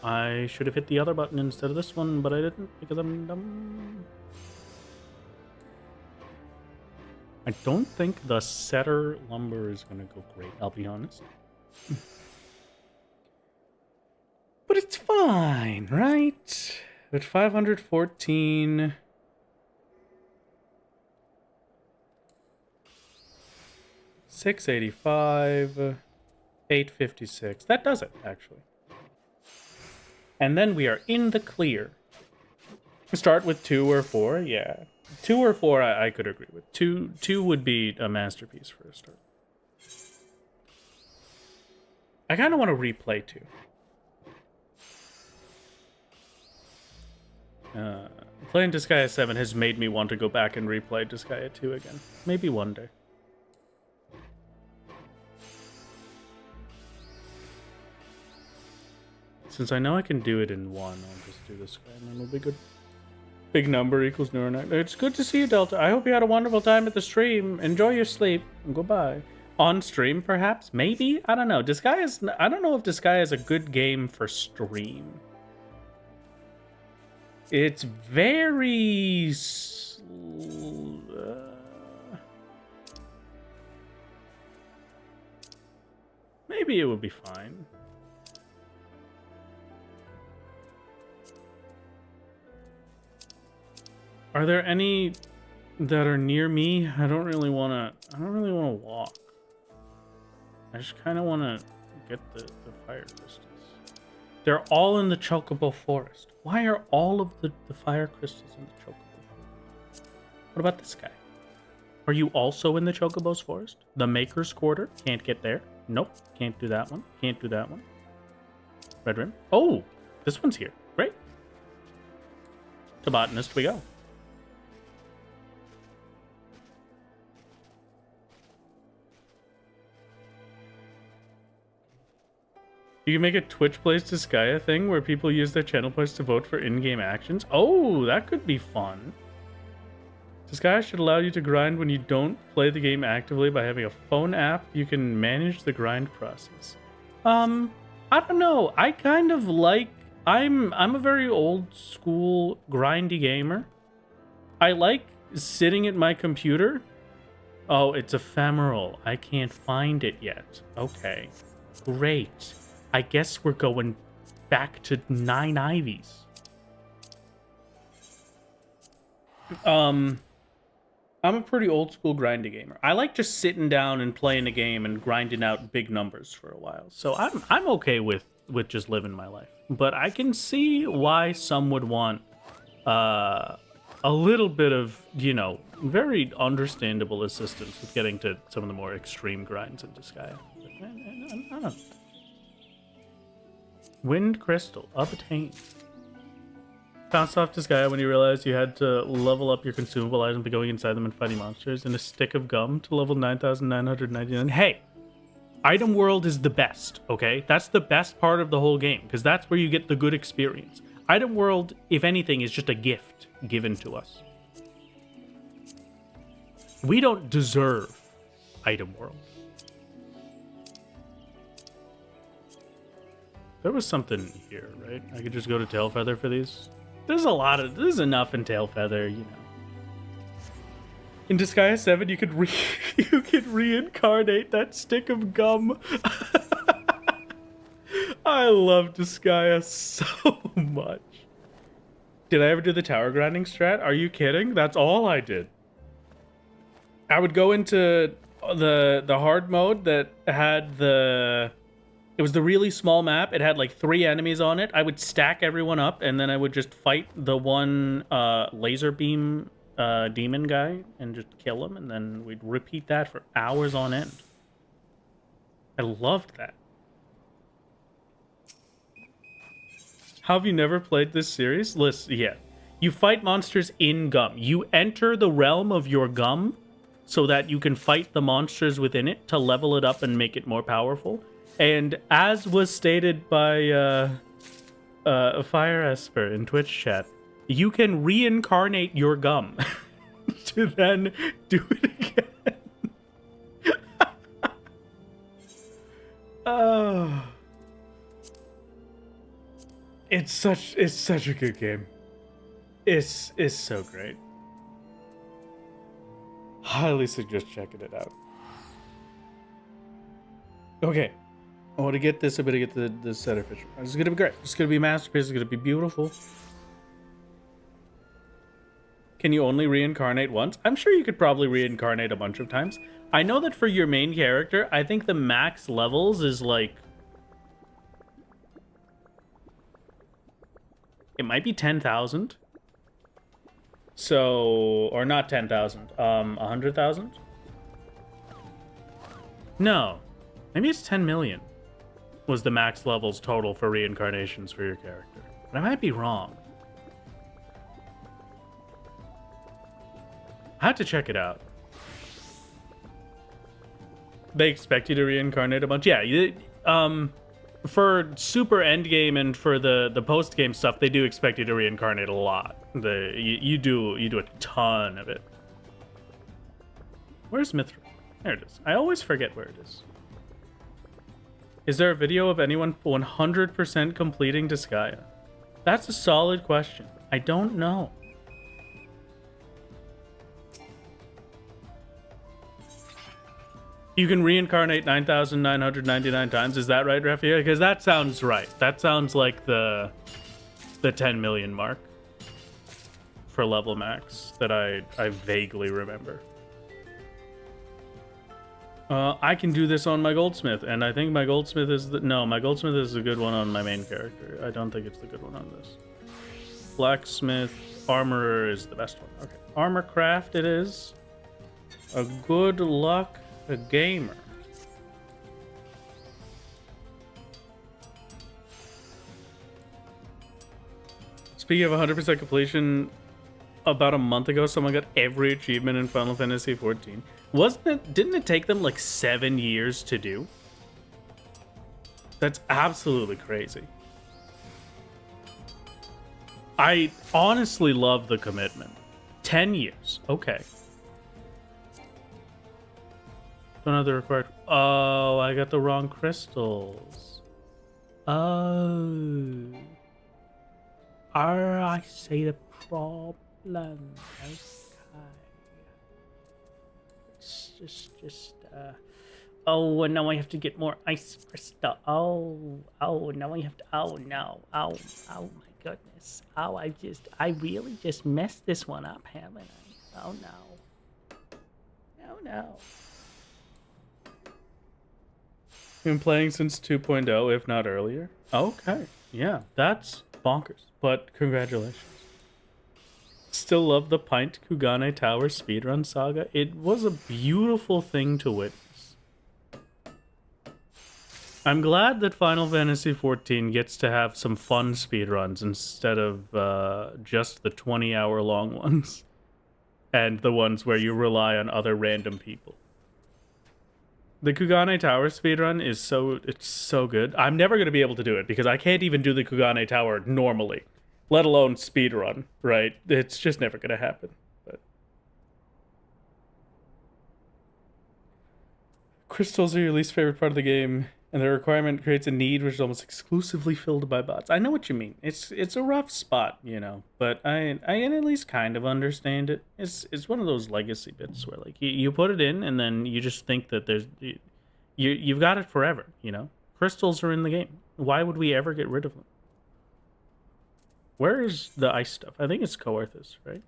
I should have hit the other button instead of this one, but I didn't because I'm dumb. I don't think the setter lumber is going to go great, I'll be honest. But it's fine, right? At 514... 685, 856. That does it, actually. And then we are in the clear. Start with 2 or 4, yeah. 2 or 4 I could agree with. 2 would be a masterpiece for a start. I kind of want to replay 2. Playing Disgaea 7 has made me want to go back and replay Disgaea 2 again. Maybe one day. Since I know I can do it in 1, I'll just do this guy and then we'll be good. Big number equals neuron. It's good to see you, Delta. I hope you had a wonderful time at the stream. Enjoy your sleep. And goodbye. On stream, perhaps? Maybe? I don't know. I don't know if Disgaea is a good game for stream. It's very... maybe it would be fine. Are there any that are near me? I don't really want to walk. I just kind of want to get the fire crystals. They're all in the Chocobo Forest. Why are all of the fire crystals in the Chocobo Forest? What about this guy? Are you also in the Chocobo's Forest? The Maker's Quarter? Can't get there. Nope. Can't do that one. Can't do that one. Red Rim. Oh, this one's here. Great. to botanist we go. You can make a Twitch Plays Disgaea thing where people use their channel points to vote for in-game actions. Oh, that could be fun. Disgaea should allow you to grind when you don't play the game actively by having a phone app. You can manage the grind process. I don't know. I kind of like... I'm a very old school grindy gamer. I like sitting at my computer. Oh, it's ephemeral. I can't find it yet. Okay. Great. I guess we're going back to 9 Ivies. I'm a pretty old school grindy gamer. I like just sitting down and playing a game and grinding out big numbers for a while. So I'm okay with just living my life. But I can see why some would want a little bit of, you know, very understandable assistance with getting to some of the more extreme grinds in Disgaea. I don't know. Wind Crystal, obtained. Bounced off Disgaea when you realized you had to level up your consumable items by going inside them and fighting monsters, and a stick of gum to level 9,999. Hey! Item World is the best, okay? That's the best part of the whole game, because that's where you get the good experience. Item World, if anything, is just a gift given to us. We don't deserve Item World. There was something here, right? I could just go to Tailfeather for these. There's enough in Tailfeather, you know. In Disgaea 7, you could reincarnate that stick of gum. I love Disgaea so much. Did I ever do the tower grinding strat? Are you kidding? That's all I did. I would go into the hard mode that had the... It was the really small map. It had like 3 enemies on it. I would stack everyone up, and then I would just fight the one laser beam demon guy and just kill him, and then we'd repeat that for hours on end. I loved that. How have you never played this series? Listen, yeah. You fight monsters in Gum. You enter the realm of your Gum so that you can fight the monsters within it to level it up and make it more powerful. And as was stated by Fire Esper in Twitch chat, you can reincarnate your Gum to then do it again. Oh, it's such a good game. It's so great. Highly suggest checking it out. Okay. I want to get this. I better get the setter fish. This is going to be great. It's going to be a masterpiece. It's going to be beautiful. Can you only reincarnate once? I'm sure you could probably reincarnate a bunch of times. I know that for your main character, I think the max levels is like... It might be 10,000. So... Or not 10,000. 100,000? No. Maybe it's 10 million. Was the max levels total for reincarnations for your character. But I might be wrong. I have to check it out. They expect you to reincarnate a bunch? Yeah, for super endgame and for the post-game stuff, they do expect you to reincarnate a lot. You do a ton of it. Where's Mithril? There it is. I always forget where it is. Is there a video of anyone 100% completing Disgaea? That's a solid question. I don't know. You can reincarnate 9,999 times. Is that right, Raphia? Because that sounds right. That sounds like the 10 million mark for level max that I vaguely remember. I can do this on my goldsmith, and I think my goldsmith is my goldsmith is a good one on my main character. I don't think it's the good one on this. Blacksmith, armorer is the best one. Okay, armor craft it is. A good luck, a gamer. speaking of 100% completion, about a month ago, someone got every achievement in Final Fantasy 14. Didn't it take them like 7 years to do? That's absolutely crazy. I honestly love the commitment. 10 years. Okay. Don't have the required... Oh, I got the wrong crystals. Oh. I see the problem. Okay. It's just oh, and now I have to get more ice crystal. Oh, now I have to, oh no. Oh my goodness. Oh, I really just messed this one up, haven't I? Oh no. Oh no. Been playing since 2.0, if not earlier. Okay. Yeah, that's bonkers. But congratulations. Still love the Pint Kugane Tower speedrun saga. It was a beautiful thing to witness. I'm glad that Final Fantasy XIV gets to have some fun speedruns instead of just the 20-hour long ones. And the ones where you rely on other random people. The Kugane Tower speedrun is so good. I'm never going to be able to do it because I can't even do the Kugane Tower normally, let alone speedrun, right? It's just never going to happen. But crystals are your least favorite part of the game, and the requirement creates a need which is almost exclusively filled by bots. I know what you mean. It's a rough spot, you know, but I at least kind of understand it. It's one of those legacy bits where like you put it in and then you just think that you've got it forever, you know. Crystals are in the game. Why would we ever get rid of them? Where is the ice stuff? I think it's Coarthus, right?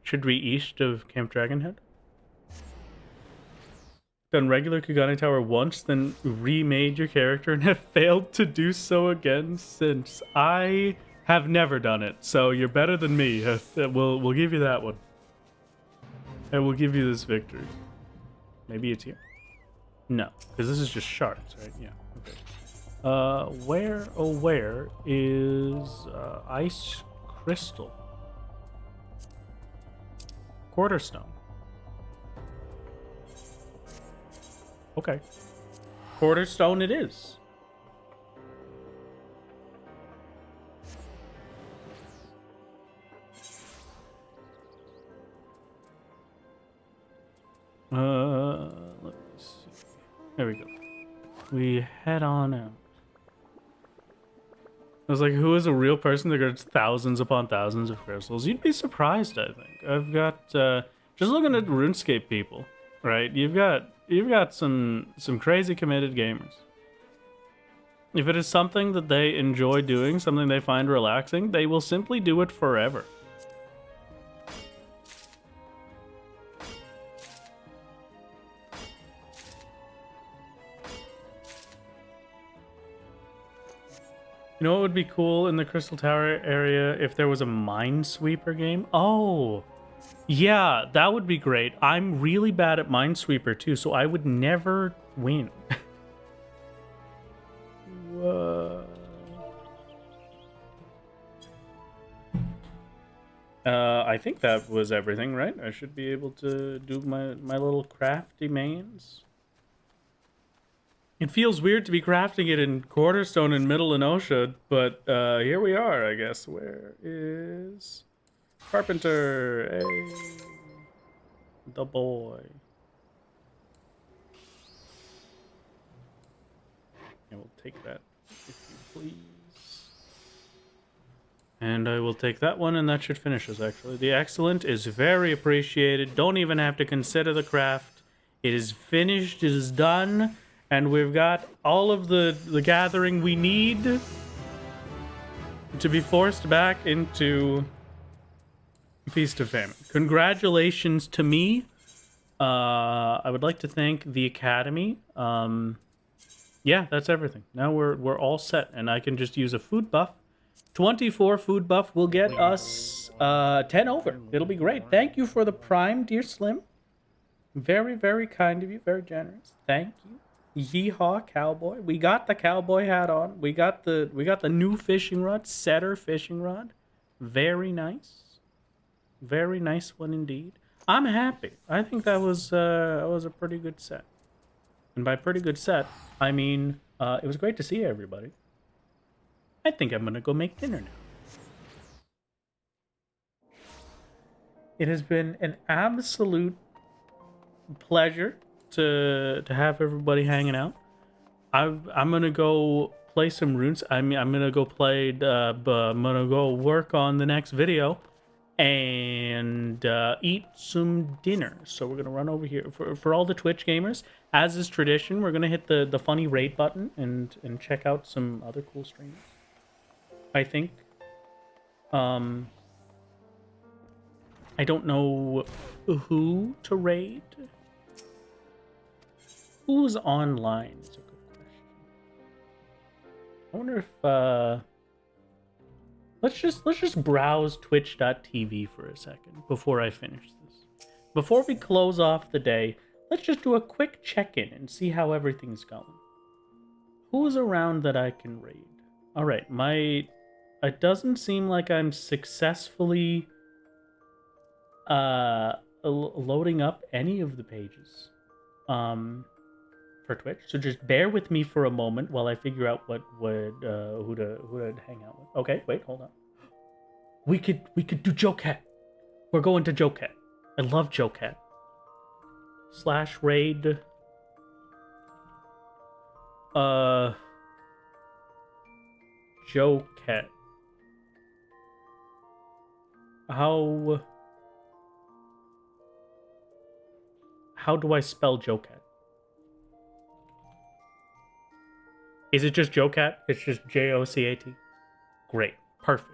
Should be east of Camp Dragonhead. Done regular Kugane Tower once, then remade your character and have failed to do so again since. I have never done it, so you're better than me. We'll give you that one. And we'll give you this victory. Maybe it's here. No, because this is just shards, right? Yeah, okay. Where is Ice Crystal? Quarterstone. Okay. Quarterstone it is. Let me see. There we go. We head on out. I was like, who is a real person that gets thousands upon thousands of crystals? You'd be surprised, I think. I've got, just looking at RuneScape people, right? You've got some crazy committed gamers. If it is something that they enjoy doing, something they find relaxing, they will simply do it forever. You know what would be cool in the Crystal Tower area if there was a Minesweeper game? Oh, yeah, that would be great. I'm really bad at Minesweeper too, so I would never win. Whoa. I think that was everything, right? I should be able to do my little crafty mains. It feels weird to be crafting it in Quarterstone in Middle Enosha, but here we are, I guess. Where is Carpenter? Hey, the boy. I will take that, if you please. And I will take that one, and that should finish us, actually. The excellent is very appreciated. Don't even have to consider the craft. It is finished, it is done. And we've got all of the gathering we need to be forced back into Feast of Famine. Congratulations to me. I would like to thank the Academy. Yeah, that's everything. Now we're all set, and I can just use a food buff. 24 food buff will get us 10 over. It'll be great. Thank you for the Prime, dear Slim. Very, very kind of you. Very generous. Thank you. Yeehaw, cowboy. We got the cowboy hat on. We got the new fishing rod, setter fishing rod. Very nice. Very nice one indeed. I'm happy. I think that was a pretty good set. And by pretty good set, I mean it was great to see everybody. I think I'm gonna go make dinner now. It has been an absolute pleasure to have everybody hanging out. I'm gonna go play some runes. I'm gonna go play. I'm gonna go work on the next video and eat some dinner. So we're gonna run over here for all the Twitch gamers. As is tradition, we're gonna hit the funny raid button and check out some other cool streams. I think. I don't know who to raid. Who's online is a good question. I wonder if let's just browse twitch.tv for a second before I finish this. Before we close off the day, let's just do a quick check-in and see how everything's going. Who's around that I can raid? All right, it doesn't seem like I'm successfully loading up any of the pages for Twitch, so just bear with me for a moment while I figure out who to hang out with. Okay, wait, hold on. We could do Joecat. We're going to Joecat. I love Joecat. / raid Joecat. How do I spell Joecat? Is it just Joecat? It's just Jocat? Great. Perfect.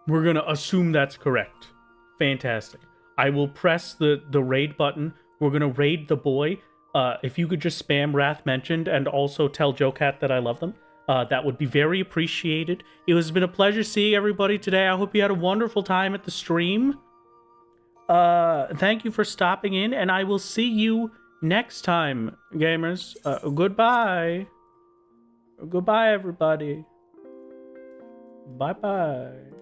We're gonna assume that's correct. Fantastic. I will press the raid button. We're gonna raid the boy. If you could just spam Wrath Mentioned and also tell Joecat that I love them, that would be very appreciated. It has been a pleasure seeing everybody today. I hope you had a wonderful time at the stream. Thank you for stopping in, and I will see you next time, gamers. Goodbye. Goodbye, everybody. Bye-bye.